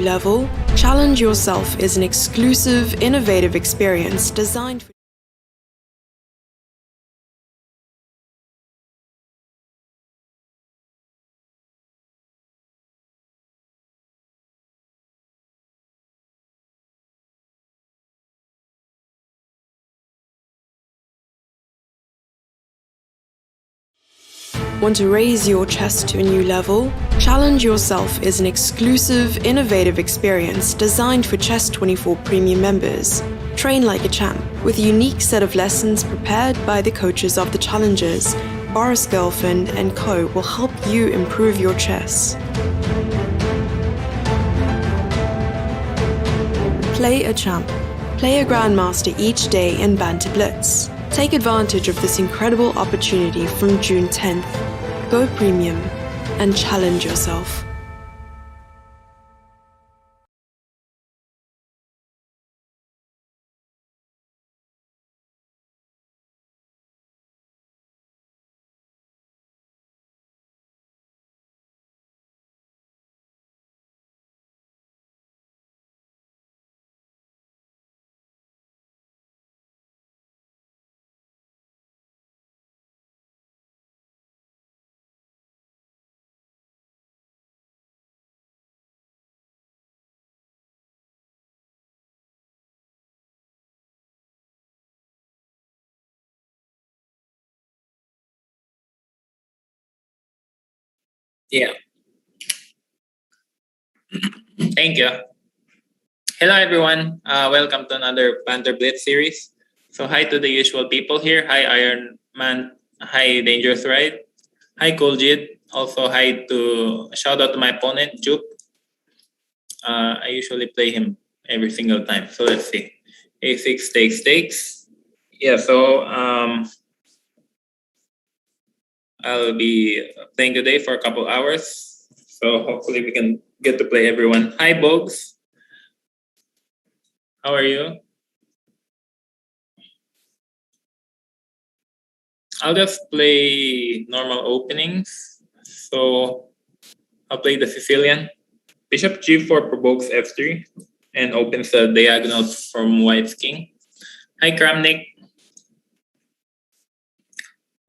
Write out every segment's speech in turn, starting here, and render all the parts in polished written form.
level, Challenge Yourself is an exclusive, innovative experience designed for Want to raise your chess to a new level? Challenge Yourself is an exclusive, innovative experience designed for Chess24 Premium members. Train like a champ with a unique set of lessons prepared by the coaches of the challengers. Boris Girlfriend and Co. will help you improve your chess. Play a champ. Play a grandmaster each day in Banter Blitz. Take advantage of this incredible opportunity from June 10th. Go premium and challenge yourself. Yeah. Thank you. Hello, everyone. Welcome to another Banter Blitz series. So, hi to the usual people here. Hi, Iron Man. Hi, Dangerous Ride. Hi, Coljid. Also, hi to shout out to my opponent, Juke. I usually play him every single time. So, let's see. A6 stakes. Yeah, so I'll be playing today for a couple hours. So, hopefully, we can get to play everyone. Hi, Bogs. How are you? I'll just play normal openings. So I'll play the Sicilian. Bishop g4 provokes f3 and opens the diagonals from White's king. Hi, Kramnik.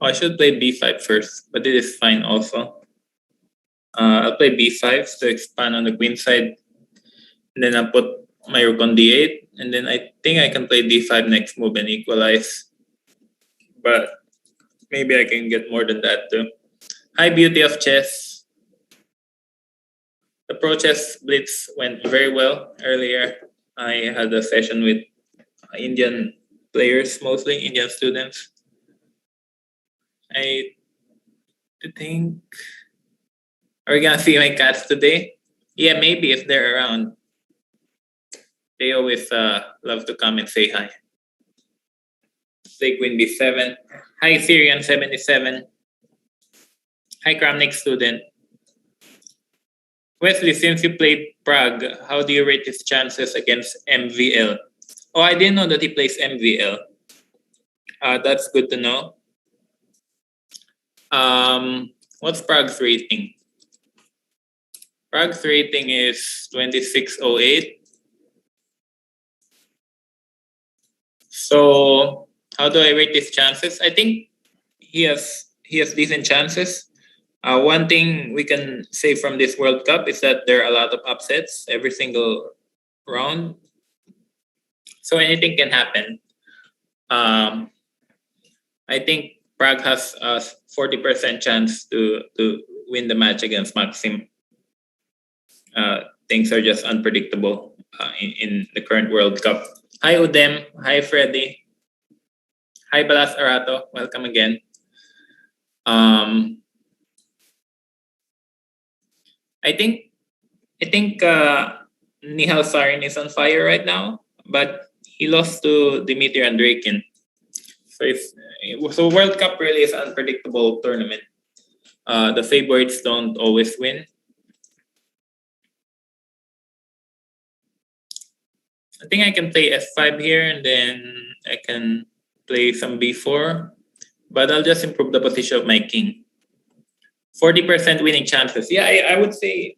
Oh, I should play b5 first, but it is fine also. I'll play b5 to expand on the queen side. And then I'll put my rook on d8. And then I think I can play d5 next move and equalize. But maybe I can get more than that too. Hi, beauty of chess. The Pro Chess Blitz went very well earlier. I had a session with Indian players, mostly Indian students. I think, are we gonna see my cats today? Yeah, maybe if they're around. They always love to come and say hi. Play Queen B7. Hi, Syrian77. Hi, Kramnik student. Wesley, since you played Prague, how do you rate his chances against MVL? Oh, I didn't know that he plays MVL. That's good to know. What's Prague's rating? Prague's rating is 2608. So how do I rate his chances? I think he has decent chances. One thing we can say from this World Cup is that there are a lot of upsets every single round. So anything can happen. I think Prague has a 40% chance to win the match against Maxim. Things are just unpredictable in the current World Cup. Hi, Udem. Hi, Freddy. Hi, Balas Arato. Welcome again. I think Nihal Sarin is on fire right now, but he lost to Dimitri Andreikin. So World Cup really is an unpredictable tournament. The favorites don't always win. I think I can play f5 here, and then I can play some b4, but I'll just improve the position of my king. 40% winning chances. Yeah, I would say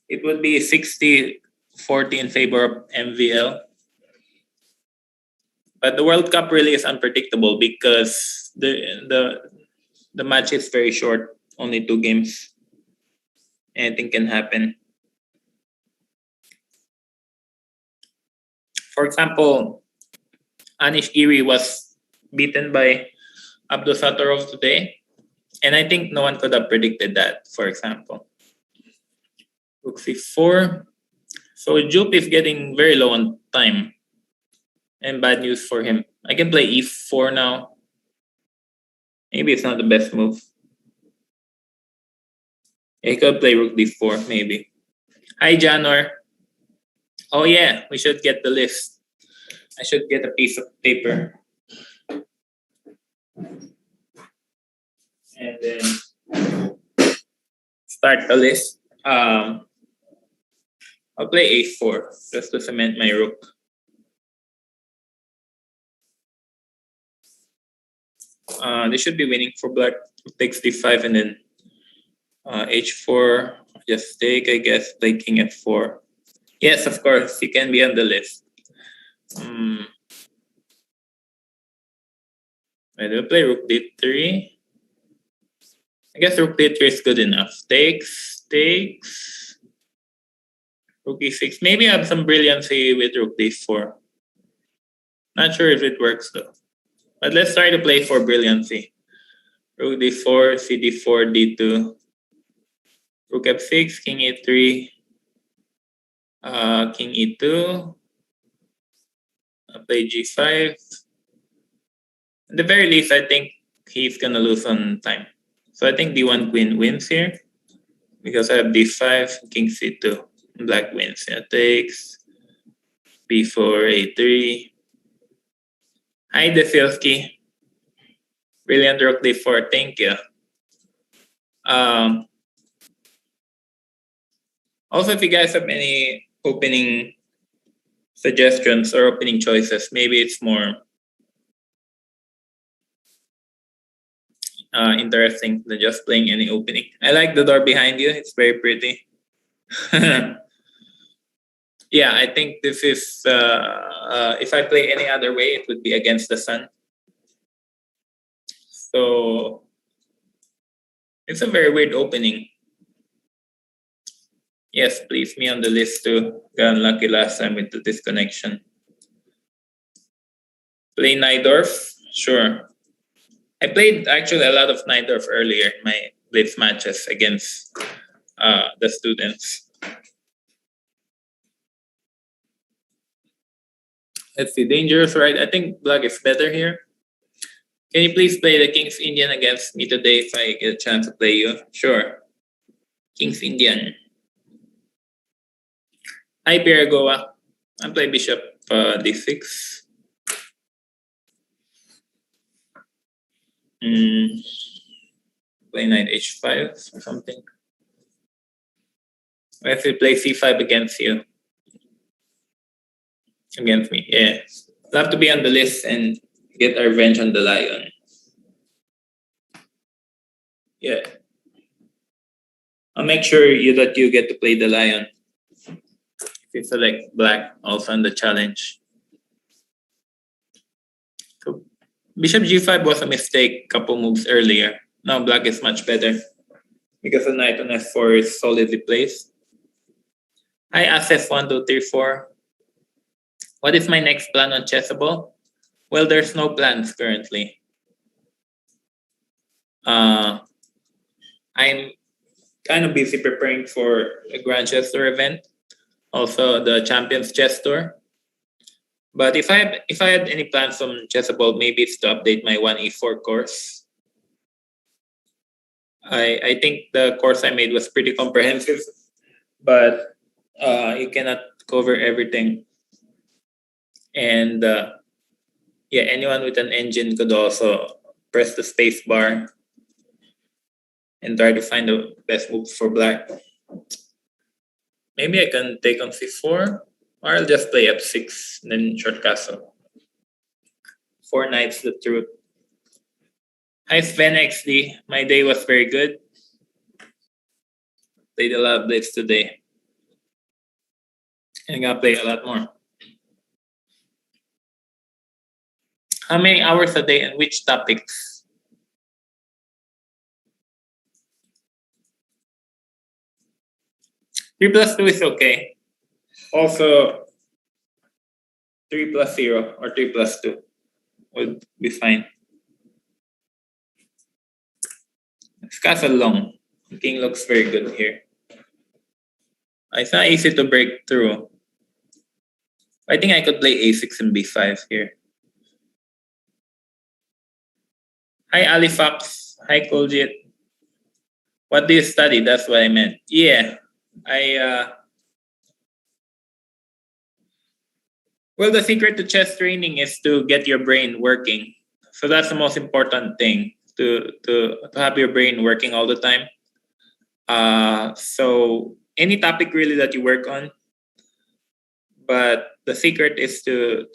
it would be 60 40 in favor of MVL. But the World Cup really is unpredictable because the match is very short, only 2 games. Anything can happen. For example, Anish Giri was beaten by Abdul Satorov today, and I think no one could have predicted that, for example. Rook c4. So Jupe is getting very low on time, and bad news for him. I can play e4 now. Maybe it's not the best move. I could play rook d4, maybe. Hi, Janor. Oh yeah, we should get the list. I should get a piece of paper. And then start the list. I'll play a4 just to cement my rook. They should be winning for black. Takes d5 and then h4. Just take, I guess, play king f4. Yes, of course, he can be on the list. I do play rook d3. I guess rook d3 is good enough. Takes. Rook e6. Maybe I have some brilliancy with rook d4. Not sure if it works though. But let's try to play for brilliancy. Rook d4, cd4, d2. Rook f6, king e3. King e2. I'll play g5. At the very least, I think he's gonna lose on time. So I think d1 queen wins here because I have d5, king c2. Black wins. Yeah, takes b4, a3. Hi, Defilski. Brilliant rook d4. Thank you. Also, if you guys have any opening suggestions or opening choices, maybe it's more interesting than just playing any opening. I like the door behind you. It's very pretty. Yeah, I think this is, if I play any other way, it would be against the sun. So it's a very weird opening. Yes, please me on the list too. Got unlucky last time with the disconnection. Play Najdorf? Sure. I played actually a lot of Najdorf earlier in my Blitz matches against the students. Let's see, dangerous, right? I think black is better here. Can you please play the King's Indian against me today if I get a chance to play you? Sure. King's Indian. Hi, Piragoa. I play bishop d6. Play knight h5 or something. I have to play c5 against you. Against me, yeah. We'll have to be on the list and get our revenge on the lion. Yeah. I'll make sure that you get to play the lion. If you select black, also on the challenge. So bishop g5 was a mistake a couple moves earlier. Now black is much better because the knight on f4 is solidly placed. Hi, Asif 1, 2, 3, 4. What is my next plan on Chessable? Well, there's no plans currently. I'm kind of busy preparing for a Grand Chess Tour event, also the Champions Chess Tour. But if I had any plans on Chessable, maybe it's to update my 1e4 course. I think the course I made was pretty comprehensive, but you cannot cover everything. And yeah, anyone with an engine could also press the space bar and try to find the best move for black. Maybe I can take on c4, or I'll just play f6 and then short castle. 4 knights the truth. Hi Sven XD, my day was very good. Played a lot of blitz today. I'm gonna play a lot more. How many hours a day and which topics? Three plus two is okay. Also, 3 plus 0 or 3 plus 2 would be fine. It's castle long. The king looks very good here. It's not easy to break through. I think I could play a6 and b5 here. Hi, Ali Fox. Hi, Koljit. What do you study? That's what I meant. Yeah, well, the secret to chess training is to get your brain working. So that's the most important thing, to have your brain working all the time. So any topic really that you work on, but the secret is to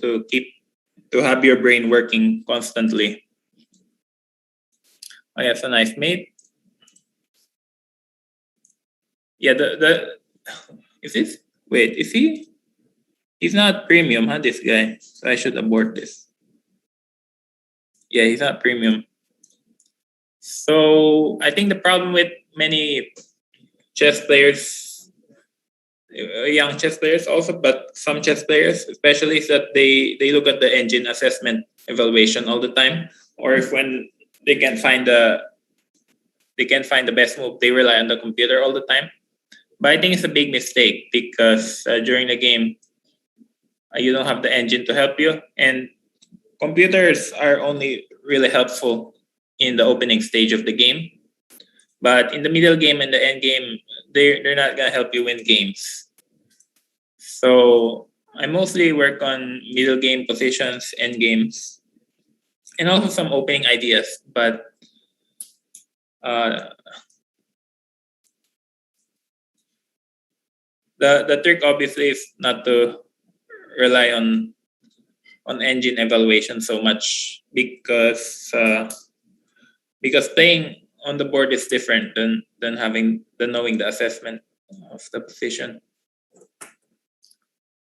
have your brain working constantly. Oh, that's a nice mate. Yeah, is this? Wait, is he? He's not premium, huh? This guy. So I should abort this. Yeah, he's not premium. So I think the problem with many chess players, young chess players also, but some chess players especially, is that they look at the engine assessment evaluation all the time, or if when they can't find the best move, they rely on the computer all the time. But I think it's a big mistake because during the game, you don't have the engine to help you, and computers are only really helpful in the opening stage of the game. But in the middle game and the end game, they're not gonna help you win games. So I mostly work on middle game positions, end games, and also some opening ideas. But the trick obviously is not to rely on engine evaluation so much, because playing on the board is different than knowing the assessment of the position.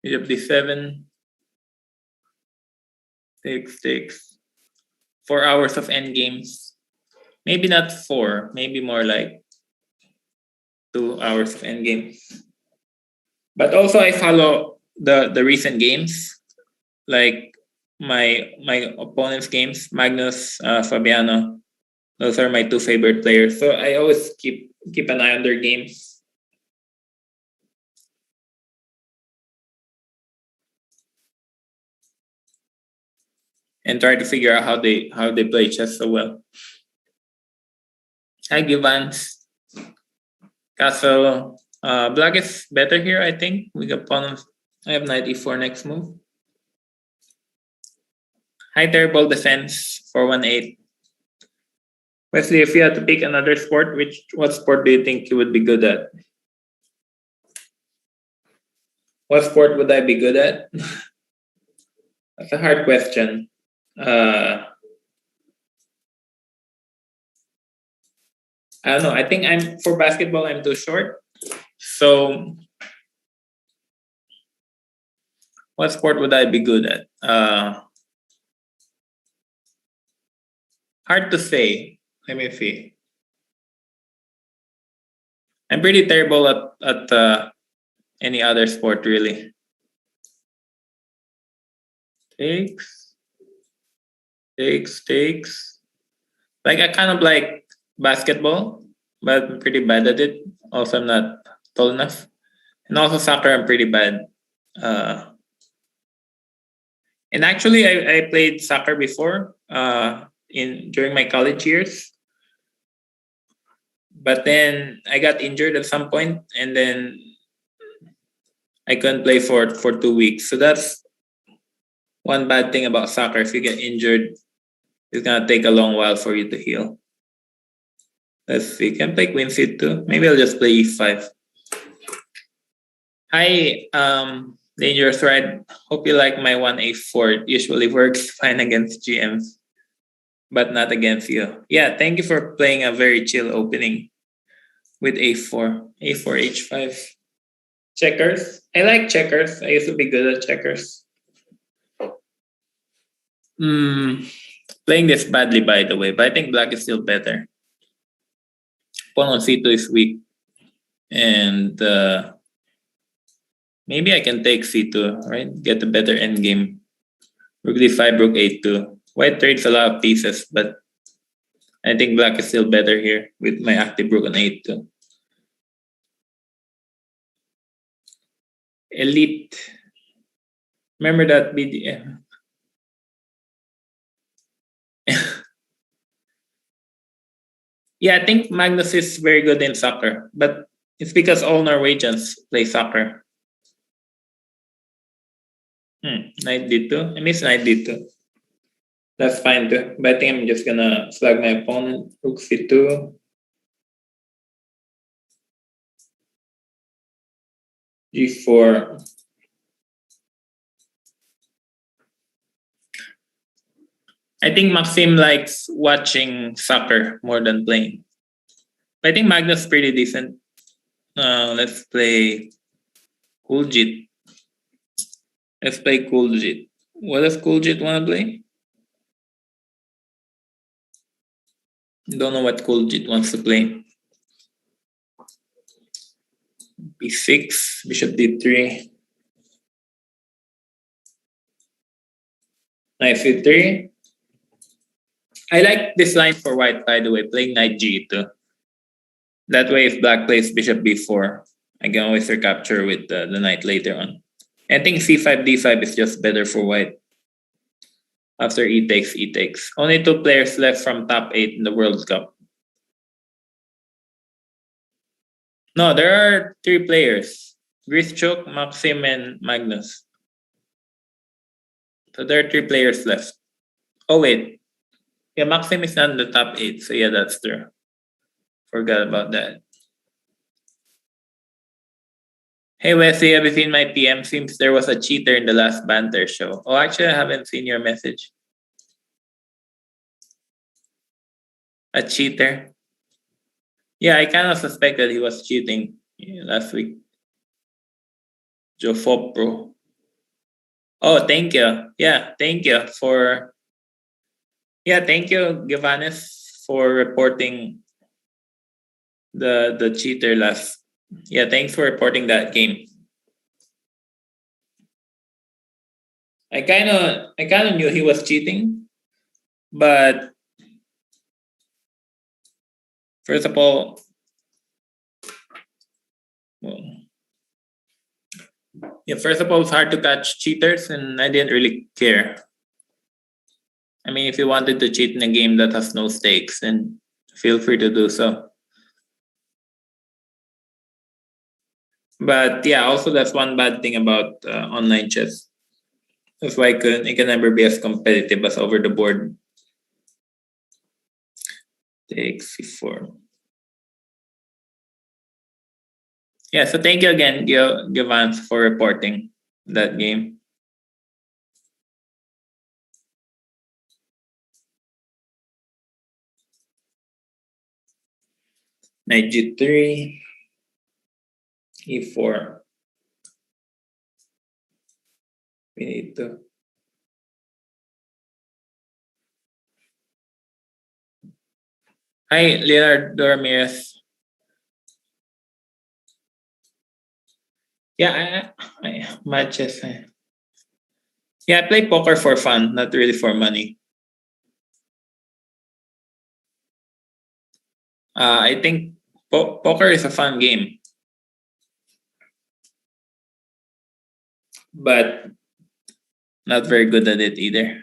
Bishop d7 takes 4 hours of end games. Maybe not 4, maybe more like 2 hours of end games. But also I follow the recent games, like my opponent's games, Magnus, Fabiano. Those are my 2 favorite players. So I always keep an eye on their games. And try to figure out how they play chess so well. Hi, Givans. Castle. Black is better here, I think. We got pawn. I have knight e4 next move. Hi, terrible defense. 418. Wesley, if you had to pick another sport, what sport do you think you would be good at? What sport would I be good at? That's a hard question. I don't know. I think for basketball, I'm too short. So what sport would I be good at? Hard to say. Let me see. I'm pretty terrible at any other sport, really. Takes. Like, I kind of like basketball, but I'm pretty bad at it. Also, I'm not tall enough. And also soccer, I'm pretty bad. And actually, I played soccer before during my college years. But then I got injured at some point, and then I couldn't play for 2 weeks. So that's one bad thing about soccer. If you get injured, it's gonna take a long while for you to heal. Let's see. Can play queen c2. Maybe I'll just play e5. Hi, Dangerous Ride. Hope you like my 1a4. It usually works fine against GMs, but not against you. Yeah, thank you for playing a very chill opening with a4. a4, h5. Checkers. I like checkers. I used to be good at checkers. Playing this badly, by the way, but I think black is still better. Pawn on c2 is weak. And maybe I can take c2, right? Get a better endgame. Rook d5, rook a2. White trades a lot of pieces, but I think black is still better here with my active rook on a2. Elite. Remember that BDM? Yeah, I think Magnus is very good in soccer, but it's because all Norwegians play soccer. Knight d2. I miss knight d2. That's fine too. But I think I'm just gonna flag my opponent. Rook c2. g4. I think Maxim likes watching soccer more than playing. I think Magnus is pretty decent. Let's play Kuljit. Let's play Kuljit. What does Kuljit want to play? Don't know what Kuljit wants to play. b6, bishop d3. Knight c3. I like this line for white, by the way, playing knight g2. That way, if black plays bishop b4, I can always recapture with the knight later on. I think c5, d5 is just better for white. After e takes, e takes. Only 2 players left from top 8 in the World Cup. No, there are 3 players. Grischuk, Maxim, and Magnus. So there are 3 players left. Oh, wait. Yeah, Maxim is not in the top 8. So yeah, that's true. Forgot about that. Hey Wesley, have you seen my PM? Seems there was a cheater in the last Banter show. Oh, actually, I haven't seen your message. A cheater? Yeah, I kind of suspected he was cheating last week. Jofopro. Oh, thank you. Yeah, thank you for... Yeah, thank you, Givanes, for reporting the cheater last... Yeah, thanks for reporting that game. I kind of knew he was cheating, but first of all, well, yeah, first of all, it's hard to catch cheaters, and I didn't really care. I mean, if you wanted to cheat in a game that has no stakes, then feel free to do so. But yeah, also that's one bad thing about online chess. That's why it can never be as competitive as over the board. Take c4. Yeah, so thank you again, Givans, for reporting that game. Knight g3, e4. We need to... Hi, Leonardo Ramirez. Yeah, I matches. Yeah, I play poker for fun, not really for money. I think poker is a fun game, but not very good at it either.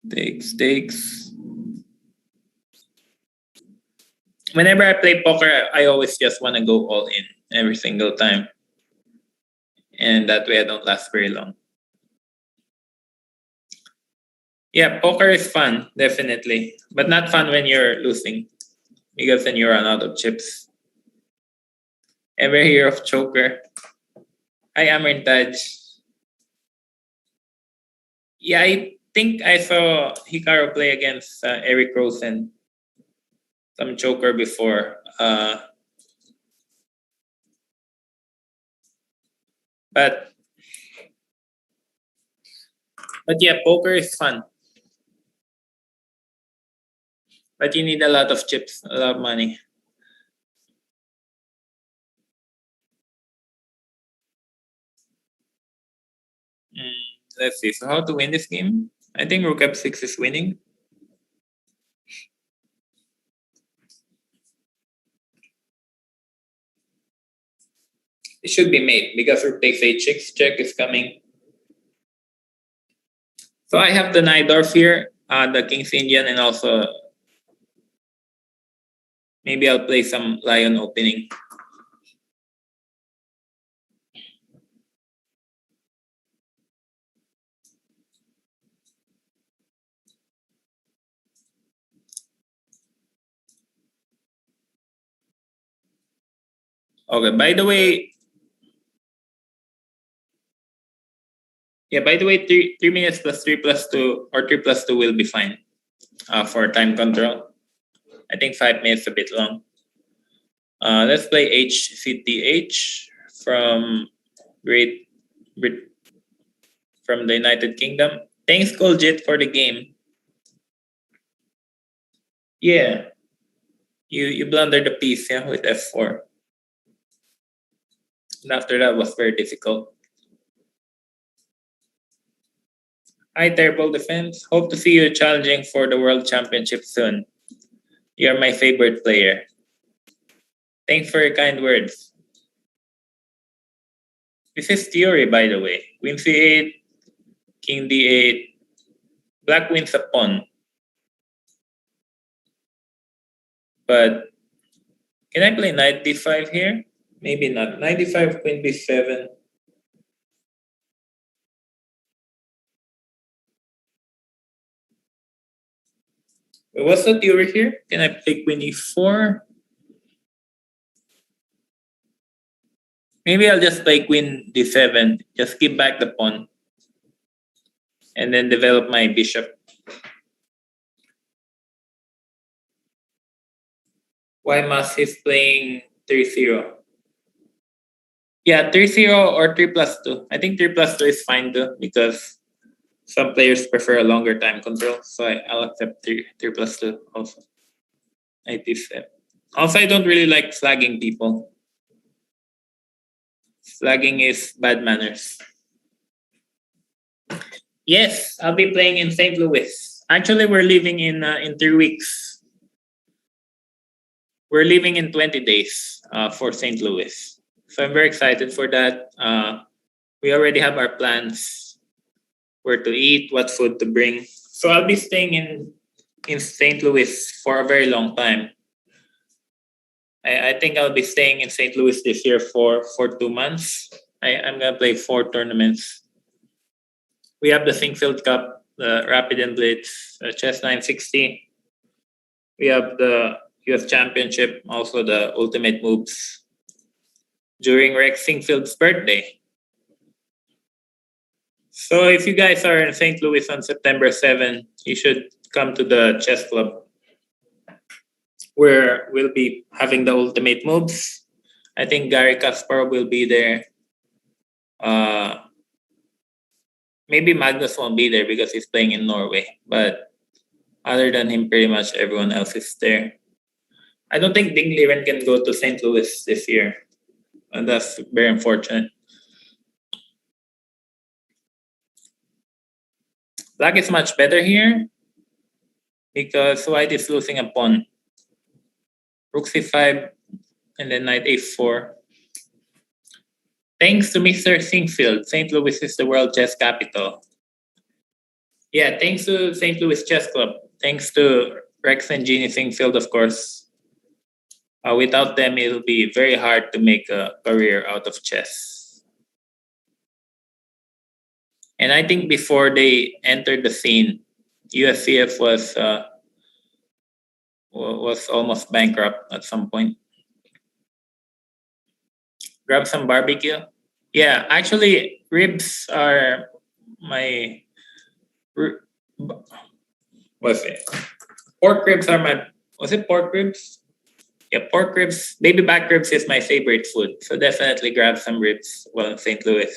Takes. Whenever I play poker, I always just want to go all in every single time. And that way I don't last very long. Yeah, poker is fun, definitely. But not fun when you're losing, because then you run out of chips. Ever hear of Choker? Hi, Amrin Taj. Yeah, I think I saw Hikaru play against Eric Rosen, some Choker before. But yeah, poker is fun. But you need a lot of chips, a lot of money. Let's see. So how to win this game? I think Rook F6 is winning. It should be mate because Rook takes H6. Check is coming. So I have the Najdorf here, the King's Indian, and also maybe I'll play some Lion opening. Okay, by the way, 3 minutes plus 3 plus 2 or 3 plus 2 will be fine for time control. I think 5 minutes a bit long. Let's play HCTH from from the United Kingdom. Thanks, Koljit, for the game. Yeah, you blundered the piece, yeah, with F4. And after that was very difficult. Hi, Terrible Defense. Hope to see you challenging for the World Championship soon. You're my favorite player. Thanks for your kind words. This is theory, by the way. Queen C8, King D8. Black wins a pawn. But can I play Knight D5 here? Maybe not. Knight D5, Queen B7. Wait, what's the theory here? Can I play Queen E4? Maybe I'll just play Queen D7. Just give back the pawn. And then develop my bishop. Why must he's playing 3-0? Yeah, 3-0 or 3 plus 2. I think 3 plus 2 is fine too because some players prefer a longer time control. So I'll accept 3 plus 2 also. 97. Also, I don't really like flagging people. Flagging is bad manners. Yes, I'll be playing in St. Louis. Actually, we're leaving in 3 weeks. We're leaving in 20 days for St. Louis. So I'm very excited for that. We already have our plans, where to eat, what food to bring. So I'll be staying in St. Louis for a very long time. I think I'll be staying in St. Louis this year for 2 months. I'm going to play 4 tournaments. We have the Singfield Cup, the Rapid and Blitz, Chess 960. We have the US Championship, also the Ultimate Moves during Rex Singfield's birthday. So if you guys are in St. Louis on September 7, you should come to the chess club where we'll be having the Ultimate Moves. I think Gary Kasparov will be there. Maybe Magnus won't be there because he's playing in Norway. But other than him, pretty much everyone else is there. I don't think Ding Liren can go to St. Louis this year. And that's very unfortunate. Black is much better here because white is losing a pawn. Rook c5 and then knight a4. Thanks to Mr. Singfield, St. Louis is the world chess capital. Yeah, thanks to St. Louis Chess Club. Thanks to Rex and Jeannie Singfield, of course. Without them, it'll be very hard to make a career out of chess. And I think before they entered the scene, USCF was almost bankrupt at some point. Grab some barbecue. Yeah, actually, ribs are my. What's it? Pork ribs are my. Was it pork ribs? Yeah, pork ribs, baby back ribs is my favorite food. So definitely grab some ribs while in St. Louis.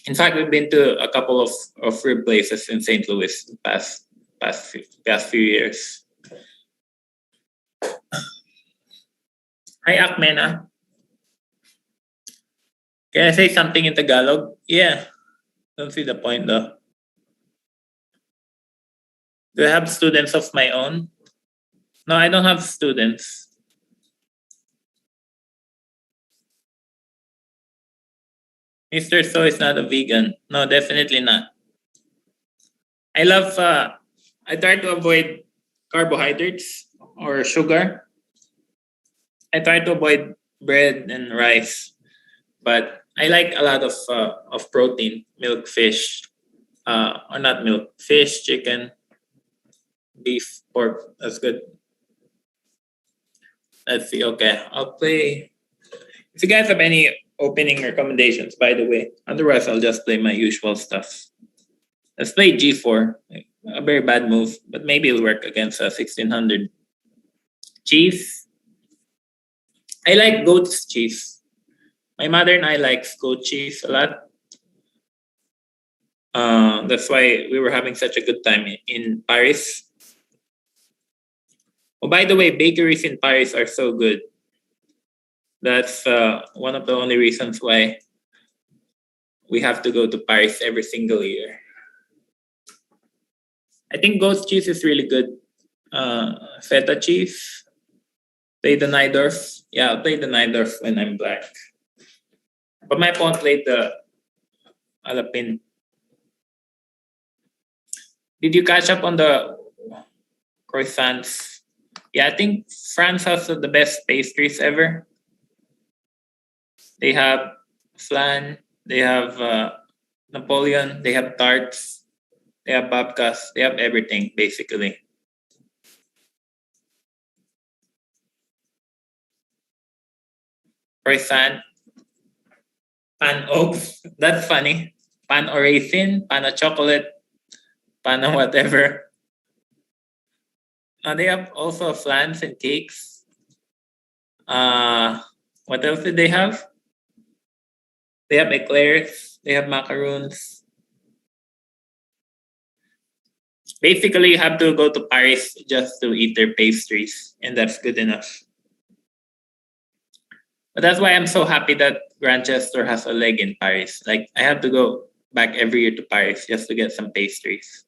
In fact, we've been to a couple of rib places in St. Louis the past few years. Hi, Akmena. Can I say something in Tagalog? Yeah. Don't see the point though. Do I have students of my own? No, I don't have students. Mr. So is not a vegan. No, definitely not. I love, I try to avoid carbohydrates or sugar. I try to avoid bread and rice, but I like a lot of protein, milk, fish, or not milk, fish, chicken, beef, pork. That's good. Let's see. Okay, I'll play. If you guys have any opening recommendations, by the way, otherwise I'll just play my usual stuff. Let's play G4. A very bad move, but maybe it'll work against a 1600. Cheese. I like goat's cheese. My mother and I like goat cheese a lot. That's why we were having such a good time in Paris. Oh, by the way, bakeries in Paris are so good. That's one of the only reasons why we have to go to Paris every single year. I think goat cheese is really good. Feta cheese. Play the Najdorf. Yeah, I'll play the Najdorf when I'm black. But my pawn played the Alapin. Did you catch up on the croissants? Yeah, I think France has the best pastries ever. They have flan, they have Napoleon, they have tarts, they have babkas, they have everything basically. Croissant, pan oaks, that's funny. Pan o raisin, pan o chocolate, pan o whatever. They have also flans and cakes. What else did they have? They have eclairs, they have macaroons. Basically, you have to go to Paris just to eat their pastries, and that's good enough. But that's why I'm so happy that Grandchester has a leg in Paris. Like, I have to go back every year to Paris just to get some pastries.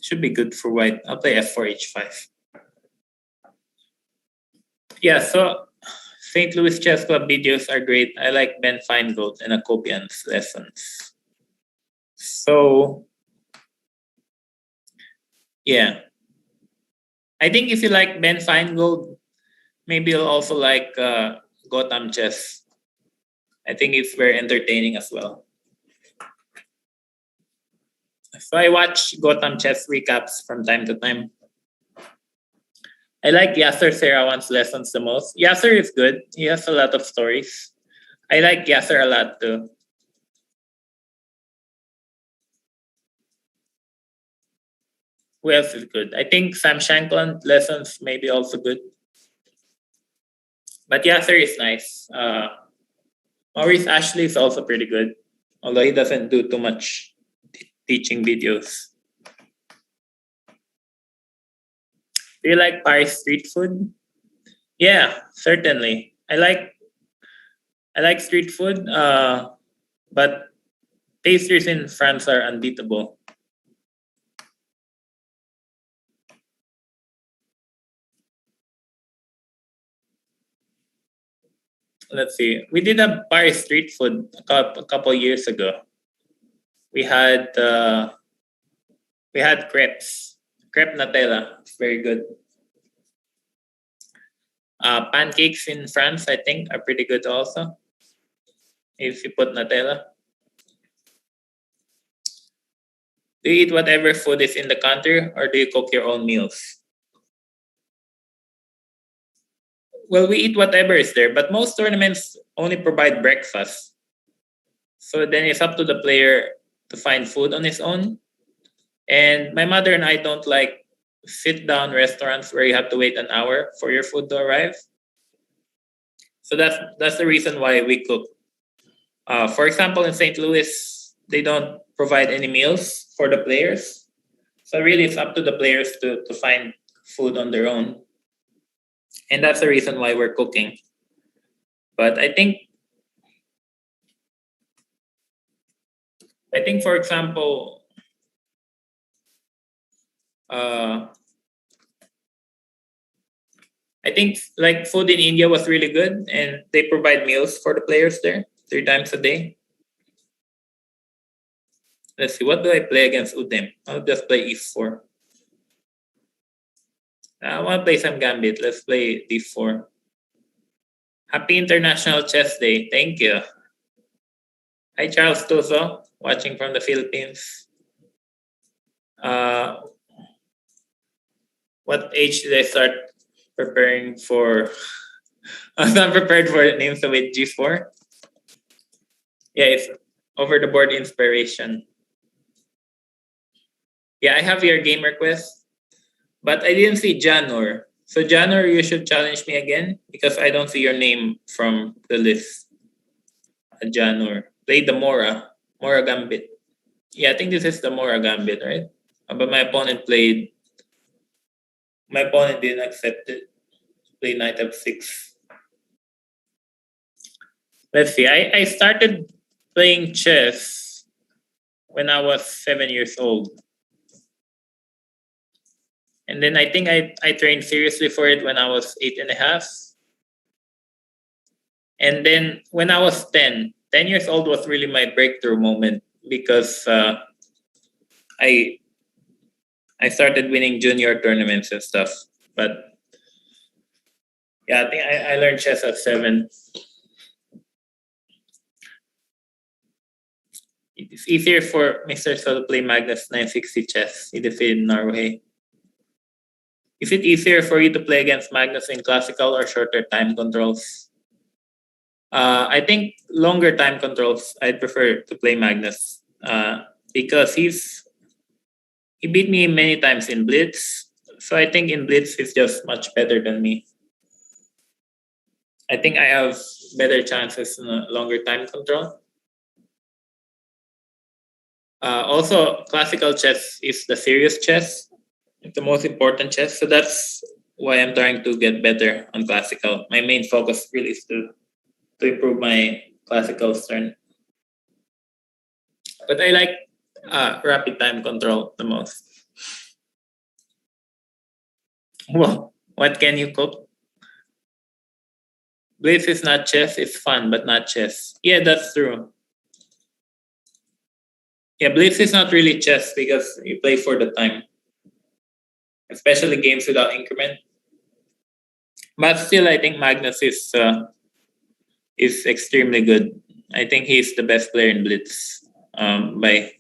Should be good for white. I'll play f4h5. Yeah, so St. Louis Chess Club videos are great. I like Ben Feingold and Akopian's lessons. So, yeah. I think if you like Ben Feingold, maybe you'll also like Gotham Chess. I think it's very entertaining as well. So I watch Gotham Chess recaps from time to time. I like Yasser Serawan's lessons the most. Yasser is good. He has a lot of stories. I like Yasser a lot too. Who else is good? I think Sam Shankland lessons may be also good. But Yasser is nice. Maurice Ashley is also pretty good, although he doesn't do too much teaching videos. Do you like Paris street food? Yeah, certainly. I like street food, but pastries in France are unbeatable. Let's see. We did a Paris street food a couple years ago. We had crepes, crepe Nutella. It's very good. Pancakes in France, I think, are pretty good also. If you put Nutella. Do you eat whatever food is in the country, or do you cook your own meals? Well, we eat whatever is there, but most tournaments only provide breakfast. So then it's up to the player to find food on his own. And my mother and I don't like sit-down restaurants where you have to wait an hour for your food to arrive. So that's the reason why we cook. For example, in St. Louis, they don't provide any meals for the players. So really, it's up to the players to find food on their own. And that's the reason why we're cooking. But I think, for example, I think like food in India was really good, and they provide meals for the players there 3 times a day. Let's see, what do I play against Udem? I'll just play e4. I want to play some gambit. Let's play d4. Happy International Chess Day. Thank you. Hi, Charles Tuso, watching from the Philippines. What age did I start preparing for? I was not prepared for it. Names with G4. Yeah, it's over the board inspiration. Yeah, I have your game request, but I didn't see Janur. So Janur, you should challenge me again because I don't see your name from the list. Janur. Play the Mora Gambit. Yeah, I think this is the Mora Gambit, right? But my opponent didn't accept it. Play knight f6. Let's see. I started playing chess when I was 7 years old. And then I think I trained seriously for it when I was 8.5. And then when I was 10 years old was really my breakthrough moment because I started winning junior tournaments and stuff. But yeah, I think I learned chess at 7. It's easier for Mr. So to play Magnus 960 chess. He defeated Norway. Is it easier for you to play against Magnus in classical or shorter time controls? I think longer time controls. I'd prefer to play Magnus because he beat me many times in Blitz. So I think in Blitz he's just much better than me. I think I have better chances in a longer time control. Also, classical chess is the serious chess. It's the most important chess. So that's why I'm trying to get better on classical. My main focus really is to improve my classical turn. But I like rapid time control the most. Well, what can you cook? Blitz is not chess. It's fun, but not chess. Yeah, that's true. Yeah, Blitz is not really chess because you play for the time, especially games without increment. But still, I think Magnus is extremely good. I think he's the best player in Blitz by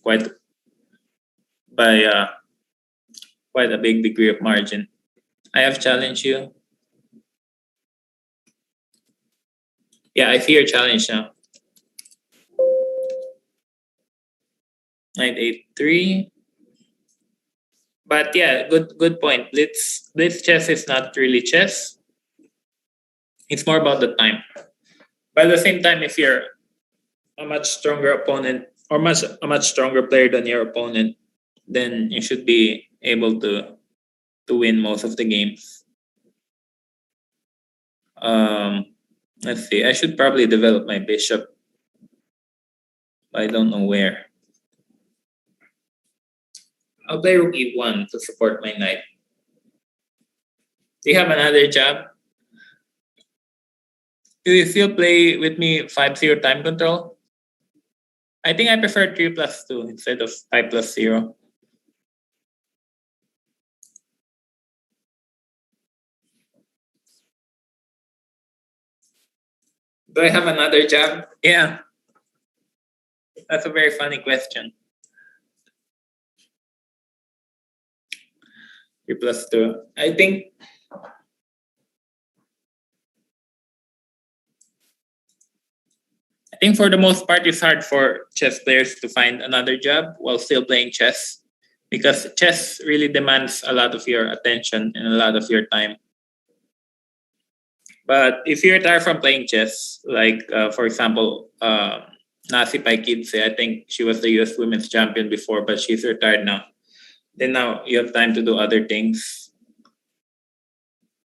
quite a big degree of margin. I have challenged you. Yeah, I see your challenge now. Knight 8-3. But yeah, good point. Blitz chess is not really chess. It's more about the time. But at the same time, if you're a much stronger opponent or a much stronger player than your opponent, then you should be able to win most of the games. Let's see. I should probably develop my bishop. I don't know where. I'll play rook e1 to support my knight. Do you have another jab? Do you still play with me 5-0 time control? I think I prefer 3+2 instead of 5+0. Do I have another jab? Yeah. That's a very funny question. 3+2. I think for the most part, it's hard for chess players to find another job while still playing chess because chess really demands a lot of your attention and a lot of your time. But if you retire from playing chess, like for example, Nasi Paikidse, I think she was the U.S. Women's Champion before, but she's retired now. Then now you have time to do other things.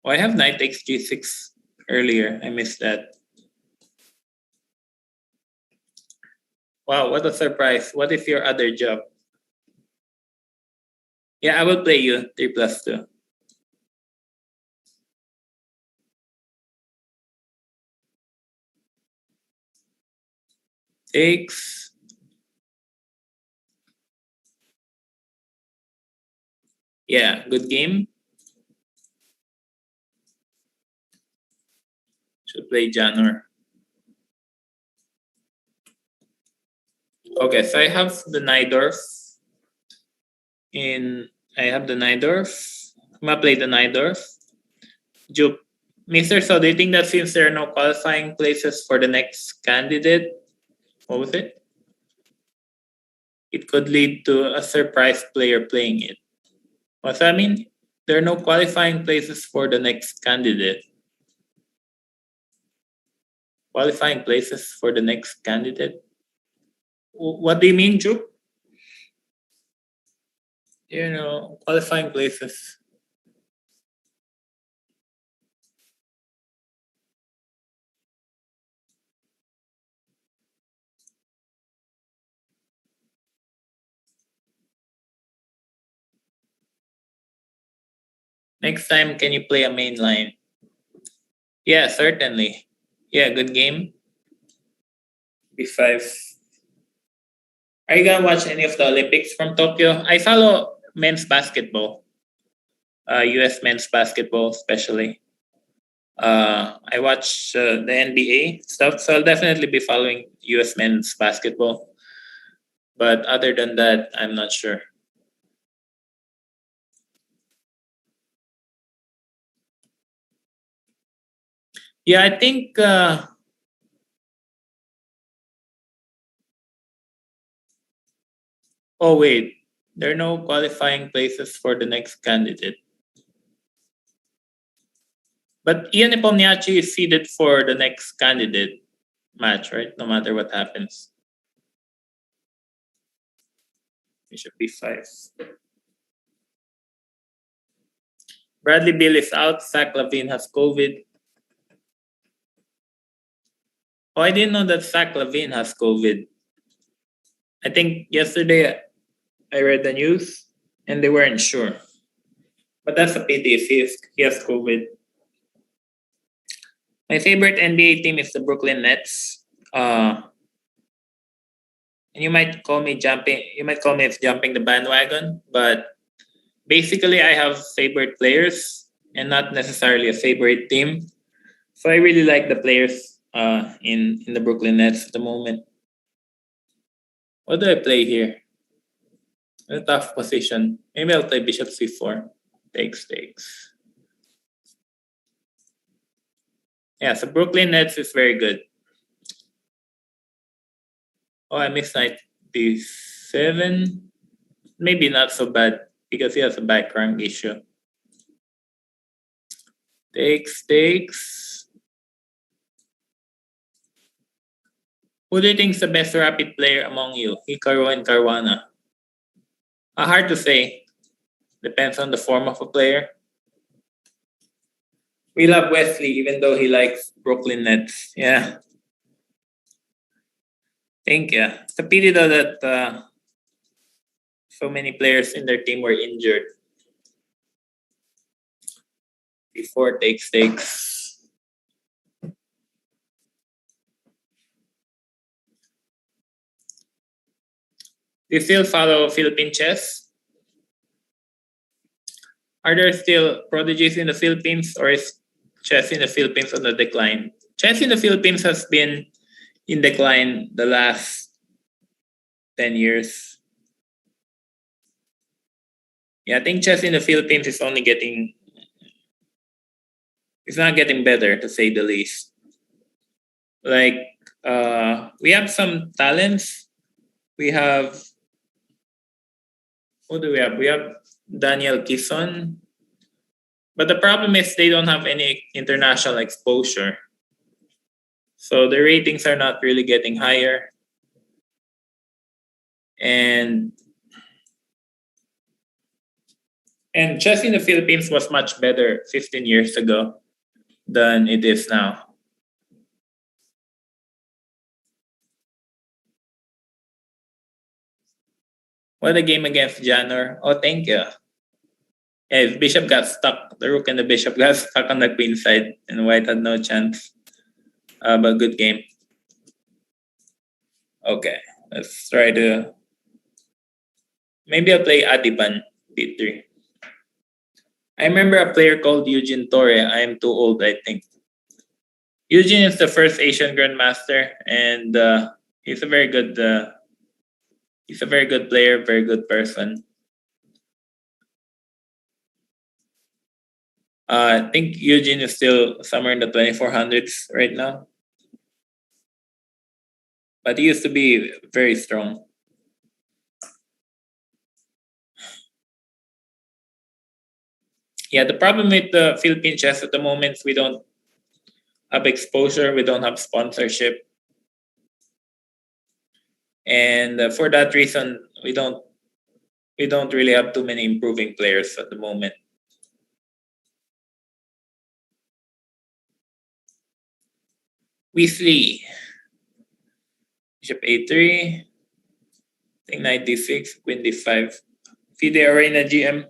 Oh, I have knight takes g6 earlier. I missed that. Wow, what a surprise. What is your other job? Yeah, I will play you 3+2. Takes. Yeah, good game. Should play Janur. Okay, so I have the Najdorf. I have the Najdorf. I'm gonna play the Najdorf. Jup. Mr. So, do you think that since there are no qualifying places for the next candidate, what was it? It could lead to a surprise player playing it. What's that mean? There are no qualifying places for the next candidate. Qualifying places for the next candidate? What do you mean, Jup? Qualifying places. Next time, can you play a main line? Yeah, certainly. Yeah, good game. B5. Are you gonna watch any of the Olympics from Tokyo? I follow men's basketball, U.S. men's basketball especially. I watch the NBA stuff, so I'll definitely be following U.S. men's basketball. But other than that, I'm not sure. Yeah, I think. Oh wait, there are no qualifying places for the next candidate. But Ian Nepomniachtchi is seeded for the next candidate match, right? No matter what happens. Bishop b5. Bradley Beal is out. Zach Lavine has COVID. Oh, I didn't know that Zach Lavine has COVID. I think yesterday I read the news and they weren't sure. But that's a pity if he has COVID. My favorite NBA team is the Brooklyn Nets. And you might call me jumping the bandwagon, but basically I have favorite players and not necessarily a favorite team. So I really like the players in the Brooklyn Nets at the moment. What do I play here? A tough position. Maybe I'll play Bishop C4. Takes. Yeah, so Brooklyn Nets is very good. Oh, I missed knight B7. Maybe not so bad because he has a back rank issue. Takes. Who do you think is the best rapid player among you? Hikaru and Caruana. Hard to say. Depends on the form of a player. We love Wesley even though he likes Brooklyn Nets. Yeah. Thank you. It's a pity though that so many players in their team were injured. Before takes. Do you still follow Philippine chess? Are there still prodigies in the Philippines or is chess in the Philippines on the decline? Chess in the Philippines has been in decline the last 10 years. Yeah, I think chess in the Philippines is only it's not getting better to say the least. Like, we have some talents. We have Who do we have? We have Daniel Kison. But the problem is they don't have any international exposure. So the ratings are not really getting higher. And chess in the Philippines was much better 15 years ago than it is now. What a game against Janor. Oh, thank you. Yeah, if Bishop got stuck, the rook and the bishop got stuck on the queen side, and White had no chance. But good game. Okay, let's try to. Maybe I'll play Adiban B3. I remember a player called Eugene Torre. I am too old, I think. Eugene is the first Asian Grandmaster, and he's a very good. He's a very good player, very good person. I think Eugene is still somewhere in the 2400s right now. But he used to be very strong. Yeah, the problem with the Philippine chess at the moment is we don't have exposure, we don't have sponsorship. And for that reason, we don't really have too many improving players at the moment. Wesley. Bishop a3. I think knight d6, queen d5. Fide Arena GM.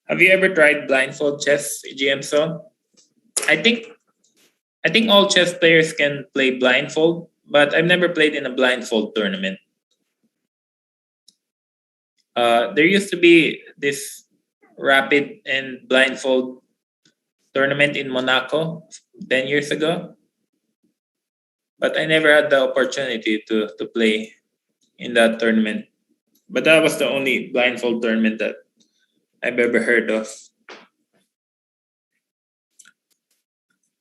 Have you ever tried blindfold chess, GM So? I think all chess players can play blindfold, but I've never played in a blindfold tournament. There used to be this rapid and blindfold tournament in Monaco 10 years ago, but I never had the opportunity to play in that tournament. But that was the only blindfold tournament that I've ever heard of.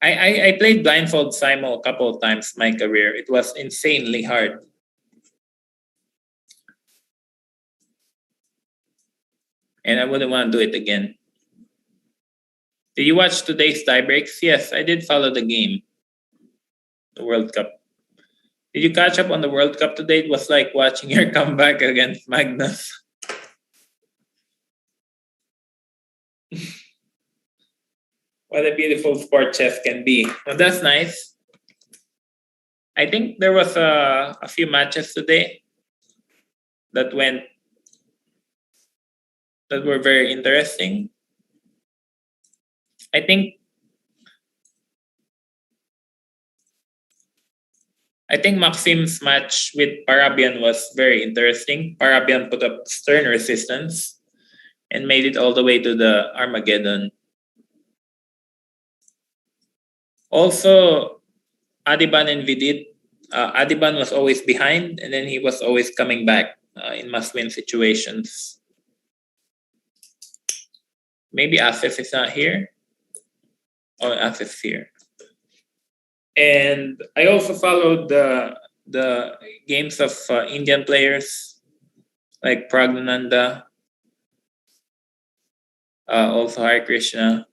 I played blindfold Simo a couple of times in my career. It was insanely hard. And I wouldn't want to do it again. Did you watch today's tiebreaks? Yes, I did follow the game. The World Cup. Did you catch up on the World Cup today? It was like watching your comeback against Magnus. What a beautiful sport chess can be. Well, that's nice. I think there was a few matches today that were very interesting. I think Maxim's match with Parabian was very interesting. Parabian put up stern resistance and made it all the way to the Armageddon. Also, Adiban and Vidit. Adiban was always behind, and then he was always coming back in must-win situations. Maybe Asif is not here. Oh, Asif's here. And I also followed the games of Indian players like Pragnananda, also Hare Krishna.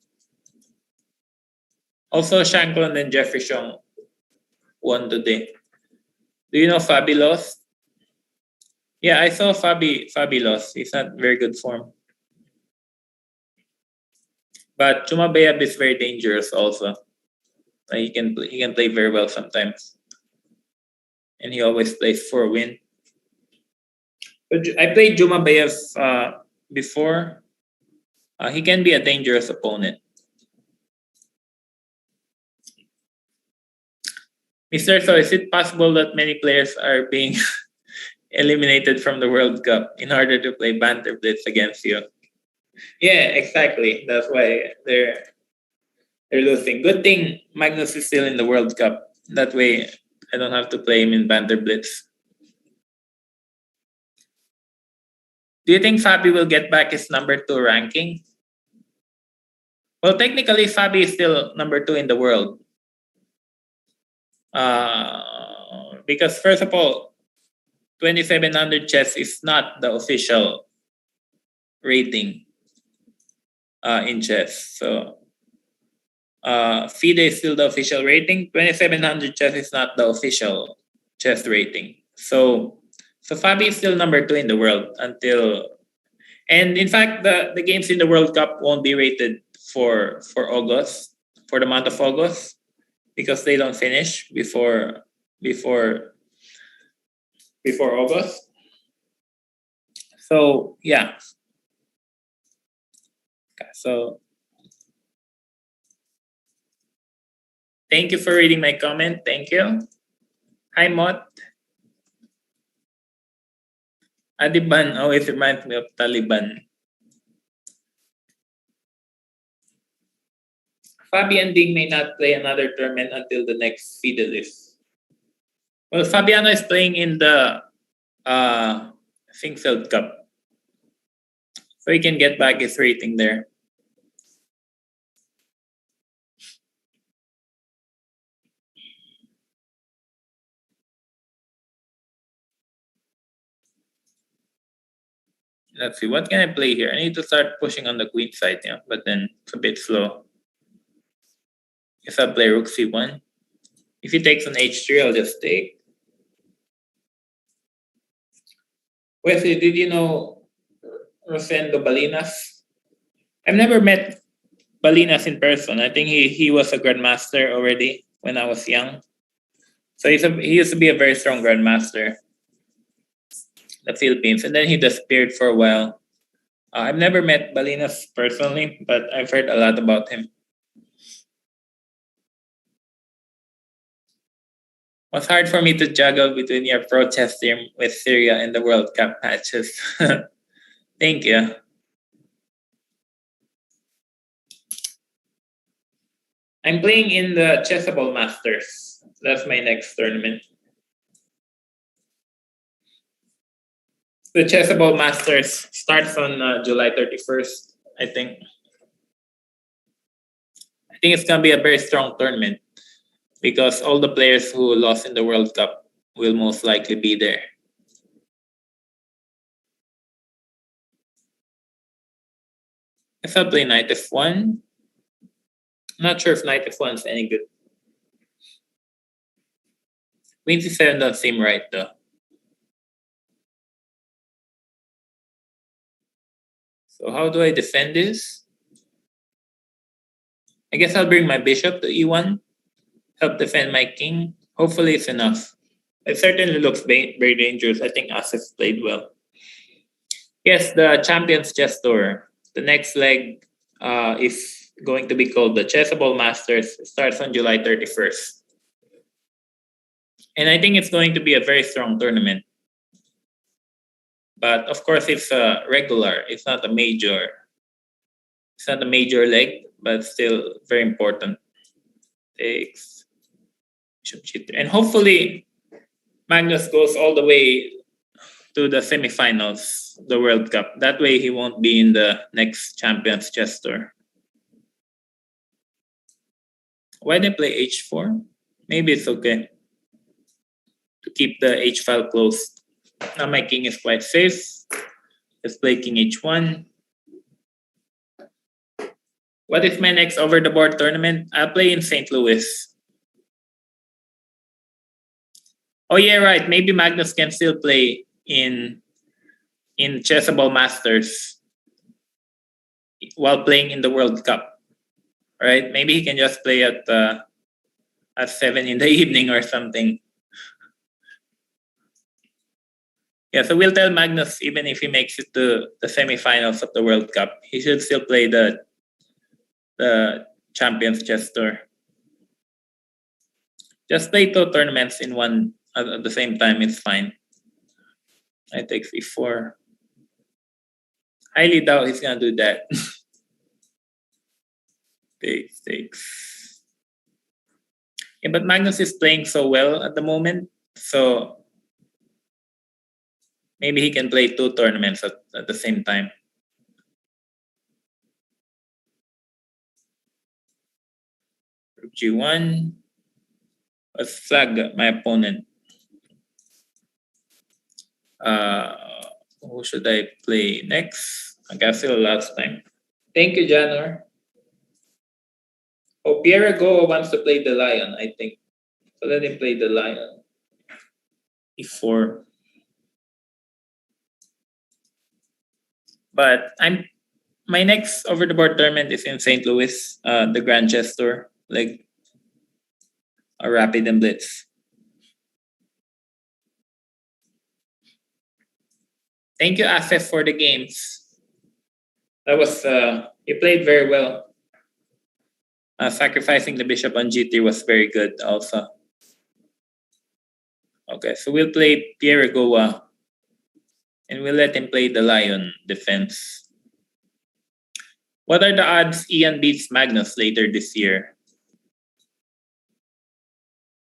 Also Shankland and Jeffrey Shong won today. Do you know Fabi lost? Yeah, I saw Fabi lost. He's not very good form. But Chumabayab is very dangerous also. He can play very well sometimes. And he always plays for a win. But I played Jumabayev before. He can be a dangerous opponent. Mr. So, is it possible that many players are being eliminated from the World Cup in order to play Banter Blitz against you? Yeah, exactly. That's why they're losing. Good thing Magnus is still in the World Cup. That way, I don't have to play him in Banter Blitz. Do you think Fabi will get back his number 2 ranking? Well, technically, Fabi is still number 2 in the world. Because first of all, 2700 chess is not the official rating in chess. So FIDE is still the official rating. 2700 chess is not the official chess rating. So Fabi is still number 2 in the world until, and in fact the games in the World Cup won't be rated for August, for the month of August, because they don't finish before August. So yeah. So thank you for reading my comment. Thank you. Hi Mot. Adiban always reminds me of Taliban. Fabian Ding may not play another tournament until the next FIDE list. Well, Fabiano is playing in the Field Cup. So he can get back his rating there. Let's see, what can I play here? I need to start pushing on the queen side, yeah, but then it's a bit slow. If I play rook c1, if he takes on h3, I'll just take. Wesley, did you know Rosendo Balinas? I've never met Balinas in person. I think he was a grandmaster already when I was young. So he used to be a very strong grandmaster in the Philippines, and then he disappeared for a while. I've never met Balinas personally, but I've heard a lot about him. It was hard for me to juggle between your pro chess team with Syria and the World Cup matches. Thank you. I'm playing in the Chessable Masters. That's my next tournament. The Chessable Masters starts on July 31st, I think. I think it's going to be a very strong tournament because all the players who lost in the World Cup will most likely be there. If I play knight f1, I'm not sure if knight f1 is any good. Queen c7 doesn't seem right though. So how do I defend this? I guess I'll bring my bishop to e1, help defend my king. Hopefully it's enough. It certainly looks very dangerous. I think Asif played well. Yes, the Champions Chess Tour. The next leg is going to be called the Chessable Masters. It starts on July 31st. And I think it's going to be a very strong tournament. But of course, it's a regular. It's not a major. It's not a major leg, but still very important. Takes bishop g3. And hopefully, Magnus goes all the way to the semifinals, the World Cup. That way, he won't be in the next Champions Chess Tour. Why did I play h4? Maybe it's okay to keep the h file closed. Now my king is quite safe. Let's play king h1. What is my next over-the-board tournament? I'll play in St. Louis. Oh yeah, right. Maybe Magnus can still play in Chessable Masters while playing in the World Cup. Right? Maybe he can just play at 7 in the evening or something. Yeah, so we'll tell Magnus, even if he makes it to the semifinals of the World Cup, he should still play the Champions Chess Tour. Just play 2 tournaments in one at the same time, it's fine. I take e4. Highly doubt he's gonna do that. Takes. Yeah, but Magnus is playing so well at the moment, so maybe he can play 2 tournaments at the same time. Rook g1. Let's flag my opponent. Who should I play next? Okay, still last time. Thank you, Janor. Oh, Pierre Go wants to play the lion, I think. So let him play the lion. E4. But my next over the board tournament is in St. Louis, the Grand Chess Tour, like a Rapid and Blitz. Thank you, Asif, for the games. That was you played very well. Sacrificing the bishop on g3 was very good also. Okay, so we'll play Pierre Goa and we'll let him play the lion defense. What are the odds Ian beats Magnus later this year?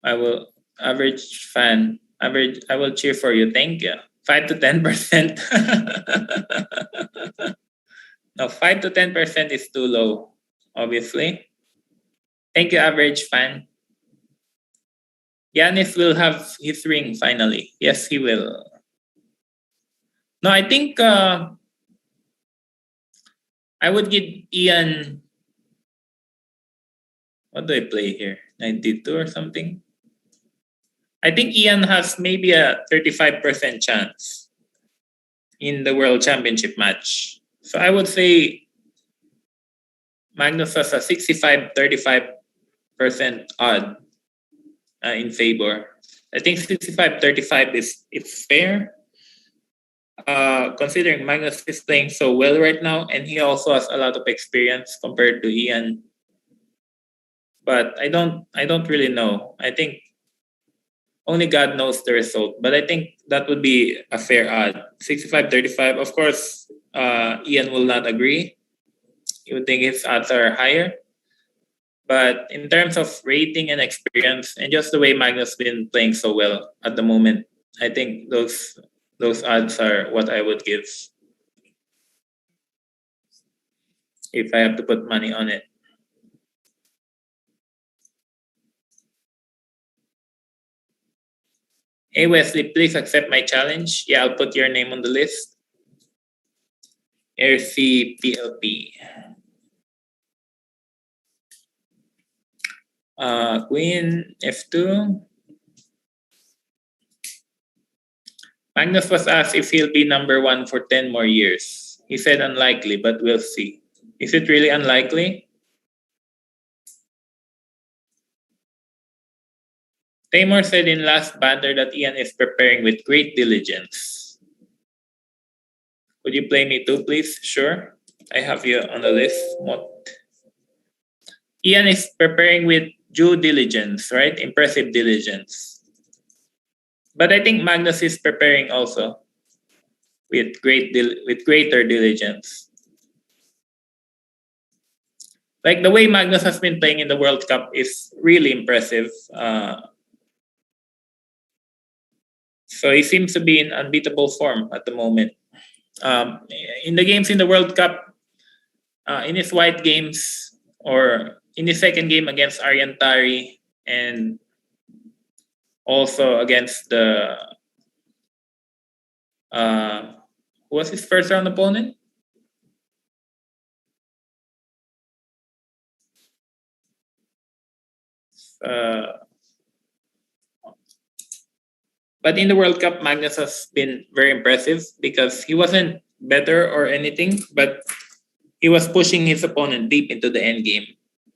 I will I will cheer for you. Thank you. 5 to 10%. No, 5 to 10% is too low, obviously. Thank you, average fan. Yanis will have his ring finally. Yes, he will. No, I think I would give Ian. What do I play here? 92 or something? I think Ian has maybe a 35% chance in the World Championship match. So I would say Magnus has a 65-35% odd in favor. I think 65-35 it's fair. Considering Magnus is playing so well right now, and he also has a lot of experience compared to Ian. But I don't really know. I think only God knows the result. But I think that would be a fair odd. 65-35. Of course, Ian will not agree. He would think his odds are higher. But in terms of rating and experience, and just the way Magnus been playing so well at the moment, I think those odds are what I would give if I have to put money on it. Hey Wesley, please accept my challenge. Yeah, I'll put your name on the list. RCPLP. Queen F2. Magnus was asked if he'll be number one for 10 more years. He said unlikely, but we'll see. Is it really unlikely? Taymor said in last banter that Ian is preparing with great diligence. Would you play me too, please? Sure. I have you on the list. Ian is preparing with due diligence, right? Impressive diligence. But I think Magnus is preparing also with greater diligence. Like the way Magnus has been playing in the World Cup is really impressive. So he seems to be in unbeatable form at the moment. In the games in the World Cup, in his white games or in his second game against Aryan Tari and also against the who was his first round opponent? But in the World Cup, Magnus has been very impressive because he wasn't better or anything, but he was pushing his opponent deep into the end game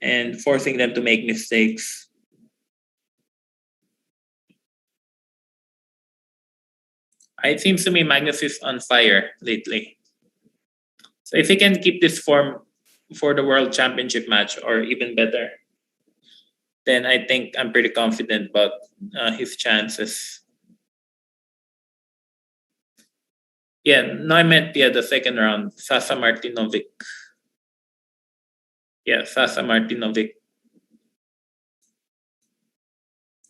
and forcing them to make mistakes. It seems to me Magnus is on fire lately. So if he can keep this form for the World Championship match or even better, then I think I'm pretty confident about his chances. Yeah, no, I meant the second round, Sasa Martinovic. Yeah, Sasa Martinovic.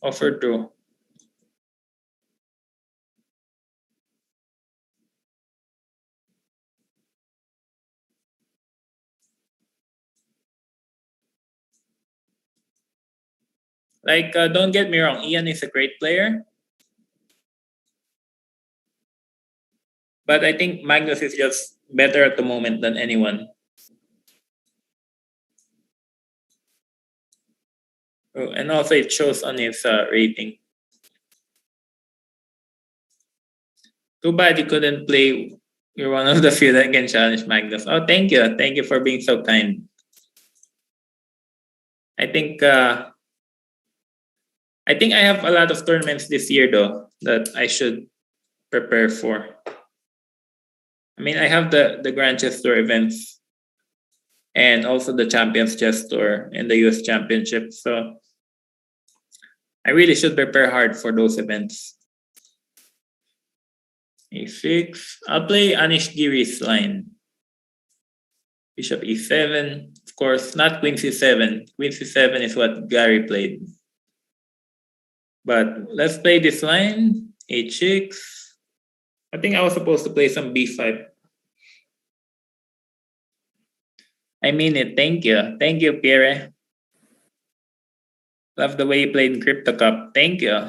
Offer draw. Like, don't get me wrong, Ian is a great player. But I think Magnus is just better at the moment than anyone. Oh, and also it shows on his rating. Too bad you couldn't play. You're one of the few that can challenge Magnus. Oh, thank you. Thank you for being so kind. I think I have a lot of tournaments this year though that I should prepare for. I mean, I have the Grand Chess Tour events and also the Champions Chess Tour and the US Championship. So I really should prepare hard for those events. A6. I'll play Anish Giri's line. Bishop E7. Of course, not Queen C7. Queen C7 is what Gary played. But let's play this line. H6. I think I was supposed to play some B5. I mean it. Thank you. Thank you, Pierre. Love the way you played in Crypto Cup. Thank you.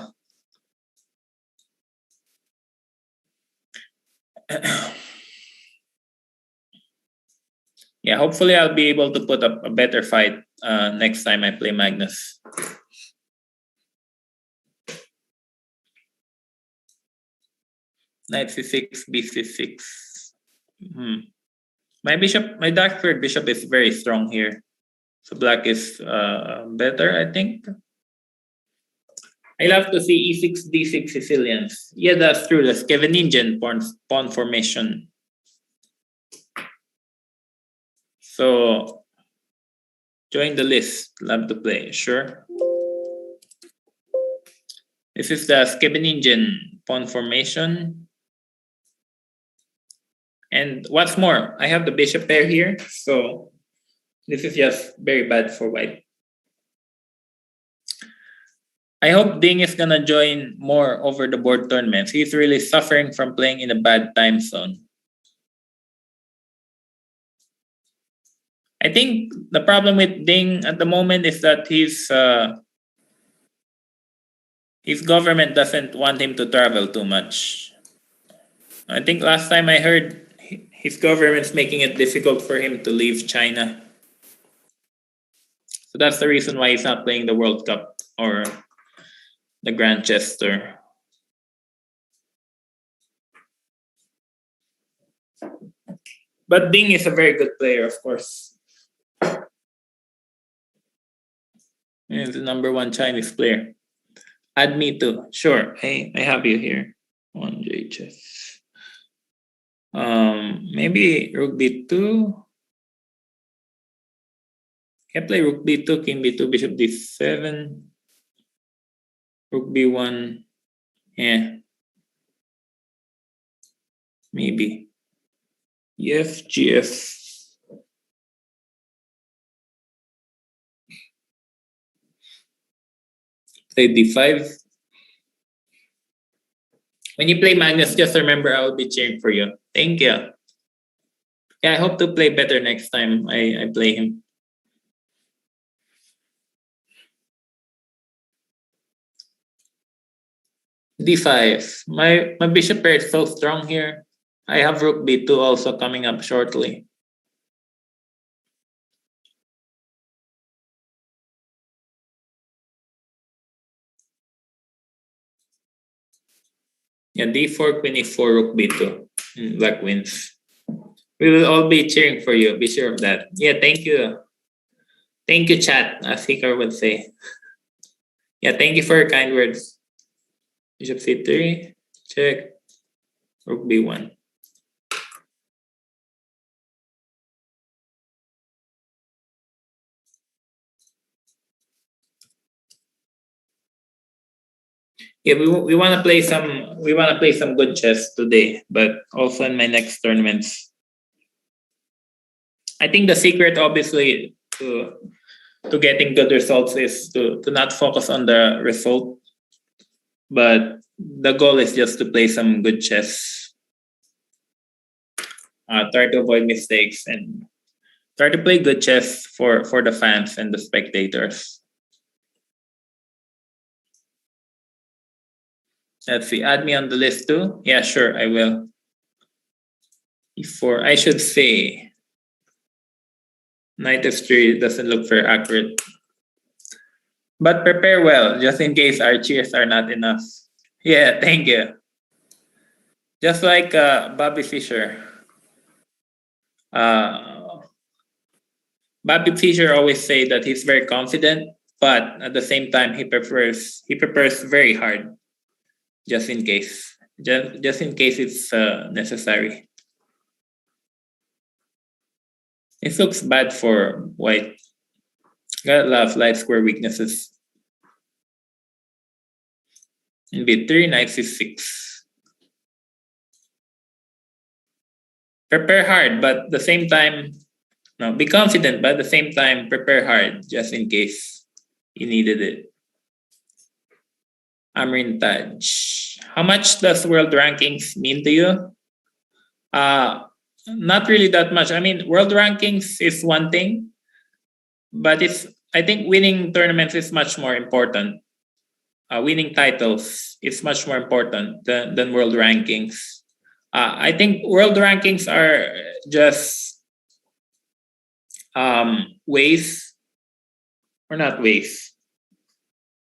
Yeah, hopefully I'll be able to put up a better fight next time I play Magnus. Knight C6, B6. My dark squared bishop is very strong here. So black is better, I think. I love to see E6, D6 Sicilians. Yeah, that's true. The Scheveningen pawn formation. So join the list. Love to play. Sure. This is the Scheveningen pawn formation. And what's more, I have the bishop pair here. So this is just very bad for white. I hope Ding is gonna join more over the board tournaments. He's really suffering from playing in a bad time zone. I think the problem with Ding at the moment is that his government doesn't want him to travel too much. I think last time I heard his government's making it difficult for him to leave China. So that's the reason why he's not playing the World Cup or the Grand Chess Tour. But Ding is a very good player, of course. He's the #1 Chinese player. Add me too. Sure, I have you here on JHS. Maybe Rook B2. Can I play Rook B2, King B2, Bishop D7, Rook B1. Yeah, maybe. EF, GF. Play D5. When you play Magnus, just remember I will be cheering for you. Thank you. Yeah, I hope to play better next time I play him. D5. My bishop pair is so strong here. I have Rook B2 also coming up shortly. Yeah, D4, Queen E4, Rook B2. Black wins. We will all be cheering for you. Be sure of that. Yeah, thank you. Thank you, chat, as Hikar would say. Yeah, thank you for your kind words. Bishop C3. Check. Rook B1. Yeah, we want to play some good chess today, but also in my next tournaments. I think the secret, obviously, to getting good results is to not focus on the result, but the goal is just to play some good chess. Try to avoid mistakes and try to play good chess for the fans and the spectators. Let's see. Add me on the list too. Yeah, sure, I will. E4, I should say knight f3 doesn't look very accurate. But prepare well, just in case our cheers are not enough. Yeah, thank you. Just like Bobby Fischer. Uh, Bobby Fischer always say that he's very confident, but at the same time he prepares very hard, just in case, just in case it's necessary. It looks bad for white. Got a lot of light square weaknesses. In b3, knight c6. Prepare hard, but at the same time, no, be confident, but at the same time, prepare hard, just in case you needed it. Amrin Taj. How much does world rankings mean to you? Not really that much. I mean, world rankings is one thing, but I think winning tournaments is much more important. Winning titles is much more important than world rankings. I think world rankings are just ways, or not ways,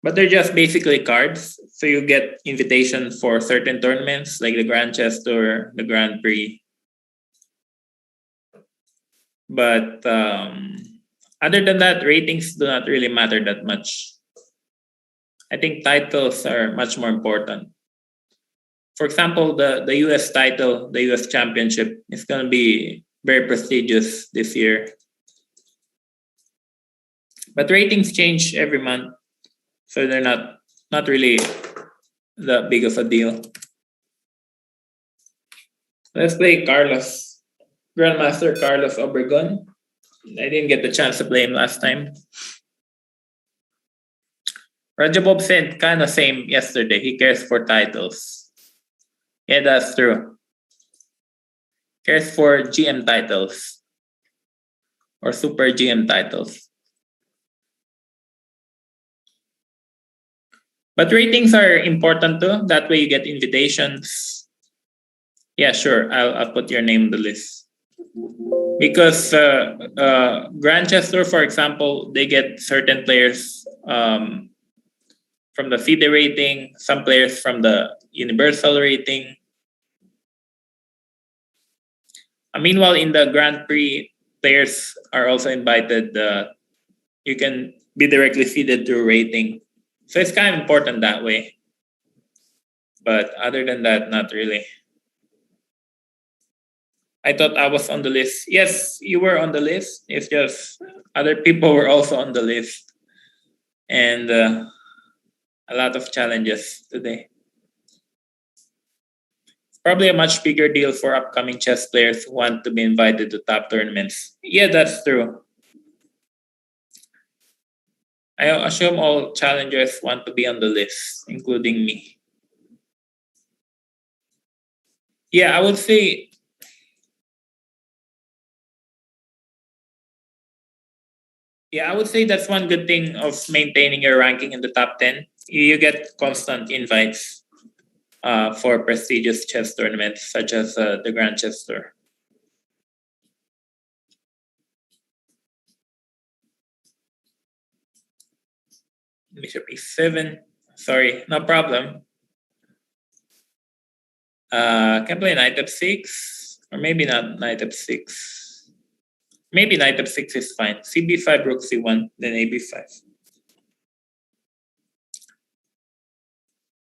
but they're just basically cards. So you get invitation for certain tournaments like the Grand Chess Tour, the Grand Prix. But other than that, ratings do not really matter that much. I think titles are much more important. For example, the US title, the US Championship, is going to be very prestigious this year. But ratings change every month, so they're not really that big of a deal. Let's play Carlos, Grandmaster Carlos Obregon. I didn't get the chance to play him last time. Rajabov said kind of same yesterday. He cares for titles. Yeah, that's true. Cares for GM titles or Super GM titles. But ratings are important too. That way you get invitations. Yeah, sure. I'll put your name on the list. Because Grandchester, for example, they get certain players from the FIDE rating, some players from the universal rating. Meanwhile, in the Grand Prix, players are also invited. You can be directly seeded through rating. So it's kind of important that way. But other than that, not really. I thought I was on the list. Yes, you were on the list. It's just other people were also on the list. And a lot of challenges today. Probably a much bigger deal for upcoming chess players who want to be invited to top tournaments. Yeah, that's true. I assume all challengers want to be on the list, including me. Yeah, I would say that's one good thing of maintaining your ranking in the top 10. You get constant invites for prestigious chess tournaments such as the Grand Chess Tour. Bishop e7. Sorry, no problem. Can play knight f6, or maybe not knight f6. Maybe knight f6 is fine. cb5, rook c1, then ab5.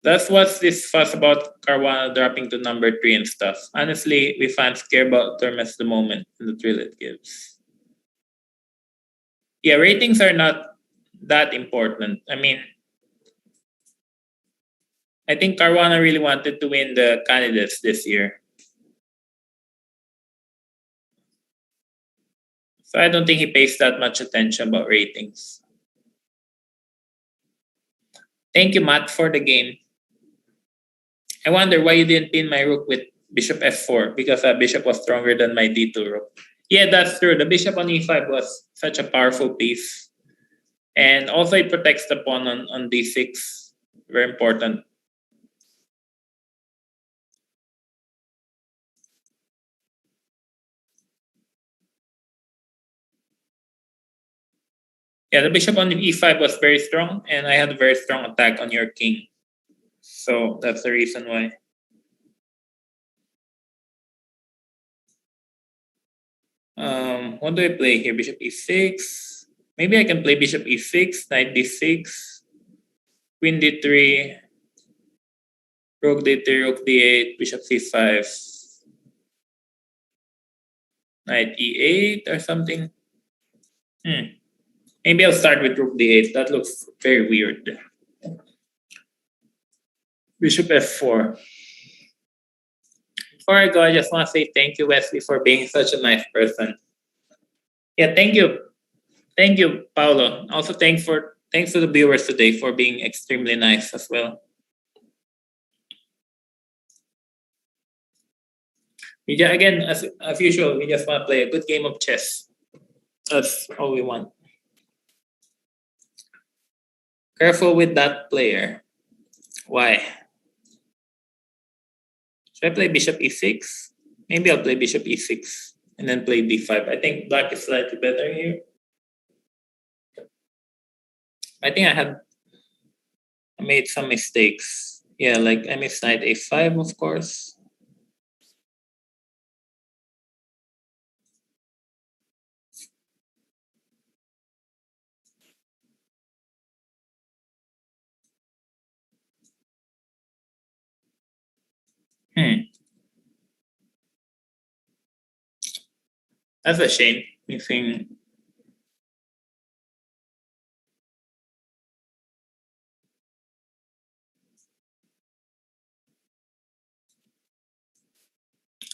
That's what's this fuss about Caruana dropping to number 3 and stuff. Honestly, we fans care about tournaments the moment and the thrill it gives. Yeah, ratings are not that important. I mean, I think Caruana really wanted to win the candidates this year. So I don't think he pays that much attention about ratings. Thank you, Matt, for the game. I wonder why you didn't pin my rook with bishop f4, because that bishop was stronger than my d2 rook. Yeah, that's true. The bishop on e5 was such a powerful piece. And also it protects the pawn on d6. Very important. Yeah, the bishop on e5 was very strong, and I had a very strong attack on your king. So that's the reason why. What do I play here? Bishop e6. Maybe I can play bishop e6, knight d6, queen d3, rook d3, rook d8, bishop c5, knight e8 or something. Maybe I'll start with rook d8. That looks very weird. Bishop f4. Before I go, I just want to say thank you, Wesley, for being such a nice person. Yeah, thank you. Thank you, Paolo. Also, thanks to the viewers today for being extremely nice as well. Again, as usual, we just want to play a good game of chess. That's all we want. Careful with that player. Why? Should I play bishop e6? Maybe I'll play bishop e6 and then play d5. I think black is slightly better here. I think I made some mistakes. Yeah, like I missed knight a5, of course. That's a shame. Missing.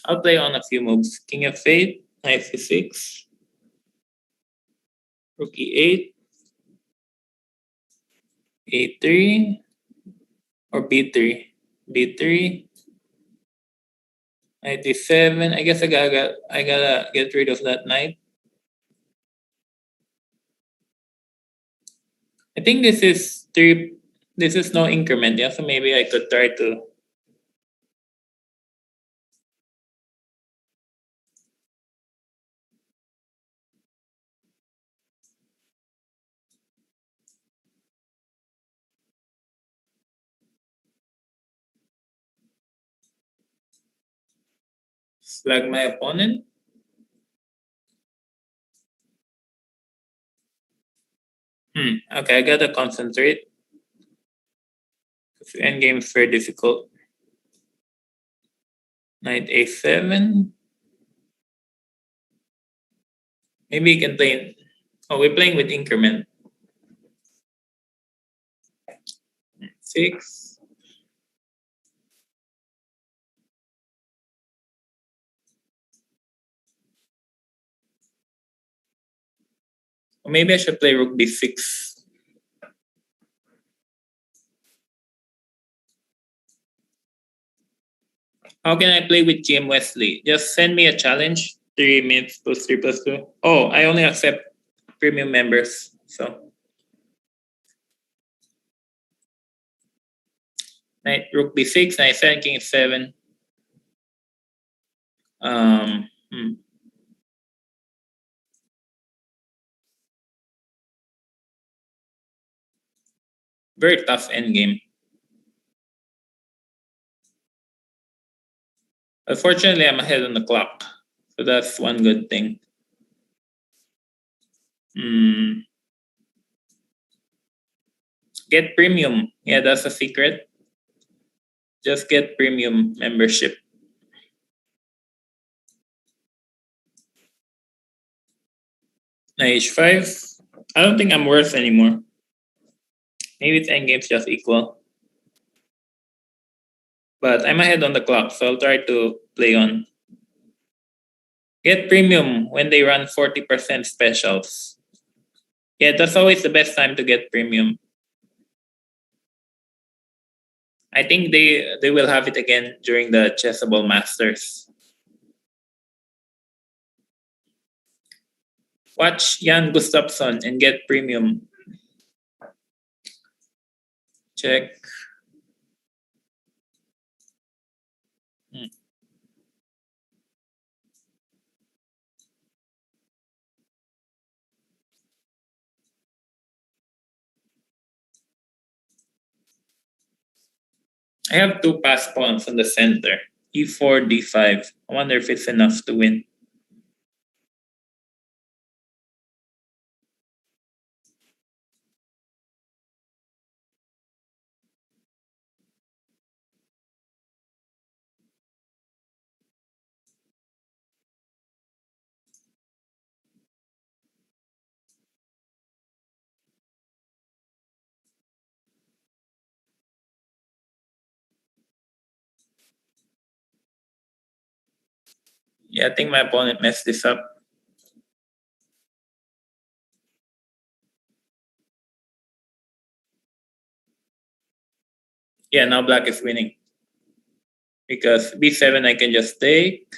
I'll play on a few moves. King f8, knight c6, rook e8, a3, or b3. b3, knight d7. I guess I gotta get rid of that knight. I think this is three. This is no increment, yeah. So maybe I could try to. Flag my opponent. Okay, I gotta concentrate. Endgame is very difficult. Knight a7. Maybe you can play. Oh, we're playing with increment. 6. Or maybe I should play rook d6. How can I play with GM Wesley? Just send me a challenge. 3 minutes plus 3 plus 2. Oh, I only accept premium members. So knight rook b6, knight 7, king 7. Very tough endgame. Unfortunately, I'm ahead on the clock. So that's one good thing. Get premium. Yeah, that's a secret. Just get premium membership. Knight h5. I don't think I'm worth anymore. Maybe its endgame's just equal. But I'm ahead on the clock, so I'll try to play on. Get premium when they run 40% specials. Yeah, that's always the best time to get premium. I think they will have it again during the Chessable Masters. Watch Jan Gustafsson and get premium. Check. I have two pass pawns on the center. E4, D5. I wonder if it's enough to win. Yeah, I think my opponent messed this up. Yeah, now black is winning. Because B7 I can just take.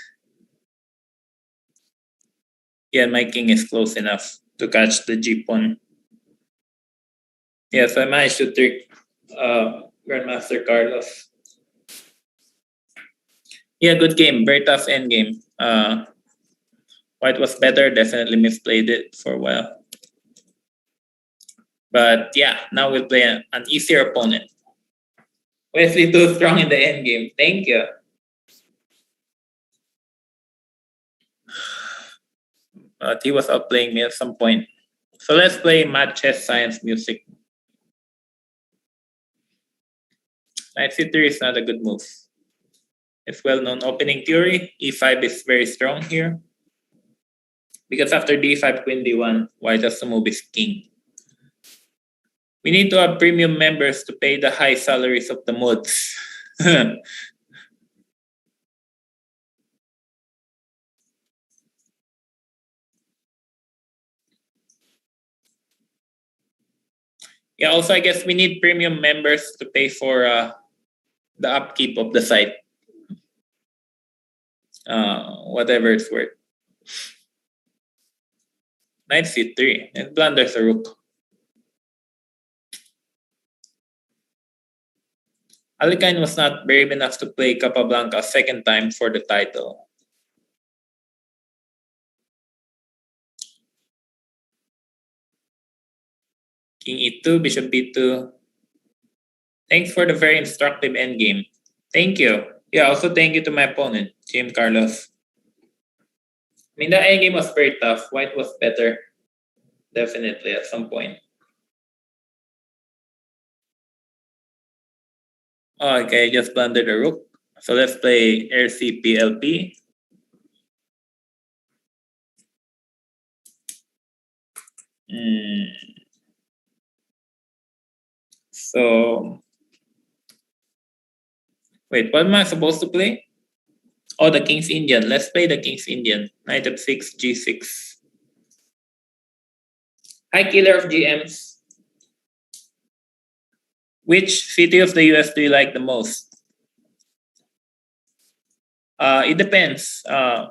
Yeah, my king is close enough to catch the G pawn. Yeah, so I managed to trick Grandmaster Carlos. Yeah, good game. Very tough end game. White was better. Definitely misplayed it for a while. But yeah, now we'll play an easier opponent. Wesley too strong in the end game. Thank you. But he was outplaying me at some point. So let's play math, chess, science, music. Knight c3 is not a good move. It's well-known opening theory. e5 is very strong here. Because after d5, queen d1, white has to move his king. We need to have premium members to pay the high salaries of the mods. Yeah, also I guess we need premium members to pay for the upkeep of the site. Whatever it's worth. Knight c3. It blunders a rook. Alicante was not brave enough to play Capablanca a second time for the title. King e2, bishop b2. Thanks for the very instructive endgame. Thank you. Yeah, also thank you to my opponent, Jim Carlos. I mean, the endgame was very tough. White was better, definitely, at some point. Oh, okay, just blundered the rook. So let's play RCPLP. So, wait, what am I supposed to play? Oh, the King's Indian. Let's play the King's Indian. Knight f6, g6. Hi, killer of GMs. Which city of the US do you like the most? It depends. I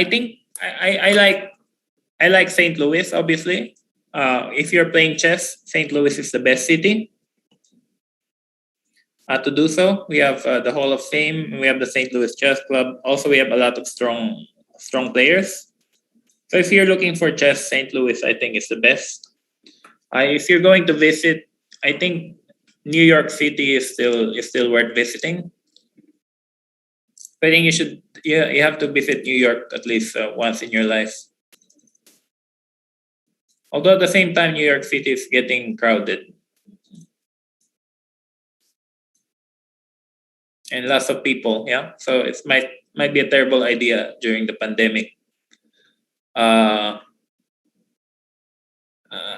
think I like St. Louis. Obviously, if you're playing chess, St. Louis is the best city to do so. We have the Hall of Fame. We have the St. Louis Chess Club. Also, we have a lot of strong players. So if you're looking for chess, St. Louis, I think, is the best. If you're going to visit, I think New York City is still worth visiting. I think you have to visit New York at least once in your life. Although at the same time, New York City is getting crowded and lots of people. Yeah, so it might be a terrible idea during the pandemic. Uh, uh,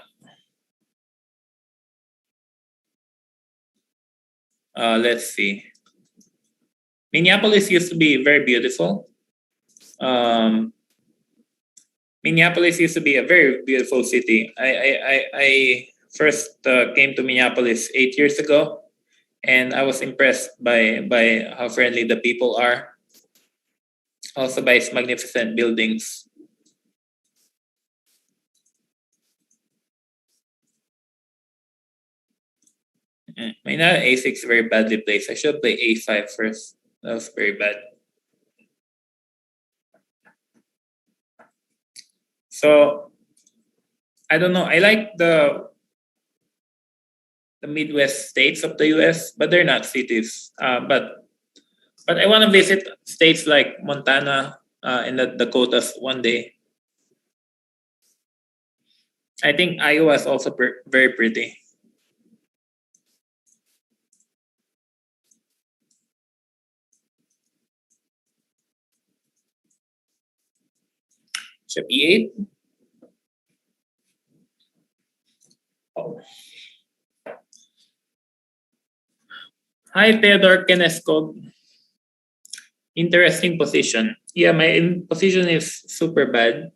let's see. Minneapolis used to be very beautiful. Um, Minneapolis used to be a very beautiful city. I first came to Minneapolis 8 years ago, and I was impressed by how friendly the people are. Also by its magnificent buildings. My now a6 very badly placed. I should play a5 first. That was very bad. So I don't know. I like the Midwest states of the US, but they're not cities. But I want to visit states like Montana and the Dakotas one day. I think Iowa is also very pretty. Bishop E8. Oh. Hi, Theodore Keneskog. Interesting position. Yeah, my position is super bad.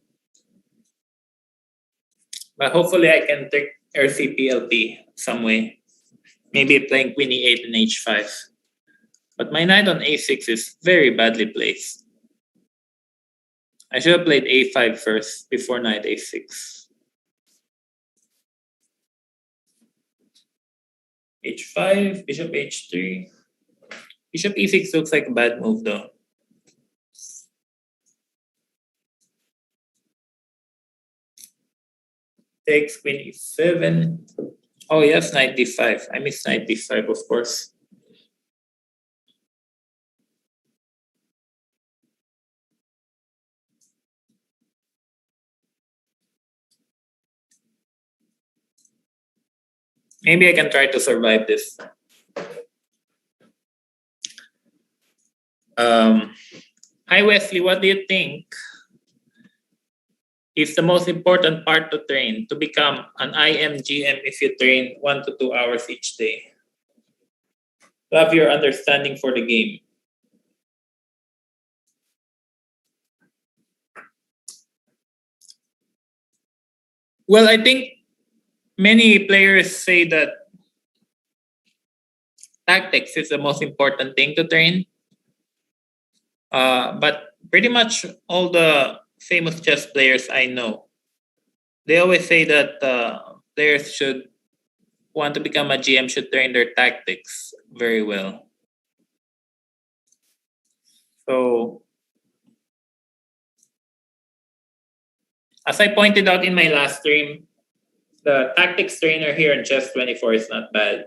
But hopefully I can take RCPLP some way. Maybe playing Queen E8 and H5. But my knight on A6 is very badly placed. I should have played A5 first before knight A6. H5, bishop H3. Bishop E6 looks like a bad move though. Takes Queen E7. Oh yes, knight D5. I missed knight D5, of course. Maybe I can try to survive this. Hi Wesley, what do you think is the most important part to train to become an IMGM if you train 1 to 2 hours each day? To have your understanding for the game. Well, I think many players say that tactics is the most important thing to train. But pretty much all the famous chess players I know, they always say that players should want to become a GM should train their tactics very well. So, as I pointed out in my last stream, the tactics trainer here in Chess 24 is not bad.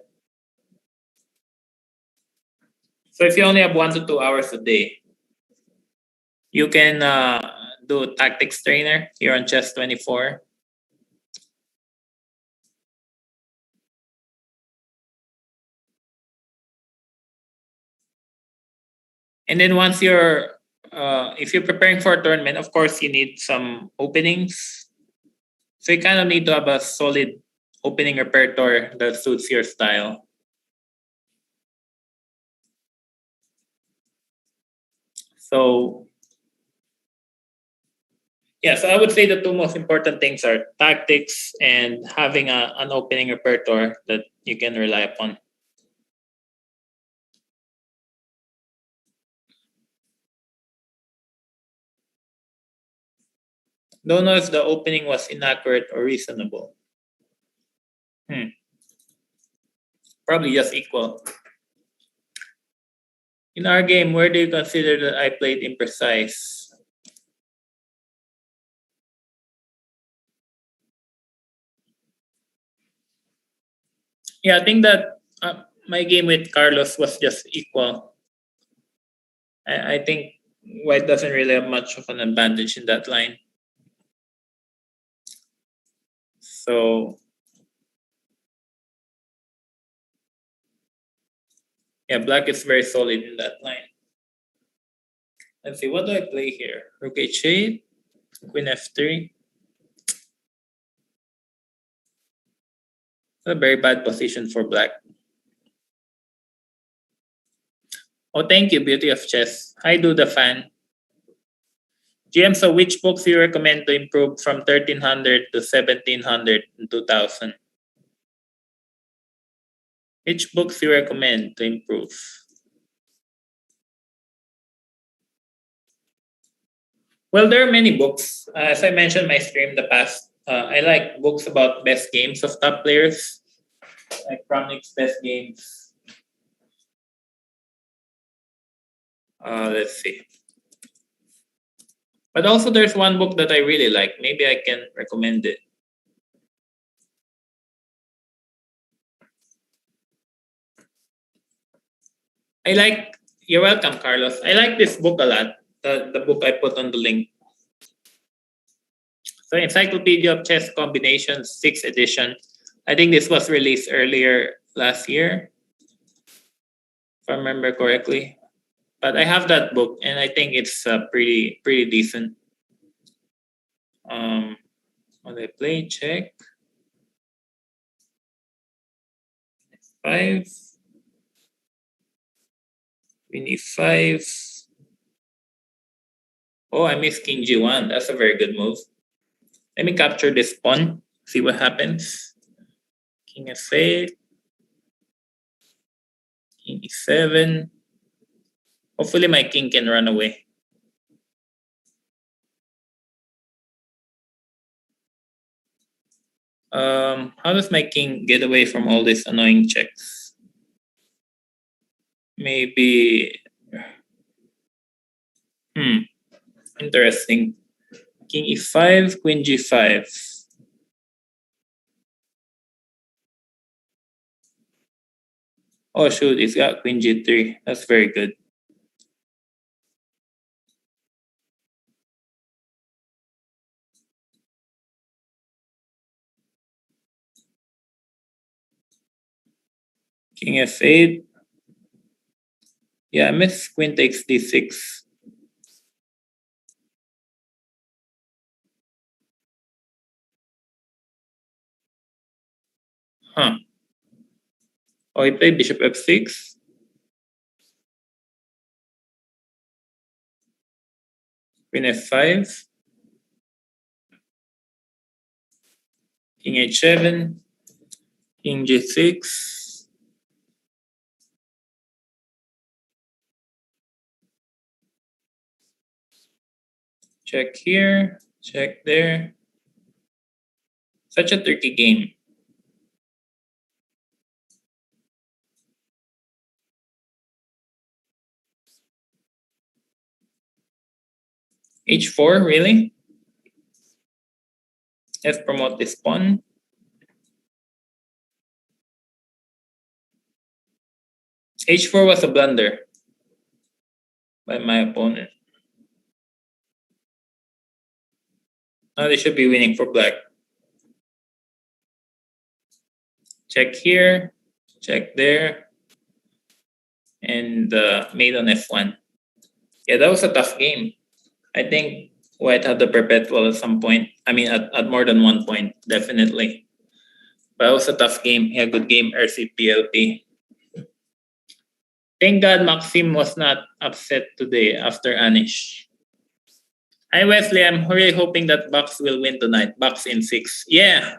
So if you only have 1 to 2 hours a day, you can do tactics trainer here on Chess 24. And then once if you're preparing for a tournament, of course you need some openings. So you kind of need to have a solid opening repertoire that suits your style. So yeah, so I would say the two most important things are tactics and having an opening repertoire that you can rely upon. Don't know if the opening was inaccurate or reasonable. Probably just equal. In our game, where do you consider that I played imprecise? Yeah, I think that my game with Carlos was just equal. I think White doesn't really have much of an advantage in that line. So yeah, Black is very solid in that line. Let's see, what do I play here? Rook H8, Queen F3. A very bad position for Black. Oh, thank you, Beauty of Chess. Hi, Do the Fan. GM, so which books do you recommend to improve from 1300 to 1700 and 2000? Which books do you recommend to improve? Well, there are many books. As I mentioned in my stream in the past, I like books about best games of top players, like Kramnik's best games. Let's see. But also there's one book that I really like. Maybe I can recommend it. You're welcome, Carlos. I like this book a lot. The book I put on the link. So Encyclopedia of Chess Combinations, 6th edition. I think this was released earlier last year, if I remember correctly. But I have that book, and I think it's pretty decent. When I play check, 5, queen e5. Oh, I missed king g1. That's a very good move. Let me capture this pawn, see what happens. King f8, king e7. Hopefully my king can run away. How does my king get away from all these annoying checks? Maybe. Interesting. King e5, queen g5. Oh shoot, he's got queen g3. That's very good. King f8. Yeah, I miss queen takes d6. Huh. Oh, he played bishop f6. Queen f5. King h7. King g6. Check here. Check there. Such a tricky game. h4, really? Let's promote this pawn. h4 was a blunder by my opponent. Now they should be winning for black. Check here, check there, and mate on f1. Yeah, that was a tough game. I think White had the perpetual at some point. I mean, at more than one point, definitely. But it was a tough game. Yeah, good game, RCPLP. Thank God Maxim was not upset today after Anish. Hi Wesley, I'm really hoping that Bucks will win tonight. Bucks in 6. Yeah.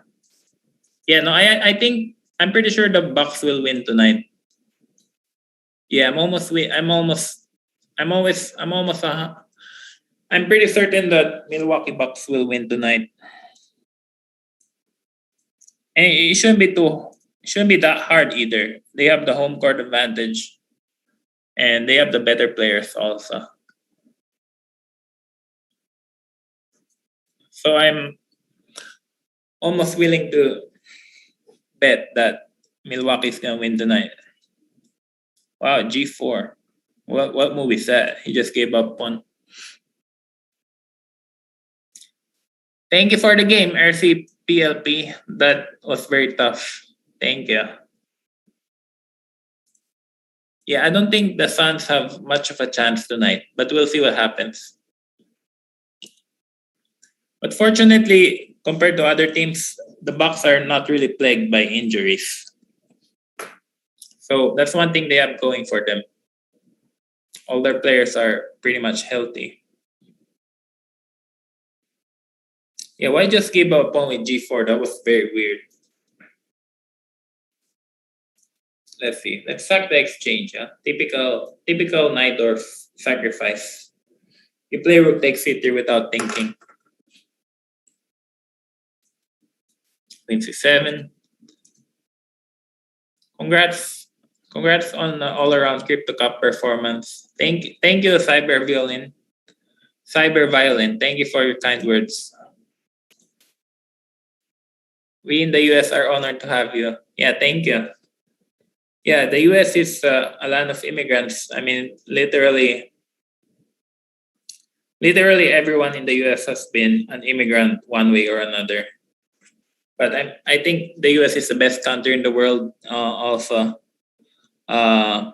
Yeah, no, I think I'm pretty sure the Bucks will win tonight. Yeah, I'm pretty certain that Milwaukee Bucks will win tonight. And it shouldn't be that hard either. They have the home court advantage and they have the better players also. So I'm almost willing to bet that Milwaukee's gonna win tonight. Wow, G4. What move is that? He just gave up one. Thank you for the game, RCPLP. That was very tough. Thank you. Yeah, I don't think the Suns have much of a chance tonight, but we'll see what happens. But fortunately, compared to other teams, the Bucks are not really plagued by injuries. So that's one thing they have going for them. All their players are pretty much healthy. Yeah, why just give up a pawn with G4? That was very weird. Let's see. Let's sack the exchange. Yeah? Typical Najdorf sacrifice. You play rook takes c3 without thinking. Queen c7. Congrats on all around Crypto Cup performance. Thank you, Cyber Violin. Thank you for your kind words. We in the US are honored to have you. Yeah, thank you. Yeah, the US is a land of immigrants. I mean, literally everyone in the US has been an immigrant one way or another. But I think the US is the best country in the world. Also, uh,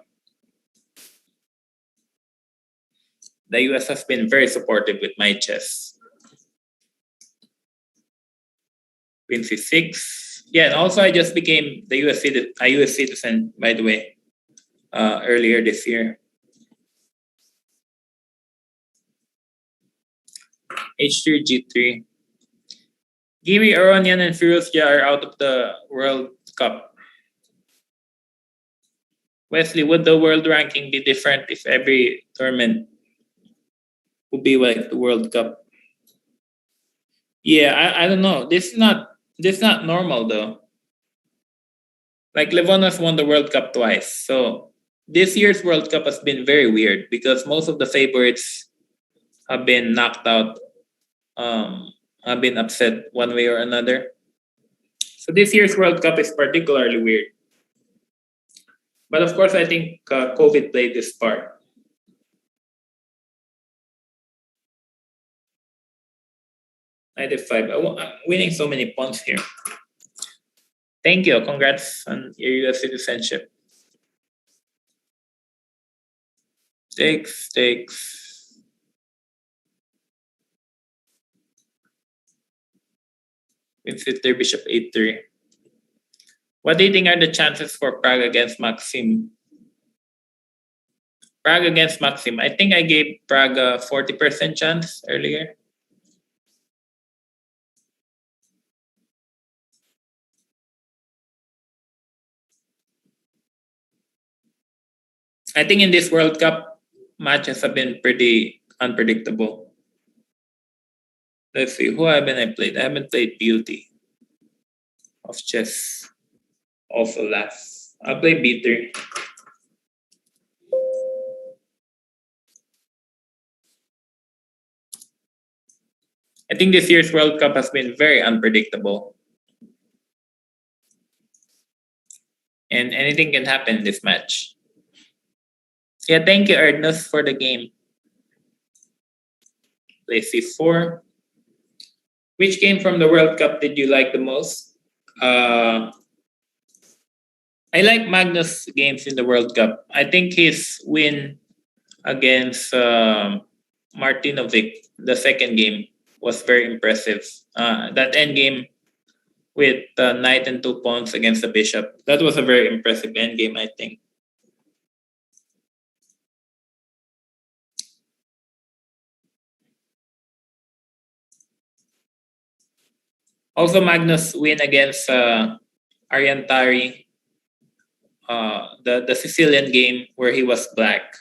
the US has been very supportive with my chess. Queen C6. Yeah, and also I just became a US citizen, by the way, earlier this year. H3, G3. Giri, Aronian, and Firuzja are out of the World Cup. Wesley, would the world ranking be different if every tournament would be like the World Cup? Yeah, I don't know. This is not normal though. Like Levonas won the World Cup twice. So this year's World Cup has been very weird because most of the favorites have been knocked out, have been upset one way or another. So this year's World Cup is particularly weird. But of course, I think COVID played this part. Knight f5. I'm winning so many pawns here. Thank you. Congrats on your US citizenship. Takes. Queen c3, bishop a3. What do you think are the chances for Prague against Maxim? Prague against Maxim. I think I gave Prague a 40% chance earlier. I think in this World Cup, matches have been pretty unpredictable. Let's see, who haven't I played? I haven't played Beauty of chess. Also last. I'll play B3. I think this year's World Cup has been very unpredictable. And anything can happen in this match. Yeah, thank you, Ernest, for the game. Play C4. Which game from the World Cup did you like the most? I like Magnus' games in the World Cup. I think his win against Martinovic, the second game, was very impressive. That end game with knight and 2 pawns against the bishop, that was a very impressive end game, I think. Also, Magnus' win against Ariantari, the Sicilian game where he was black,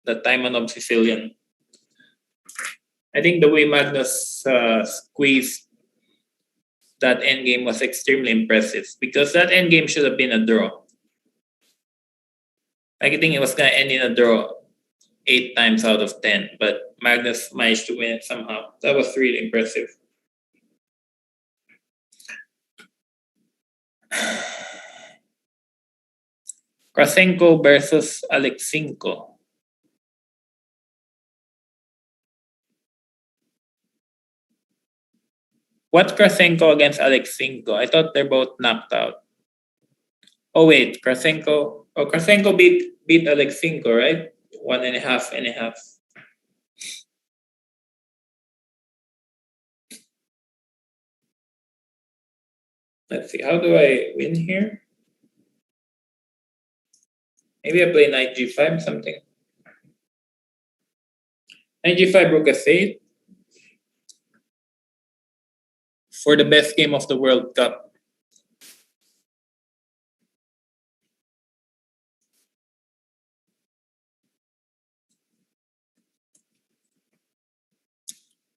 the Taimanov Sicilian. I think the way Magnus squeezed that endgame was extremely impressive because that endgame should have been a draw. I think it was going to end in a draw 8 times out of 10, but Magnus managed to win it somehow. That was really impressive. Krasenko versus Alexinko. What's Krasenko against Alexinko? I thought they're both knocked out. Oh wait, Krasenko. Oh, Krasenko beat Alexinko, right? 1.5 and a half. Let's see. How do I win here? Maybe I play knight g5 something. Knight g5 rook f8 for the best game of the World Cup.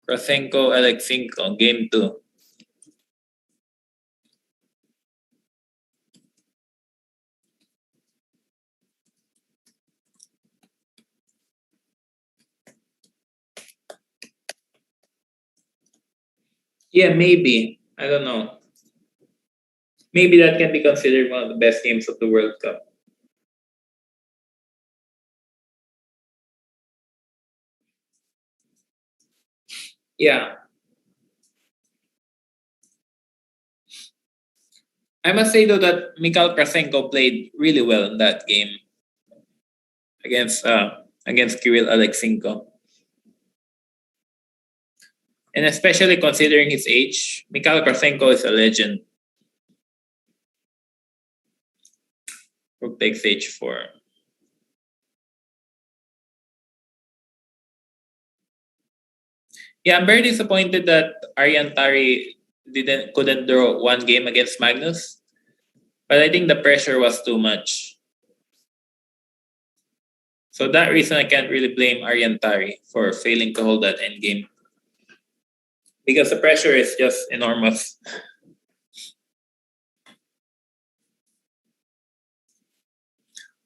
Krasenko, Alexinko, game 2. Yeah, maybe. I don't know. Maybe that can be considered one of the best games of the World Cup. Yeah, I must say though that Mikhail Krasenko played really well in that game against Kirill Alexenko, and especially considering his age, Mikhail Krasenko is a legend. Rook takes h4. Yeah, I'm very disappointed that Aryan Tari couldn't draw one game against Magnus, but I think the pressure was too much. So that reason I can't really blame Aryan Tari for failing to hold that endgame because the pressure is just enormous.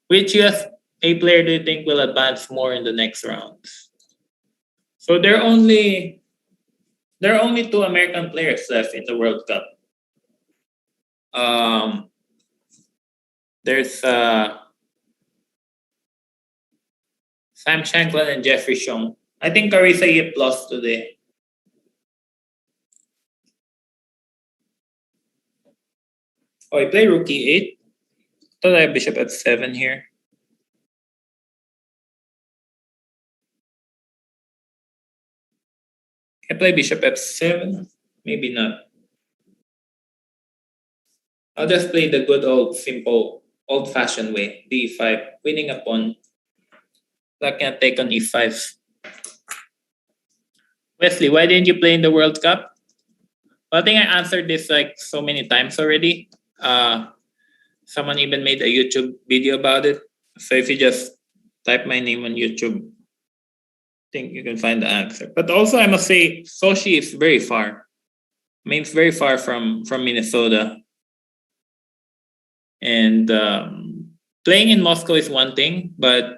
Which USA player do you think will advance more in the next rounds? So there are only two American players left in the World Cup. Um, there's Sam Shankland and Jeffrey Shong. I think Carissa Yip lost today. Oh, he played rook e8. Thought I have bishop f7 here. Can I play bishop f7? Maybe not. I'll just play the good old simple old-fashioned way, d5, winning a pawn. I can't take on e5. Wesley, why didn't you play in the World Cup? Well, I think I answered this like so many times already. Someone even made a YouTube video about it. So if you just type my name on YouTube, I think you can find the answer. But also, I must say, Sochi is very far. I mean, it's very far from Minnesota. And playing in Moscow is one thing, but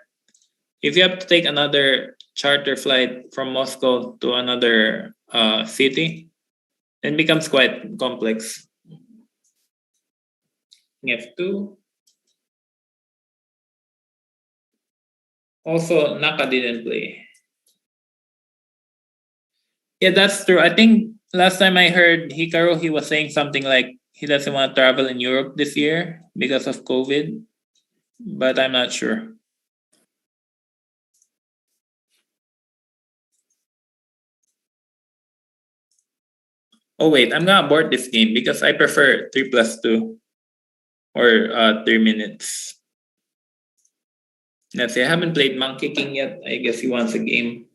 if you have to take another charter flight from Moscow to another city, then it becomes quite complex. F2. Also, Naka didn't play. Yeah, that's true. I think last time I heard Hikaru, he was saying something like he doesn't want to travel in Europe this year because of COVID, but I'm not sure. Oh wait, I'm gonna abort this game because I prefer 3+2 or 3 minutes. Let's see, I haven't played Monkey King yet. I guess he wants a game.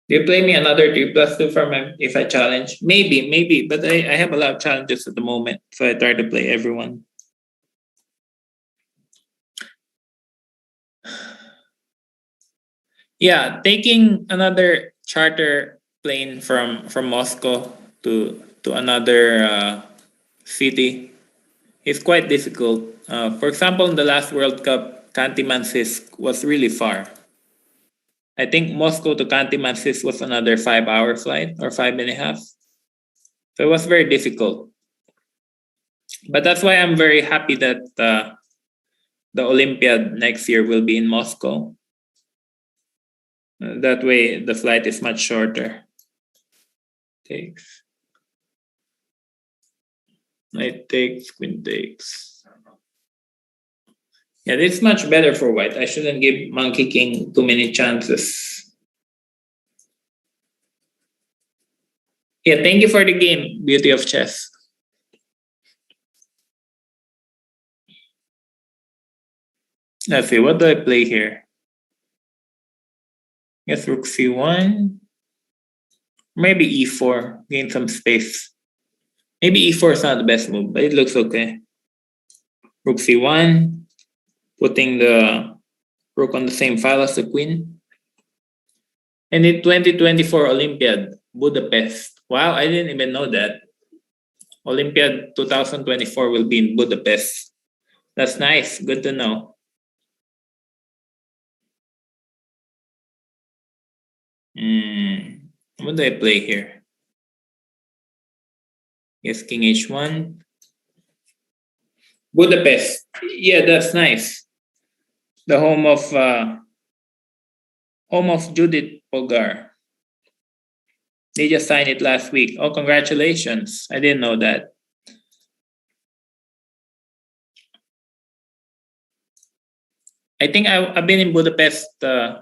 Do you play me another 3+2 for my if I challenge? Maybe, but I have a lot of challenges at the moment, so I try to play everyone. Yeah, taking another charter plane from Moscow to another city is quite difficult. For example, in the last World Cup, Khanty-Mansisk was really far. I think Moscow to Khanty-Mansisk was another 5-hour flight or 5.5. So it was very difficult. But that's why I'm very happy that the Olympiad next year will be in Moscow. That way, the flight is much shorter. Takes. Knight takes, queen takes. Yeah, this is much better for white. I shouldn't give Monkey King too many chances. Yeah, thank you for the game, Beauty of Chess. Let's see, what do I play here? Guess rook c1. Maybe e4, gain some space. Maybe e4 is not the best move, but it looks okay. Rook c1, putting the rook on the same file as the queen. And in 2024 Olympiad, Budapest. Wow, I didn't even know that. Olympiad 2024 will be in Budapest. That's nice. Good to know. What do I play here? Yes, King H1. Budapest. Yeah, that's nice. The home of Home of Judith Polgar. They just signed it last week. Oh, congratulations. I didn't know that. I think I've been in Budapest in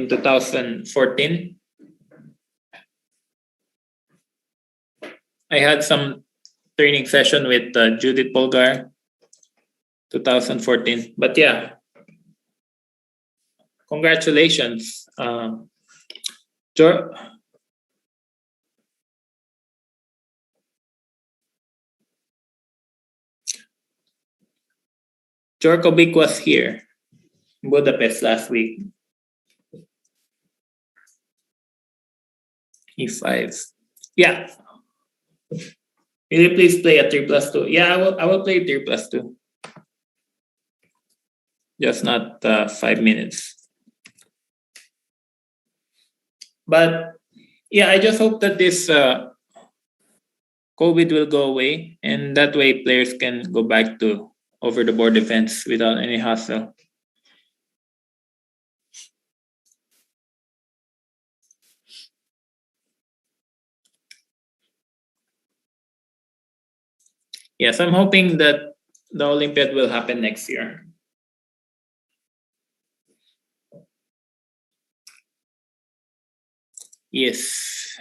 2014. I had some training session with Judith Polgar, 2014. But yeah, congratulations. Jor- Jorkovic was here in Budapest last week. E5. Yeah. Will you please play a 3+2? Yeah, I will play 3+2. Just not 5 minutes. But yeah, I just hope that this COVID will go away, and that way players can go back to over the board defense without any hassle. Yes, I'm hoping that the Olympiad will happen next year. Yes.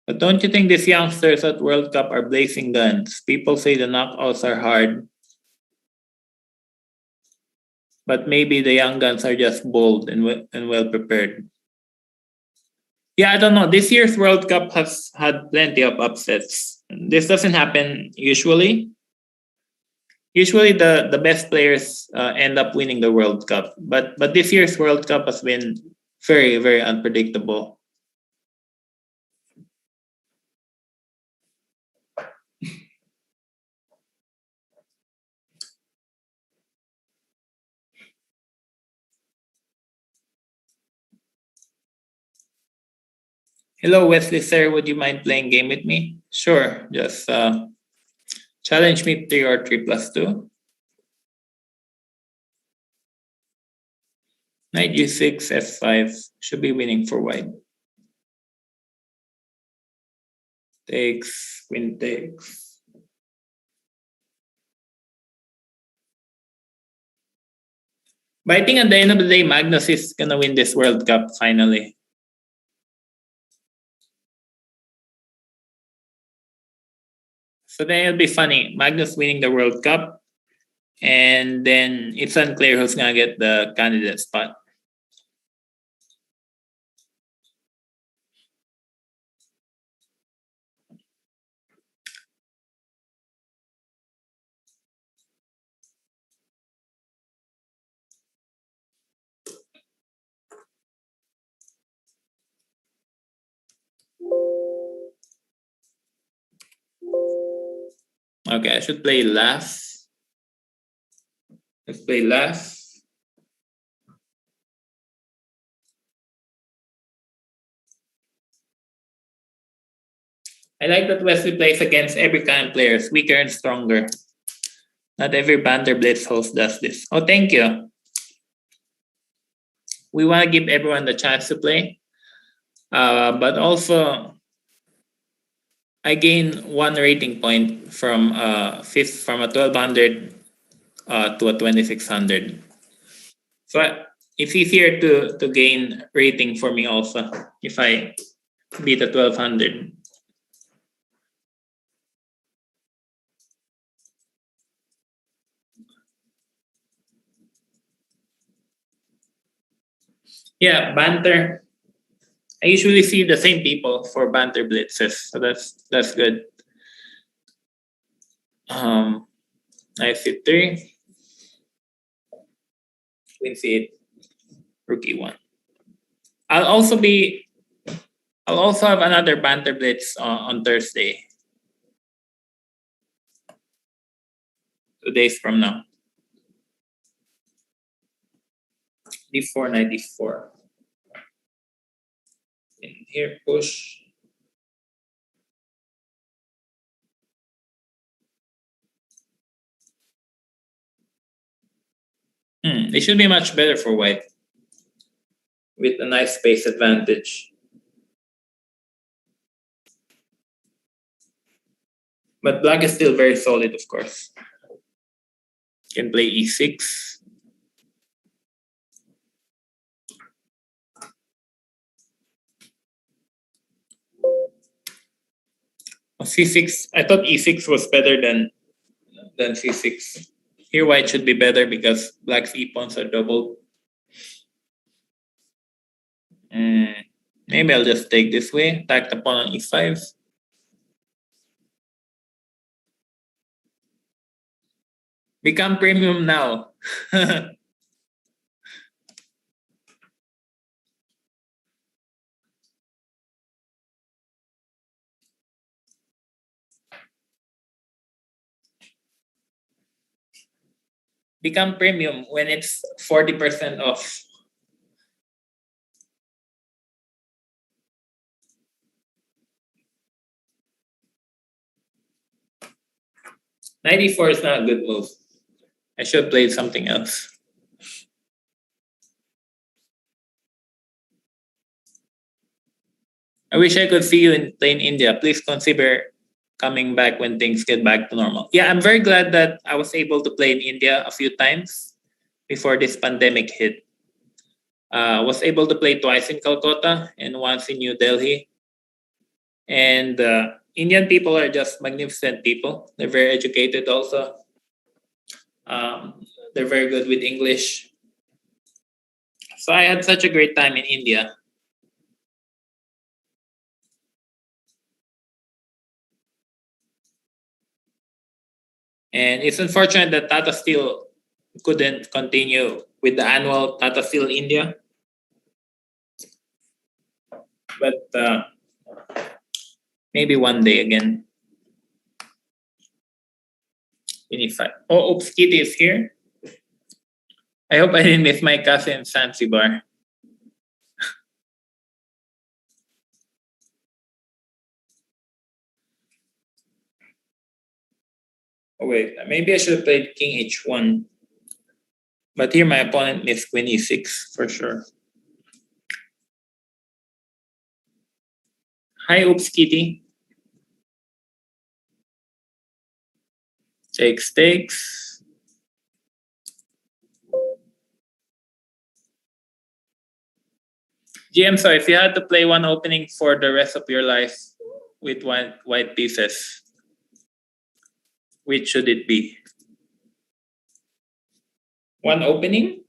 But don't you think these youngsters at World Cup are blazing guns? People say the knockouts are hard, but maybe the young guns are just bold and well prepared. Yeah, I don't know. This year's World Cup has had plenty of upsets. This doesn't happen usually. Usually, the best players end up winning the World Cup, but this year's World Cup has been very unpredictable. Hello, Wesley sir. Would you mind playing game with me? Sure. Just challenge me 3 or 3+2. Knight G6, F5. Should be winning for white. Takes, queen takes. But I think at the end of the day, Magnus is gonna win this World Cup finally. So then it'll be funny. Magnus winning the World Cup, and then it's unclear who's gonna get the candidate spot. Okay, I should play last. Let's play last. I like that Wesley plays against every kind of players, weaker and stronger. Not every Banter Blitz host does this. Oh, thank you. We want to give everyone the chance to play. But also, I gain 1 rating point from from a 1200 to a 2600. So it's easier to gain rating for me also if I beat a 1200. Yeah, banter. I usually see the same people for banter blitzes, so that's good. I see 3, queen c8, rookie 1. I'll also be. I'll also have another banter blitz on Thursday, 2 days from now. D4, knight d4. In here, push. It should be much better for white with a nice space advantage. But black is still very solid, of course. Can play e6. C6. I thought e6 was better than c6. Here white should be better because black's e-pawns are doubled. Maybe I'll just take this way. Attack the pawn on e5. Become premium now. Become premium when it's 40% off. Knight e4 is not a good move. I should have played something else. I wish I could see you play in India. Please consider coming back when things get back to normal. Yeah, I'm very glad that I was able to play in India a few times before this pandemic hit. Was able to play twice in Calcutta and once in New Delhi. And Indian people are just magnificent people. They're very educated also. They're very good with English. So I had such a great time in India. And it's unfortunate that Tata Steel couldn't continue with the annual Tata Steel India. But maybe one day again. Oh, oops, Kitty is here. I hope I didn't miss my cousin Zanzibar. Oh wait, maybe I should have played King H1. But here my opponent missed Queen E6 for sure. Hi, oops, Kitty. Takes. GM, so if you had to play one opening for the rest of your life with white pieces, which should it be? One opening?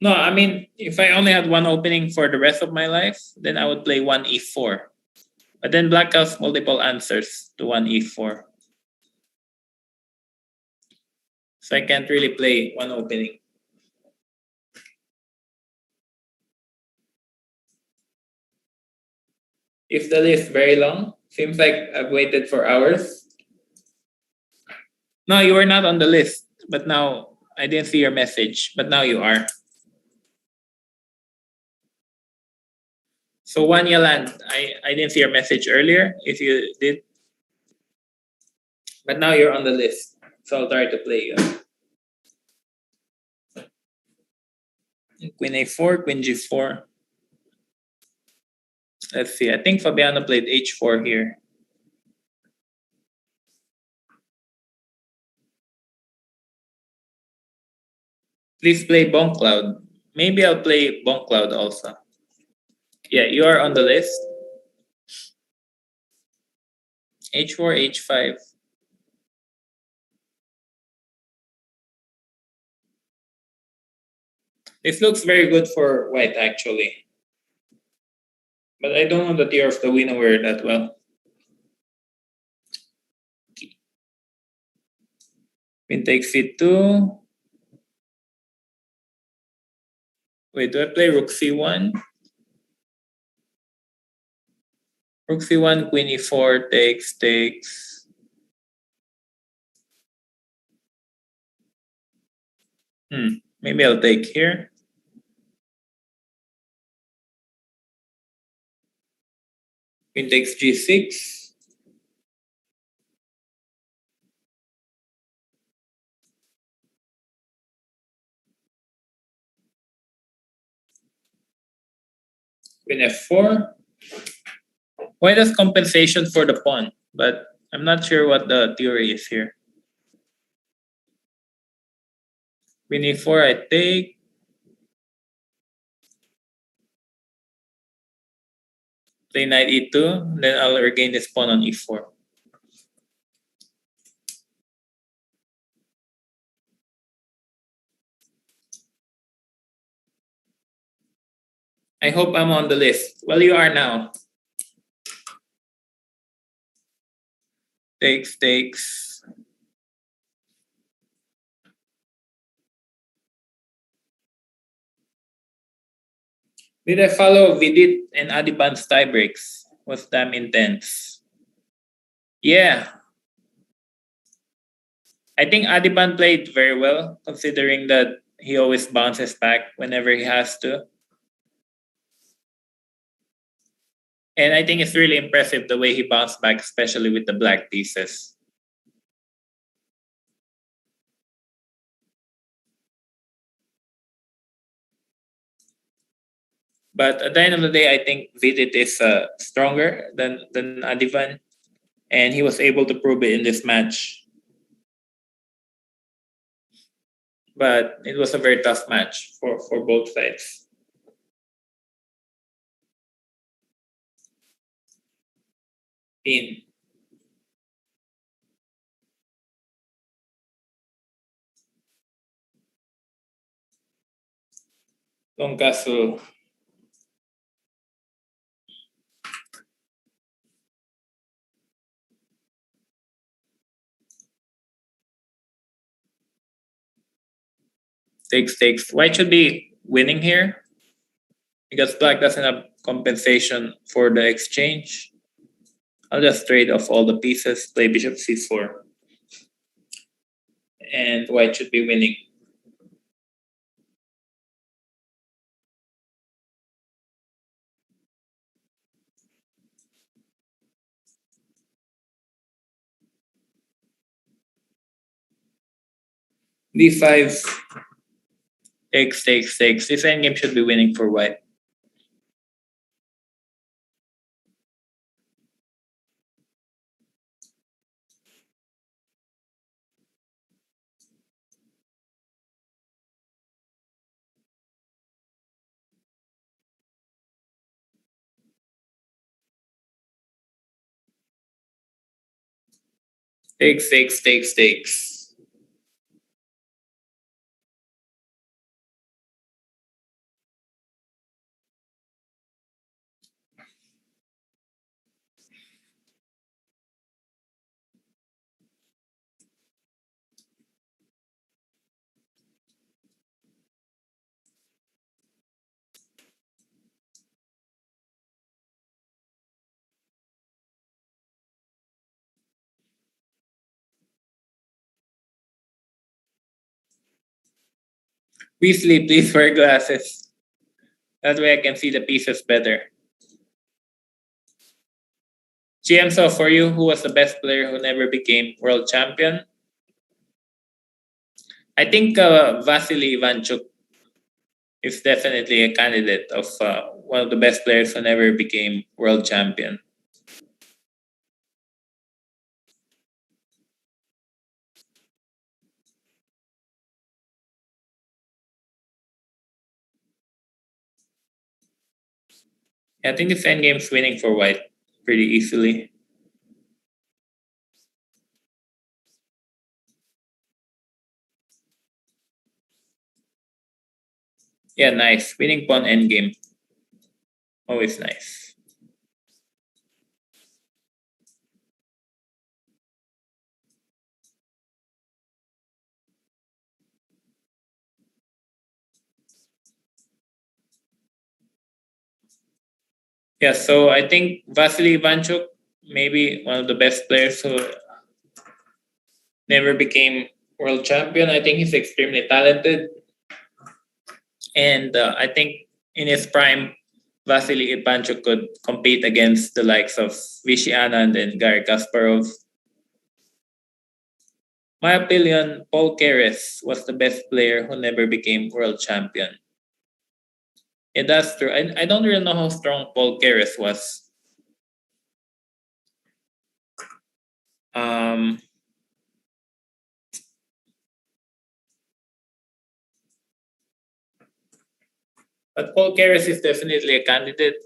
No, I mean, if I only had one opening for the rest of my life, then I would play one e4. But then black has multiple answers to one e4. So I can't really play one opening. If the list very long, seems like I've waited for hours. No, you were not on the list, but now I didn't see your message, but now you are. So one Yaland, I didn't see your message earlier, if you did. But now you're on the list, so I'll try to play you. Queen A4, Queen G4. Let's see, I think Fabiano played H4 here. Please play Bonk Cloud. Maybe I'll play Bonk Cloud also. Yeah, you are on the list. H4, H5. This looks very good for white actually. But I don't know the tier of the winner that well. Queen takes C2. Wait, do I play Rook C1? Rook C1, Queen E4, takes. Maybe I'll take here. Queen takes G6. Queen f4. Why does compensation for the pawn? But I'm not sure what the theory is here. Queen e4, I take. Play knight e2, then I'll regain this pawn on e4. I hope I'm on the list. Well, you are now. Takes, takes. Did I follow Vidit and Adiban's tie breaks? Was damn intense. Yeah. I think Adiban played very well, considering that he always bounces back whenever he has to. And I think it's really impressive the way he bounced back, especially with the black pieces. But at the end of the day, I think Vidit is stronger than Adivan, and he was able to prove it in this match. But it was a very tough match for both sides. Pin. Longkasu. Takes. White should be winning here because black doesn't have compensation for the exchange. I'll just trade off all the pieces, play bishop c4. And white should be winning. d5. Takes. This endgame should be winning for white. Takes. Wesley, please wear glasses. That way I can see the pieces better. GM, so for you, who was the best player who never became world champion? I think Vasily Ivanchuk is definitely a candidate of one of the best players who never became world champion. Yeah, I think this endgame's winning for white pretty easily. Yeah, nice. Winning pawn endgame. Always nice. Yeah, so I think Vasily Ivanchuk, maybe one of the best players who never became world champion. I think he's extremely talented. And I think in his prime, Vasily Ivanchuk could compete against the likes of Vishy Anand and Garry Kasparov. My opinion, Paul Keres was the best player who never became world champion. Yeah, that's true. I don't really know how strong Paul Keres was. Um, but Paul Keres is definitely a candidate.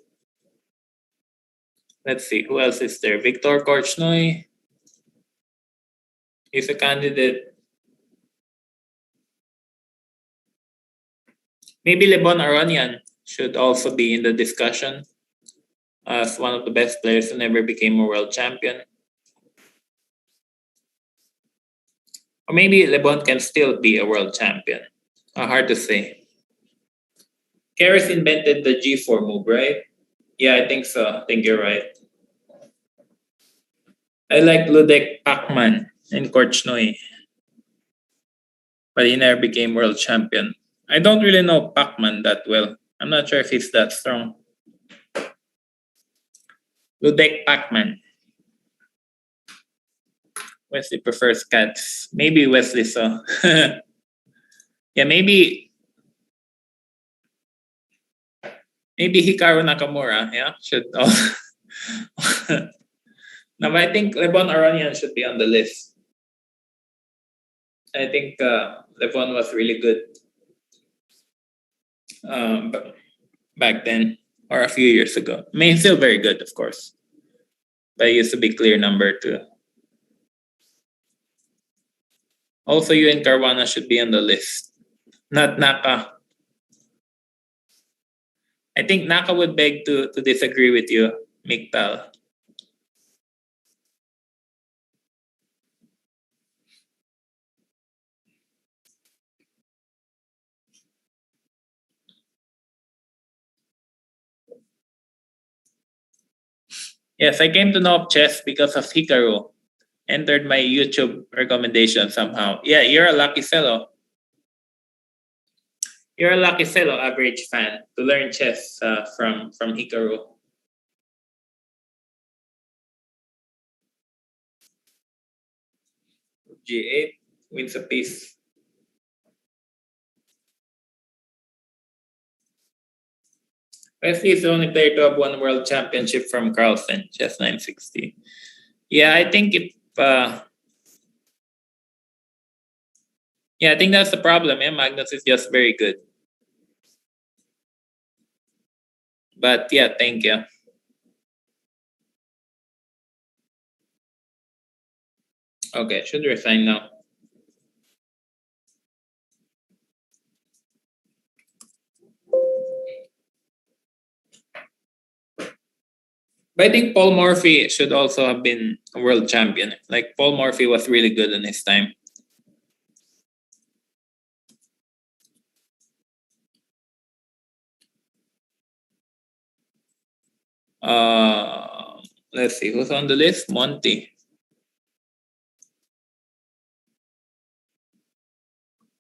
Let's see, who else is there? Victor Korchnoi is a candidate. Maybe Lebon Aronian should also be in the discussion as one of the best players who never became a world champion. Or maybe Lebon can still be a world champion. Hard to say. Keres invented the G4 move, right? Yeah, I think so. I think you're right. I like Ludek Pacman and Korchnoi, but he never became world champion. I don't really know Pacman that well. I'm not sure if he's that strong. Ludek Pacman. Wesley prefers cats. Maybe Wesley So. Yeah, maybe Hikaru Nakamura. Yeah, should. Also. No, but I think Lebon Aronian should be on the list. I think Lebon was really good back then or a few years ago. I mean, still very good, of course. But he used to be clear number two. Also, you and Caruana should be on the list. Not Naka. I think Naka would beg to disagree with you, Miktal. Yes, I came to know of chess because of Hikaru. Entered my YouTube recommendation somehow. Yeah, you're a lucky fellow. You're a lucky fellow, average fan, to learn chess from Hikaru. G8 wins a piece. Wesley is the only player to have won world championship from Carlsen, chess 960. Yeah, I think it. Yeah, I think that's the problem. Yeah, Magnus is just very good. But yeah, thank you. Okay, should resign now. But I think Paul Morphy should also have been a world champion. Like Paul Morphy was really good in his time. Let's see who's on the list. Monty.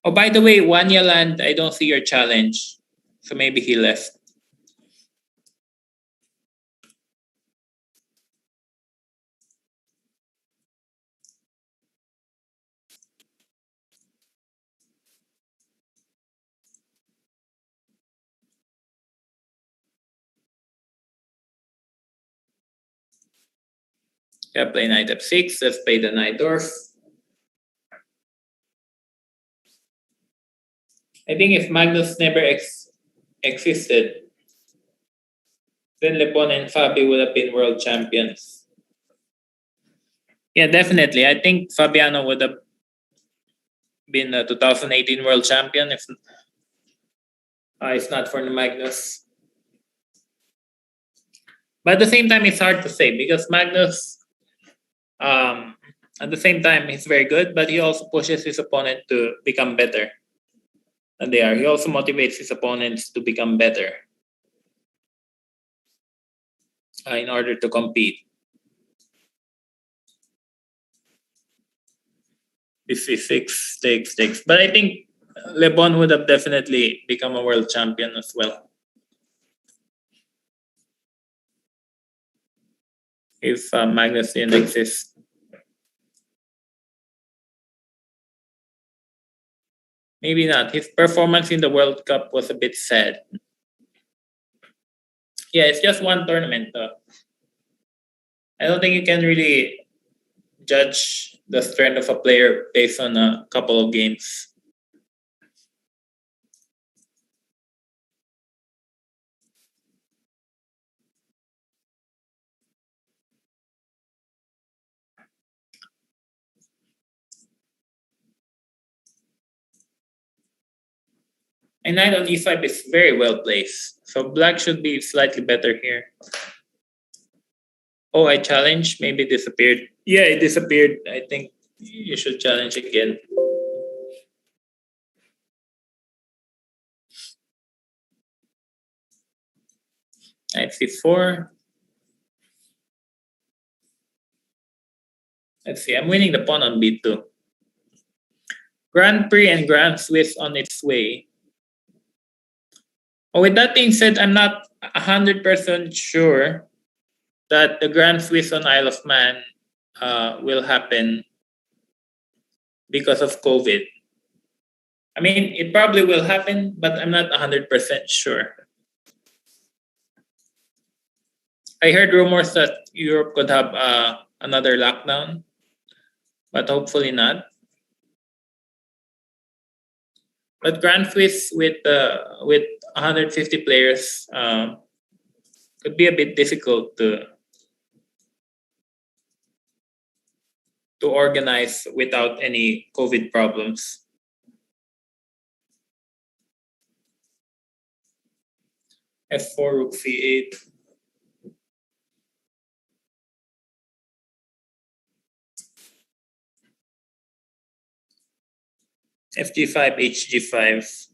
Oh, by the way, Wanyaland, I don't see your challenge, so maybe he left. Yeah, play knight f6. Let's play the knight dwarf. I think if Magnus never existed, then Lepon and Fabi would have been world champions. Yeah, definitely. I think Fabiano would have been a 2018 world champion if not for the Magnus. But at the same time, it's hard to say because Magnus, at the same time, he's very good, but he also pushes his opponent to become better than they are. He also motivates his opponents to become better in order to compete. This is six takes. But I think LeBron would have definitely become a world champion as well if Magnus didn't exist. Maybe not. His performance in the World Cup was a bit sad. Yeah, it's just one tournament. I don't think you can really judge the strength of a player based on a couple of games. And knight on e5 is very well placed. So black should be slightly better here. Oh, I challenged. Maybe it disappeared. Yeah, it disappeared. I think you should challenge again. Knight c4. Let's see. I'm winning the pawn on b2. Grand Prix and Grand Swiss on its way. Oh, with that being said, I'm not 100% sure that the Grand Swiss on Isle of Man will happen because of COVID. I mean, it probably will happen, but I'm not 100% sure. I heard rumors that Europe could have another lockdown, but hopefully not. But Grand Swiss with 150 players could be a bit difficult to organize without any COVID problems. F4, rook c8. FG5, HG5.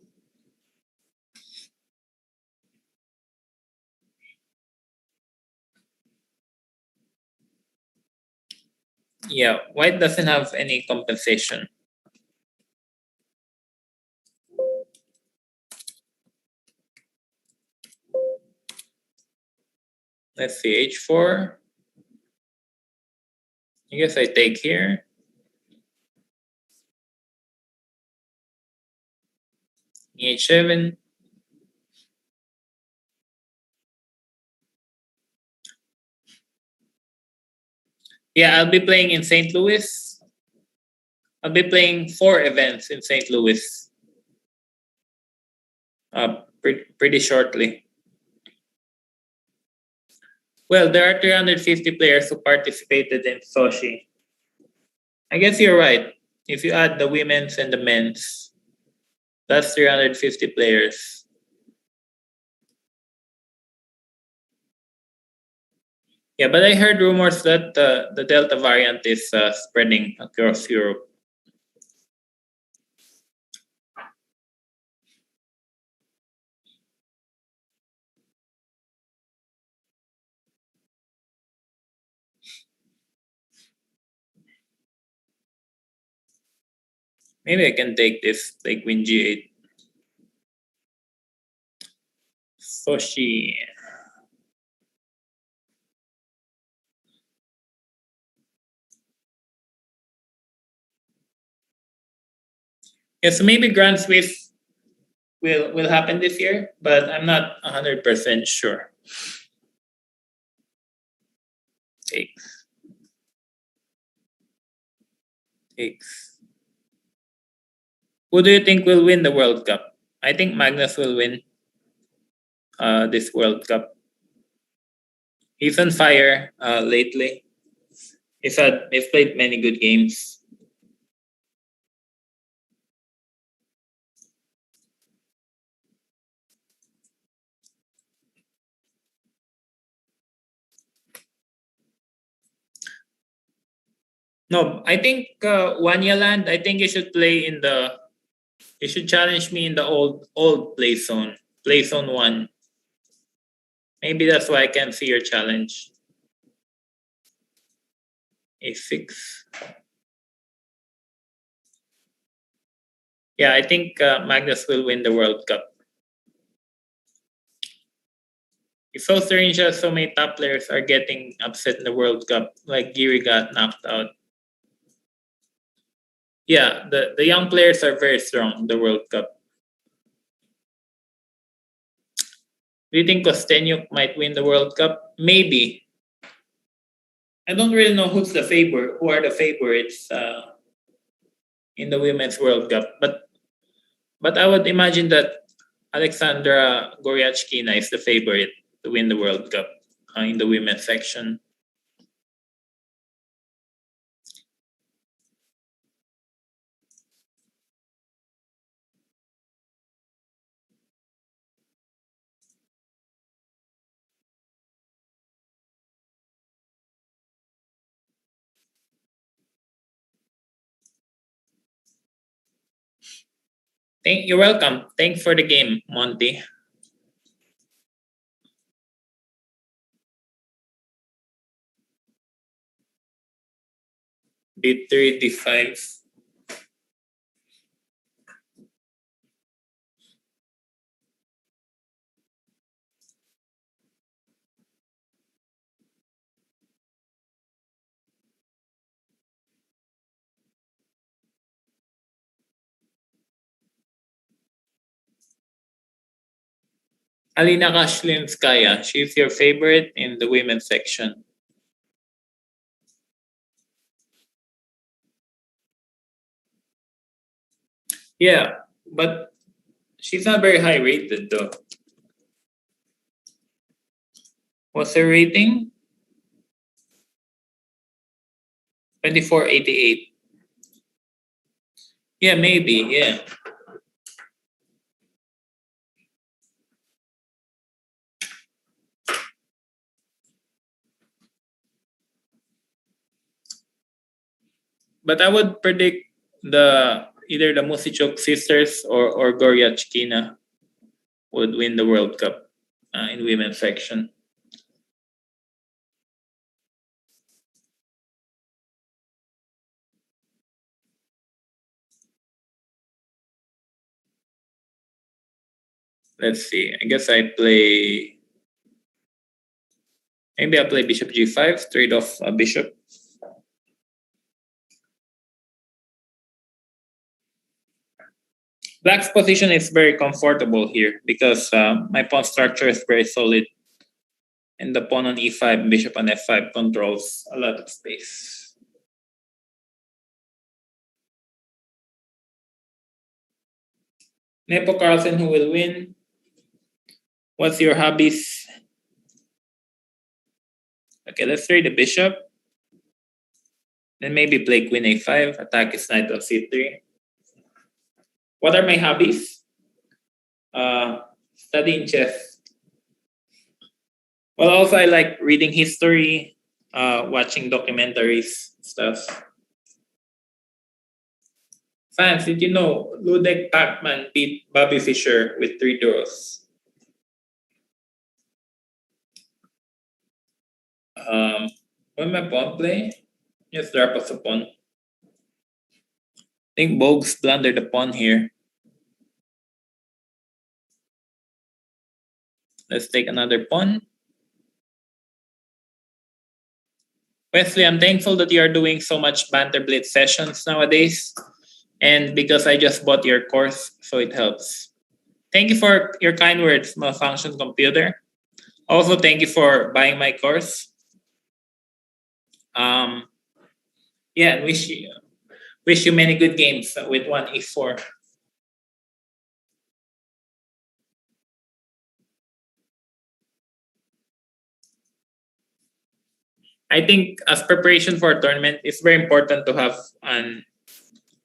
Yeah, white doesn't have any compensation. Let's see, h4. I guess I take here. H7. Yeah, I'll be playing in St. Louis. I'll be playing 4 events in St. Louis pretty shortly. Well, there are 350 players who participated in Sochi. I guess you're right. If you add the women's and the men's, that's 350 players. Yeah, but I heard rumors that the Delta variant is spreading across Europe. Maybe I can take this, like Queen G8. Sochi. Yeah, so maybe Grand Swiss will happen this year, but I'm not 100% sure. Takes. Takes. Who do you think will win the World Cup? I think Magnus will win this World Cup. He's on fire lately. He's played many good games. No, I think Wanyaland, I think you should play in the. You should challenge me in the old play zone. Play zone 1. Maybe that's why I can see your challenge. A6. Yeah, I think Magnus will win the World Cup. It's so strange that so many top players are getting upset in the World Cup. Like Giri got knocked out. Yeah, the young players are very strong in the World Cup. Do you think Kostenyuk might win the World Cup? Maybe. I don't really know who are the favorites in the Women's World Cup, but I would imagine that Alexandra Goryachkina is the favorite to win the World Cup in the women's section. You're welcome. Thanks for the game, Monty. D3, D5. Alina Kashlinskaya, she's your favorite in the women's section. Yeah, but she's not very high rated though. What's her rating? 2488. Yeah, maybe, yeah. But I would predict either the Musichuk sisters or Goryachkina would win the World Cup in women's section. Let's see. I guess I play. Maybe I play Bishop G5, trade off a bishop. Black's position is very comfortable here because my pawn structure is very solid. And the pawn on e5, bishop on f5 controls a lot of space. Nepo Carlsen, who will win? What's your hobbies? Okay, let's trade the bishop. Then maybe play queen a5, attack his knight on c3. What are my hobbies? Studying chess. Well, also I like reading history, watching documentaries, stuff. Fans, did you know Ludek Pacman beat Bobby Fischer with 3 draws? When my pawn play, just drop off a pawn. I think Bogues blundered the pawn here. Let's take another pawn. Wesley, I'm thankful that you are doing so much Banter Blitz sessions nowadays. And because I just bought your course, so it helps. Thank you for your kind words, Malfunction Computer. Also, thank you for buying my course. Yeah, and wish you many good games with 1e4. I think as preparation for a tournament, it's very important to have an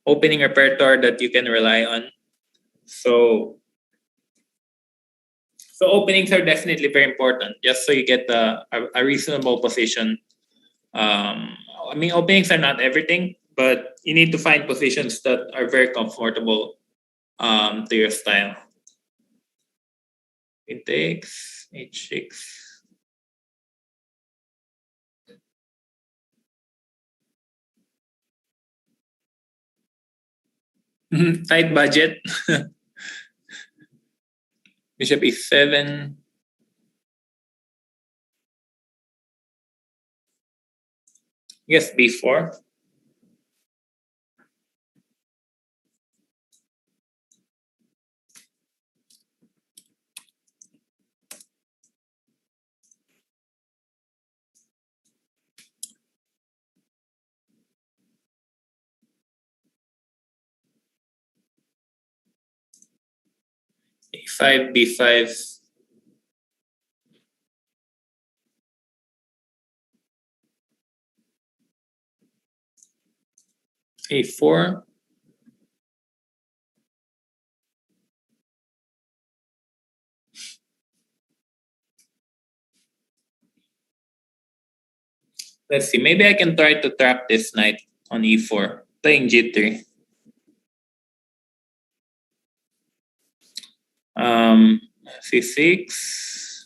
opening repertoire that you can rely on. So openings are definitely very important, just so you get a reasonable position. I mean, openings are not everything, but you need to find positions that are very comfortable to your style. It takes h6. Tight budget. Bishop e7. Yes, b4. A5, B5. A4. Let's see. Maybe I can try to trap this knight on E4, playing G3. C6.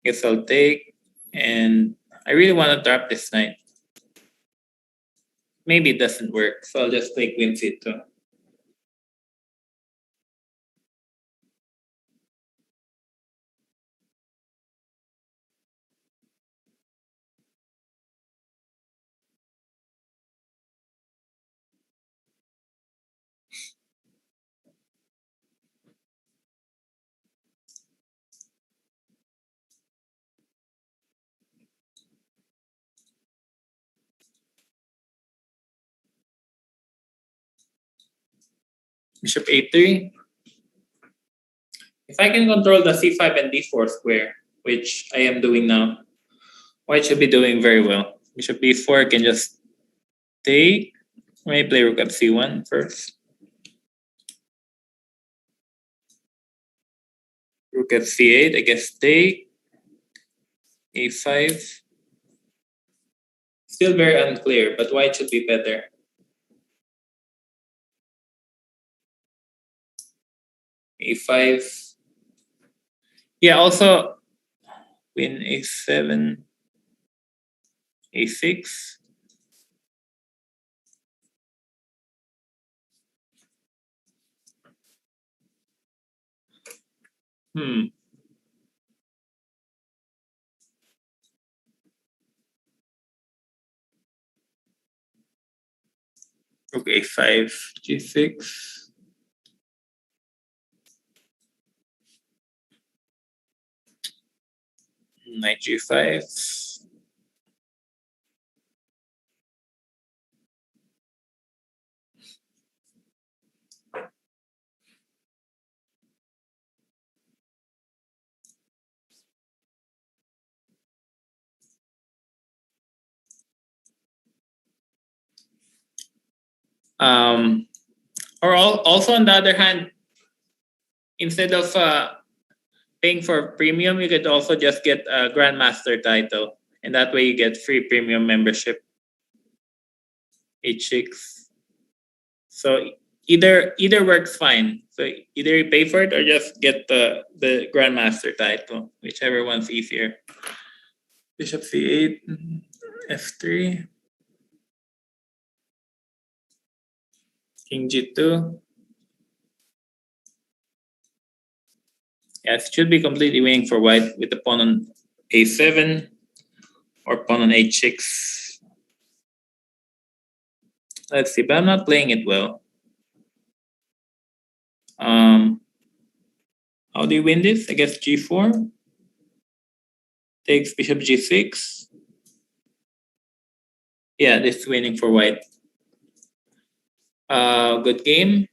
Guess I'll take. And I really want to trap this knight. Maybe it doesn't work, so I'll just play Queen C2. Bishop A3. If I can control the C5 and D4 square, which I am doing now, white should be doing very well. Bishop B4 can just take. May play rook at C1 first. Rook at C8, I guess take. A5. Still very unclear, but white should be better. A5. Yeah, also Queen A7. A6. Rook A5, G6. Knight G5. Also on the other hand, instead of paying for premium, you could also just get a grandmaster title, and that way you get free premium membership. H6. So either works fine. So either you pay for it or just get the grandmaster title, whichever one's easier. Bishop C8, F3, King G2. Yeah, it should be completely winning for white with the pawn on A7 or pawn on H6. Let's see, but I'm not playing it well. How do you win this? I guess G4. Takes Bishop G6. Yeah, this is winning for white. Good game.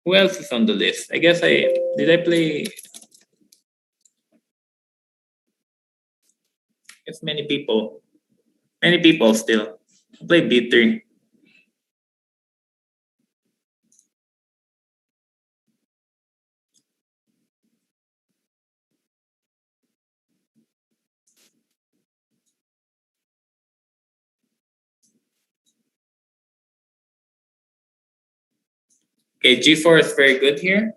Who else is on the list? I guess did I play? It's many people. Many people still. I played B3. Okay, G4 is very good here.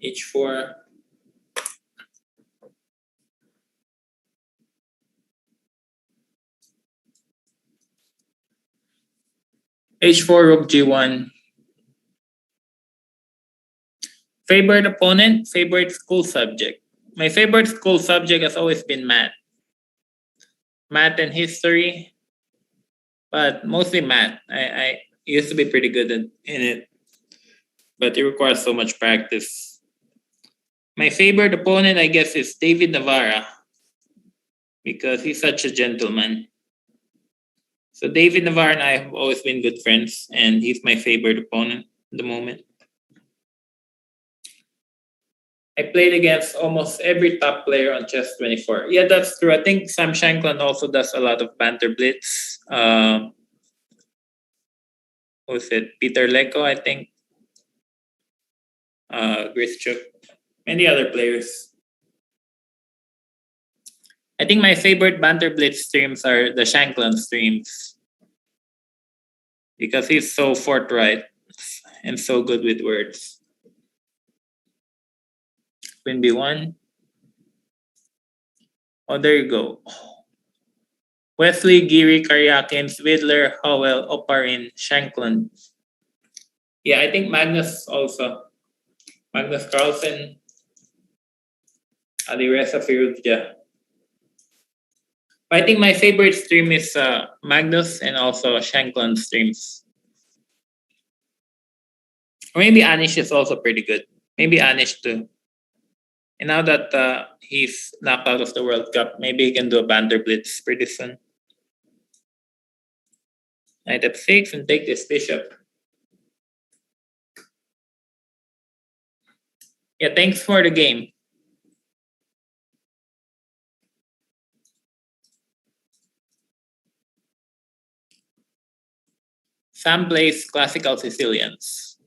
H4. H4, Rook G1. Favorite opponent, favorite school subject. My favorite school subject has always been math. Math and history, but mostly math. I used to be pretty good in it, but it requires so much practice. My favorite opponent, I guess, is David Navarra because he's such a gentleman. So David Navarra and I have always been good friends, and he's my favorite opponent at the moment. I played against almost every top player on Chess 24. Yeah, that's true. I think Sam Shankland also does a lot of Banter Blitz. Who's it? Peter Leko, I think. Grischuk. Many other players. I think my favorite Banter Blitz streams are the Shankland streams because he's so forthright and so good with words. Queen B1. Oh, there you go. Wesley, Geary, Karyakin, Svidler, Howell, Oparin, Shankland. Yeah, I think Magnus also. Magnus Carlsen, Alireza Firuzja. I think my favorite stream is Magnus and also Shankland streams. Or maybe Anish is also pretty good. Maybe Anish too. And now that he's knocked out of the World Cup, maybe he can do a Banter Blitz pretty soon. Knight f6 and take this bishop. Yeah, thanks for the game. Sam plays classical Sicilians.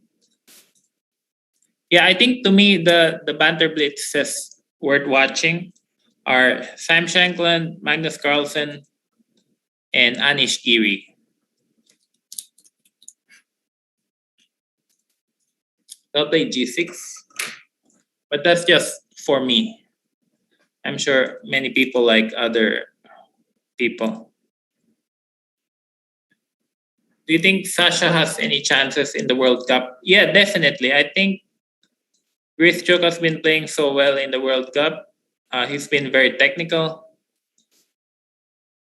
Yeah, I think to me the Banter Blitzes worth watching are Sam Shankland, Magnus Carlsen, and Anish Giri. They'll play G6, but that's just for me. I'm sure many people like other people. Do you think Sasha has any chances in the World Cup? Yeah, definitely. I think Grischuk has been playing so well in the World Cup. He's been very technical.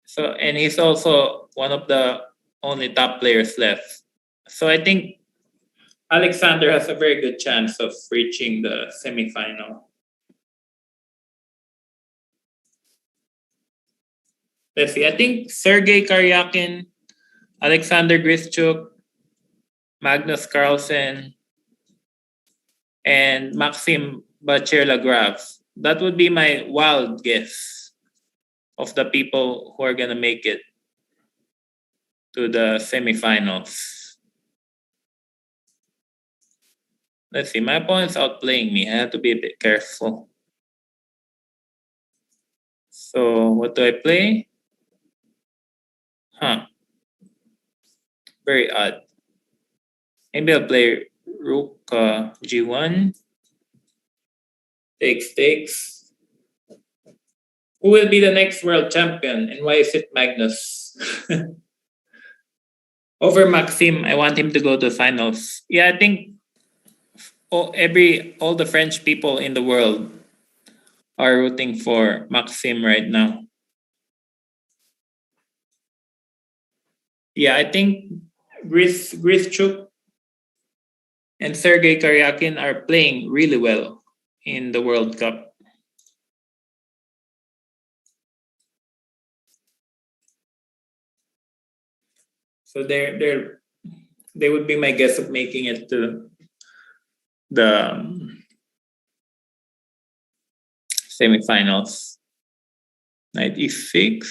So, and he's also one of the only top players left. So I think Alexander has a very good chance of reaching the semifinal. Let's see. I think Sergei Karyakin, Alexander Grischuk, Magnus Carlsen, and Maxim Bacher-Lagrave. That would be my wild guess of the people who are going to make it to the semifinals. Let's see. My opponent's outplaying me. I have to be a bit careful. So what do I play? Very odd. Maybe I'll play Rook G1. Takes. Who will be the next world champion and why is it Magnus? Over Maxim, I want him to go to finals. Yeah, I think all the French people in the world are rooting for Maxim right now. Yeah, I think Grischuk and Sergei Karyakin are playing really well in the World Cup. So they would be my guess of making it to the semifinals. Knight e6.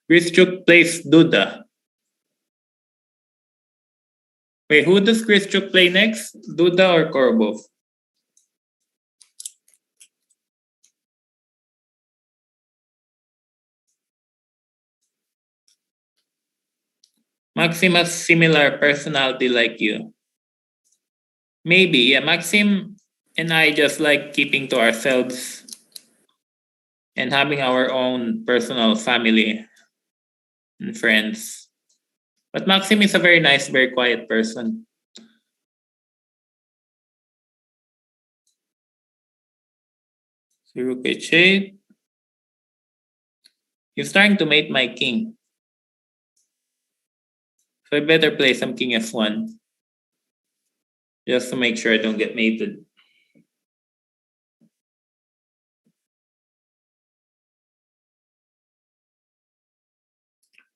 Grischuk plays Duda. Wait, who does Grischuk play next? Duda or Korbov? Maxim has similar personality like you. Maybe, yeah. Maxim and I just like keeping to ourselves and having our own personal family and friends. But Maxim is a very nice, very quiet person. Rook h8. He's trying to mate my king. So I better play some king f1. just to make sure I don't get mated.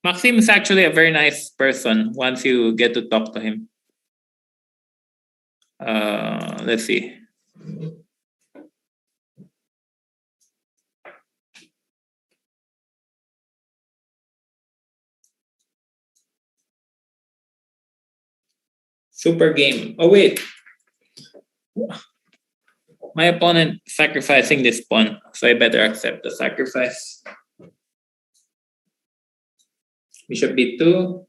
Maxim is actually a very nice person once you get to talk to him. Let's see. Super game. Oh wait, my opponent sacrificing this pawn, so I better accept the sacrifice. Bishop b2,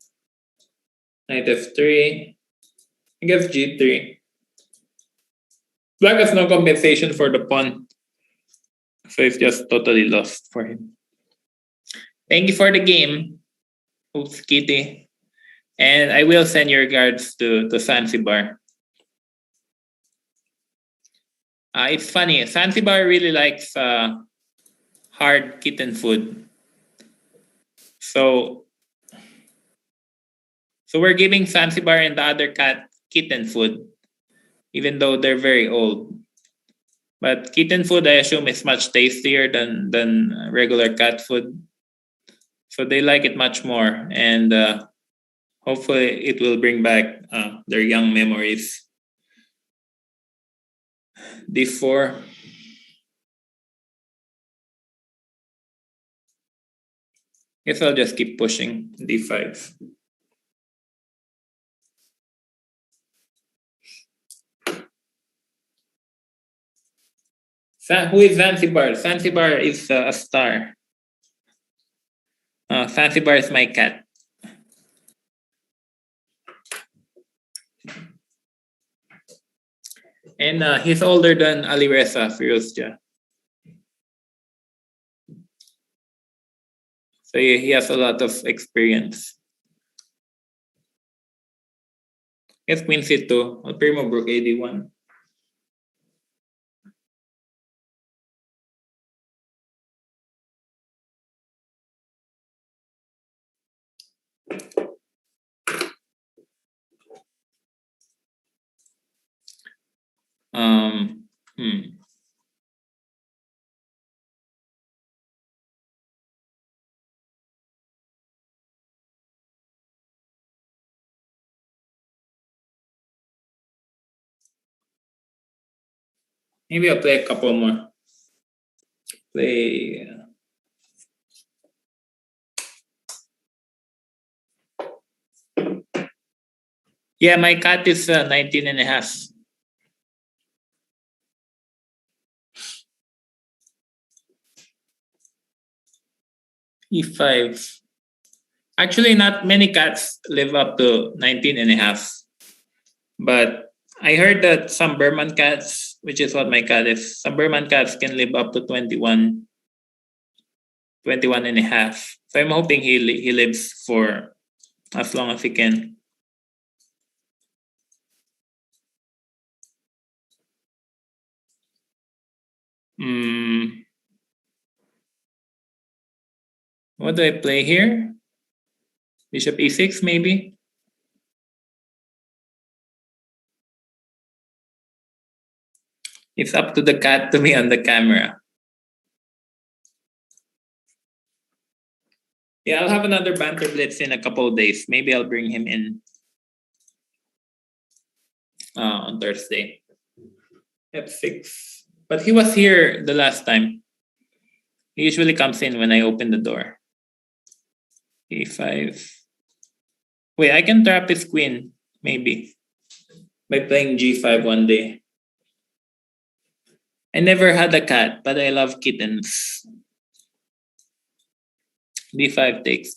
knight f3, I guess g3. Black has no compensation for the pawn, so it's just totally lost for him. Thank you for the game, Oops Kitty. And I will send your regards to Zanzibar. It's funny, Zanzibar really likes hard kitten food. So we're giving Zanzibar and the other cat kitten food, even though they're very old. But kitten food, I assume, is much tastier than regular cat food. So they like it much more, and hopefully it will bring back their young memories. D4. Guess I'll just keep pushing. D5. Who is Zanzibar? Zanzibar is a star. Zanzibar is my cat. And he's older than Alireza Firuzja. So he has a lot of experience. Yes, Queen C2. I'll primo Brook AD1. Maybe I'll play a couple more. Play. Yeah, my cat is 19 and a half. E5. Actually, not many cats live up to 19 and a half. But I heard that some Burman cats, which is what my cat is, some Burman cats can live up to 21 and a half. So I'm hoping he lives for as long as he can. What do I play here? Bishop e6 maybe? It's up to the cat to be on the camera. Yeah, I'll have another Banter Blitz in a couple of days. Maybe I'll bring him in on Thursday. F6. But he was here the last time. He usually comes in when I open the door. A5. Wait, I can trap his queen, maybe, by playing G5 one day. I never had a cat, but I love kittens. D5 takes.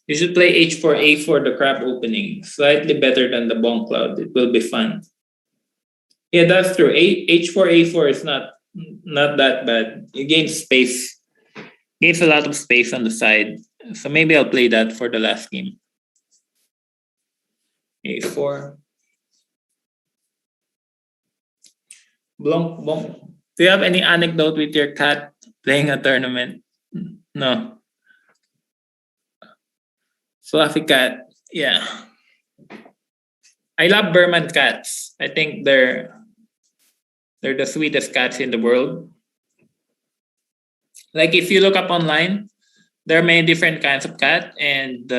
You should play H4, A4, the crab opening. Slightly better than the Bonk Cloud. It will be fun. Yeah, that's true. H4, A4 is not that bad. You gain space. Gains a lot of space on the side. So maybe I'll play that for the last game. A4. Bonk. Do you have any anecdote with your cat playing a tournament? No. Fluffy cat. Yeah. I love Burman cats. I think they're the sweetest cats in the world. Like if you look up online, there are many different kinds of cat, and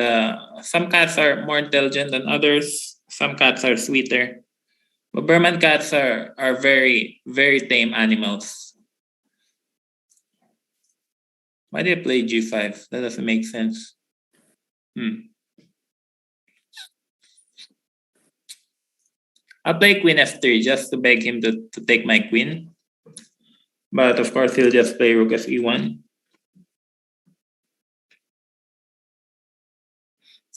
some cats are more intelligent than others. Some cats are sweeter, but Burman cats are very very tame animals. Why did I play G5? That doesn't make sense. Hmm. I'll play Queen F3 just to beg him to take my queen. But of course, he'll just play Rook F E1.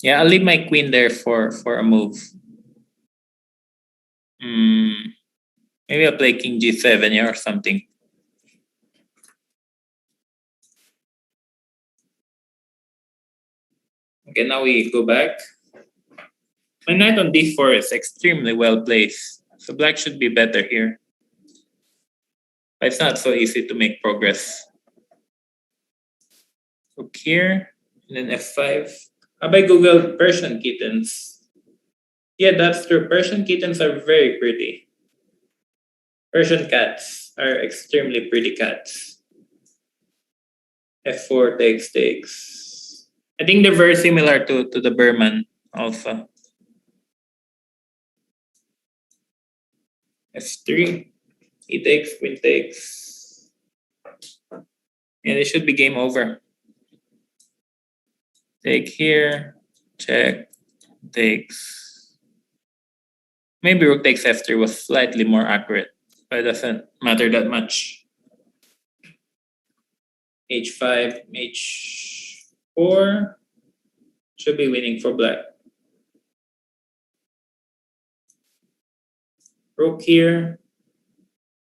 Yeah, I'll leave my queen there for a move. Maybe I'll play King G7 or something. Okay, now we go back. My knight on D4 is extremely well placed. So black should be better here. But it's not so easy to make progress. Rook here, and then F5. Have I Googled Persian kittens? Yeah, that's true. Persian kittens are very pretty. Persian cats are extremely pretty cats. F4 takes. I think they're very similar to the Burman also. F3. He takes, queen takes. And it should be game over. Take here, check, takes. Maybe rook takes F3 was slightly more accurate, but it doesn't matter that much. H5, H4 should be winning for black. Rook here,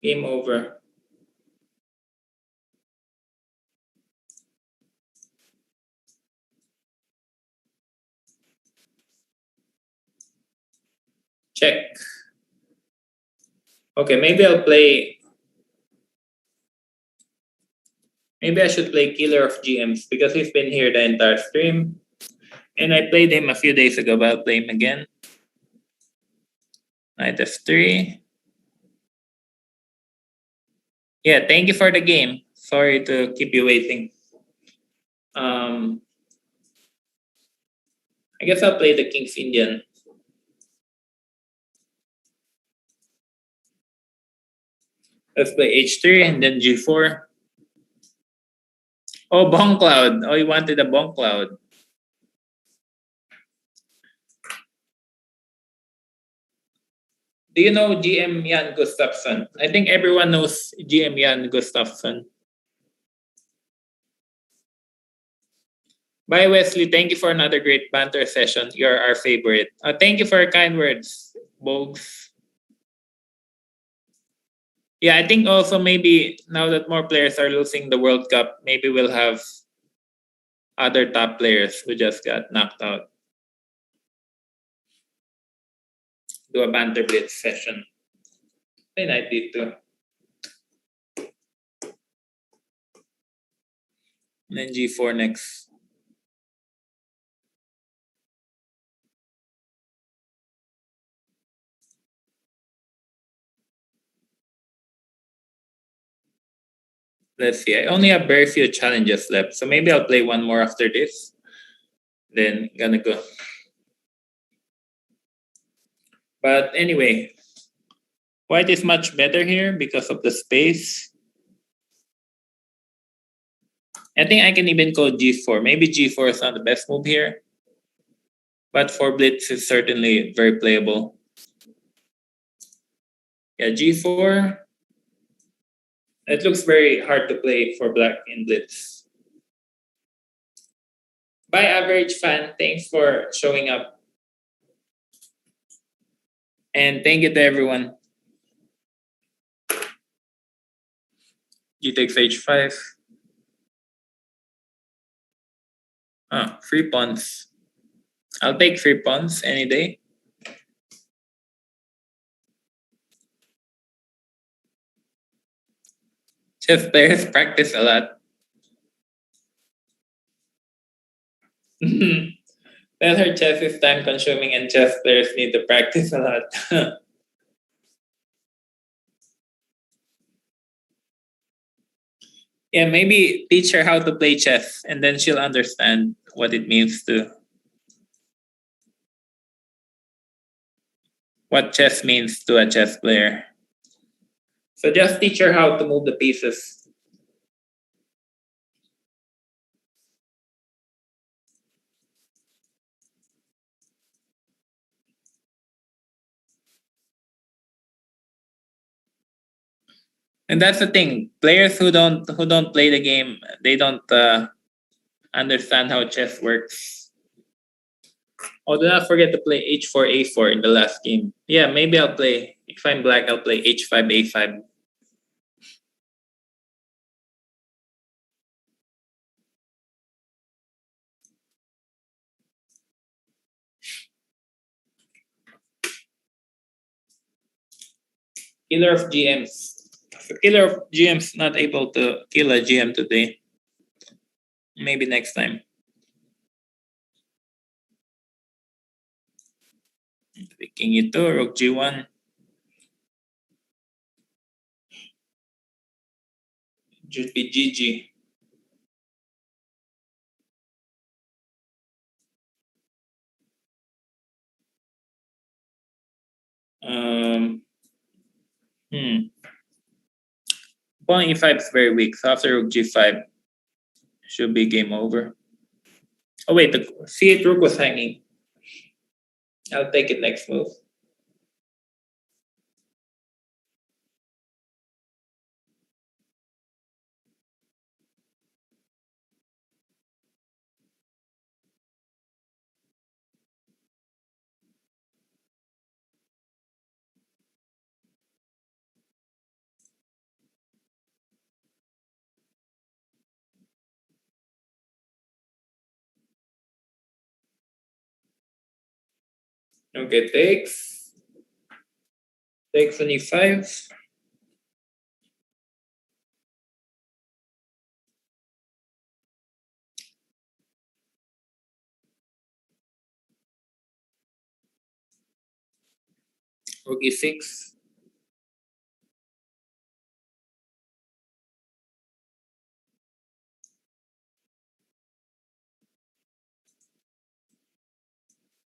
game over. Check. Okay, maybe I'll play. Maybe I should play Killer of GMs because he's been here the entire stream. And I played him a few days ago, but I'll play him again. Knight F3. Yeah, thank you for the game. Sorry to keep you waiting. I guess I'll play the King's Indian. Let's play H3 and then G4. Oh, Bong Cloud. Oh, you wanted a Bong Cloud. Do you know GM Jan Gustafsson? I think everyone knows GM Jan Gustafsson. Bye, Wesley. Thank you for another great banter session. You're our favorite. Thank you for your kind words, Bogs. Yeah, I think also maybe now that more players are losing the World Cup, maybe we'll have other top players who just got knocked out. Do a Banter Blitz session. Then I did too. And then G4 next. Let's see. I only have very few challenges left, so maybe I'll play one more after this. Then gonna go. But anyway, white is much better here because of the space. I think I can even go G4. Maybe G4 is not the best move here. But 4 Blitz is certainly very playable. Yeah, G4. It looks very hard to play for black in Blitz. Bye, average fan. Thanks for showing up. And thank you to everyone. G takes H5. Free pawns. I'll take free pawns any day. Chess players practice a lot. Thank Tell her chess is time consuming and chess players need to practice a lot. Yeah, maybe teach her how to play chess and then she'll understand what it means to what chess means to a chess player. So just teach her how to move the pieces. And that's the thing. Players who don't play the game, they don't understand how chess works. Oh, did not forget to play h4 a4 in the last game. Yeah, maybe I'll play. If I'm black, I'll play h5 a5. Killer of GMs. If a killer of GMs not able to kill a GM today, maybe next time. King E2, Rook G1. Should be GG. Um, Pawn E5 is very weak, so after Rook G5, should be game over. Oh wait, the C8 Rook was hanging. I'll take it next move. Okay, takes. Takes on E5. Rook E6.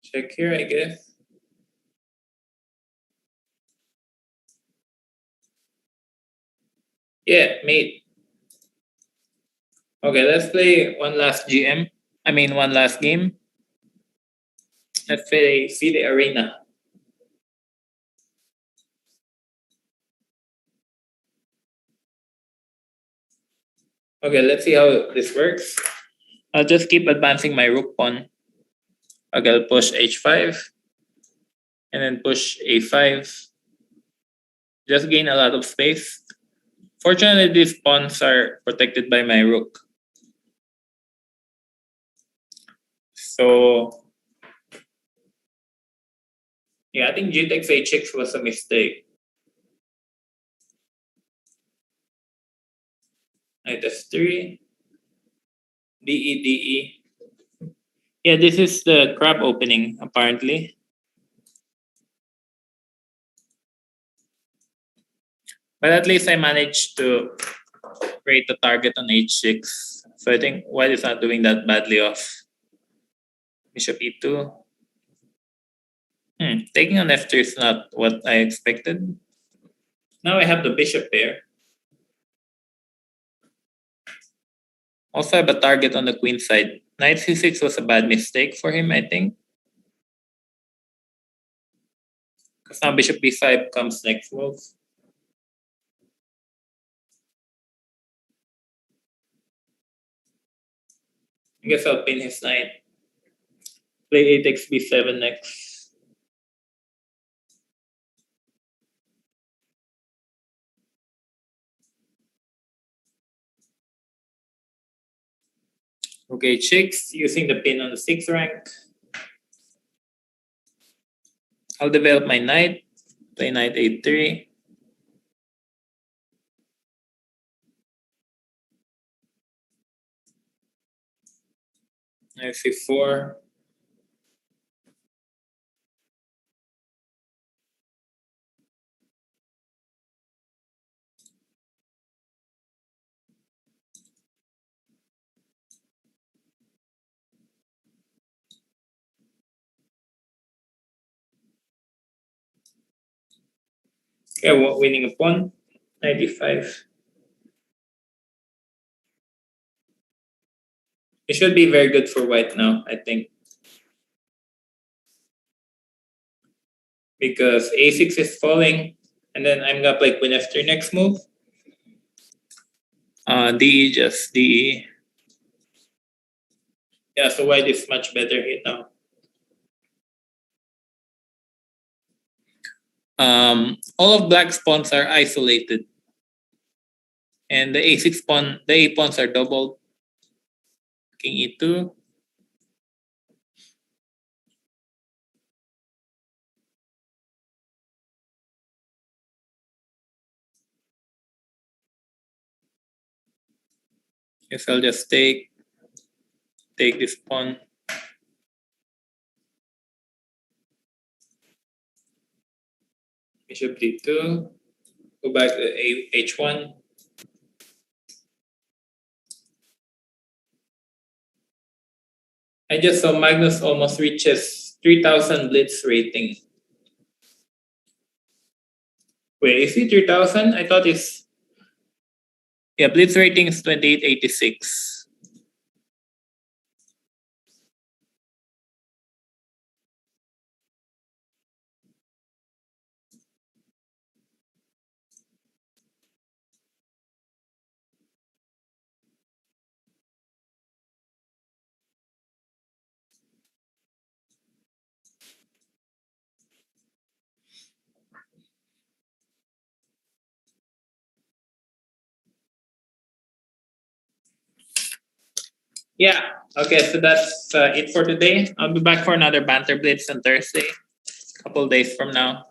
Check here, I guess. Yeah, mate. Okay, let's play one last GM. I mean, one last game. Let's play see the arena. Okay, let's see how this works. I'll just keep advancing my rook pawn. Okay, I'll push h5 and then push a5. Just gain a lot of space. Fortunately, these pawns are protected by my rook. So, yeah, I think g takes h6 was a mistake. Knight f3. DE. Yeah, this is the crab opening, apparently. But at least I managed to create a target on h6. So I think white is not doing that badly off. Bishop e2. Taking on f3 is not what I expected. Now I have the bishop pair. Also have a target on the queen side. Knight c6 was a bad mistake for him, I think. Because now bishop b5 comes next move. I guess I'll pin his knight. Play a takes b7 next. Okay, chicks using the pin on the 6th rank. I'll develop my knight. Play knight a3. Knight c4. Yeah, winning a pawn. 95. It should be very good for white now, I think. Because a6 is falling, and then I'm gonna play queen f3 next move. D just D. Yeah, so white is much better here now. All of black's pawns are isolated, and the a6 pawn, the a pawns are doubled. King e2. Guess I'll just take this pawn. Bishop d2. Go back to h1. I just saw Magnus almost reaches 3,000 Blitz rating. Wait, is it 3,000? I thought it's... Yeah, Blitz rating is 2886. Yeah, okay, so that's it for today. I'll be back for another Banter Blitz on Thursday, a couple days from now.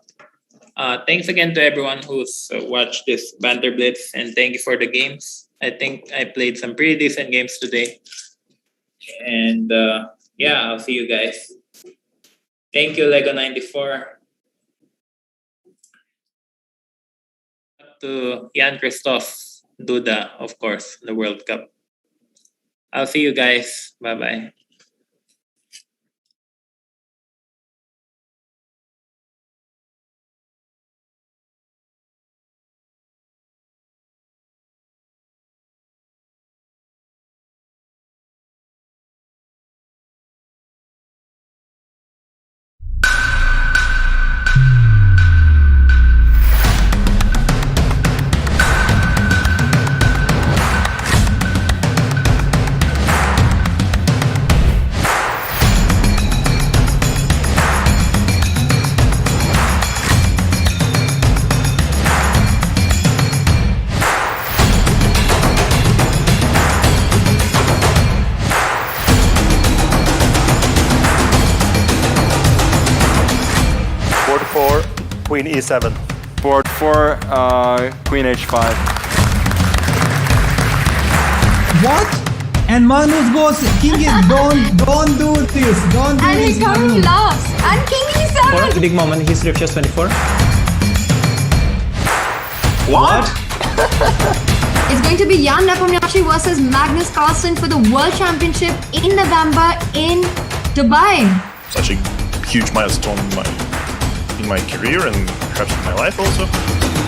Thanks again to everyone who's watched this Banter Blitz, and thank you for the games. I think I played some pretty decent games today. And yeah, I'll see you guys. Thank you, Lego94. To Jan Christoph Duda, of course, the World Cup. I'll see you guys. Bye-bye. Queen e7. Board 4, Queen h5. What? And Manus goes, King is, don't do this, don't do And this. he comes last. And King e7. Big moment, he's refused 24. What? It's going to be Jan Nepomniachtchi versus Magnus Carlsen for the World Championship in November in Dubai. Such a huge milestone in my career and perhaps in my life also.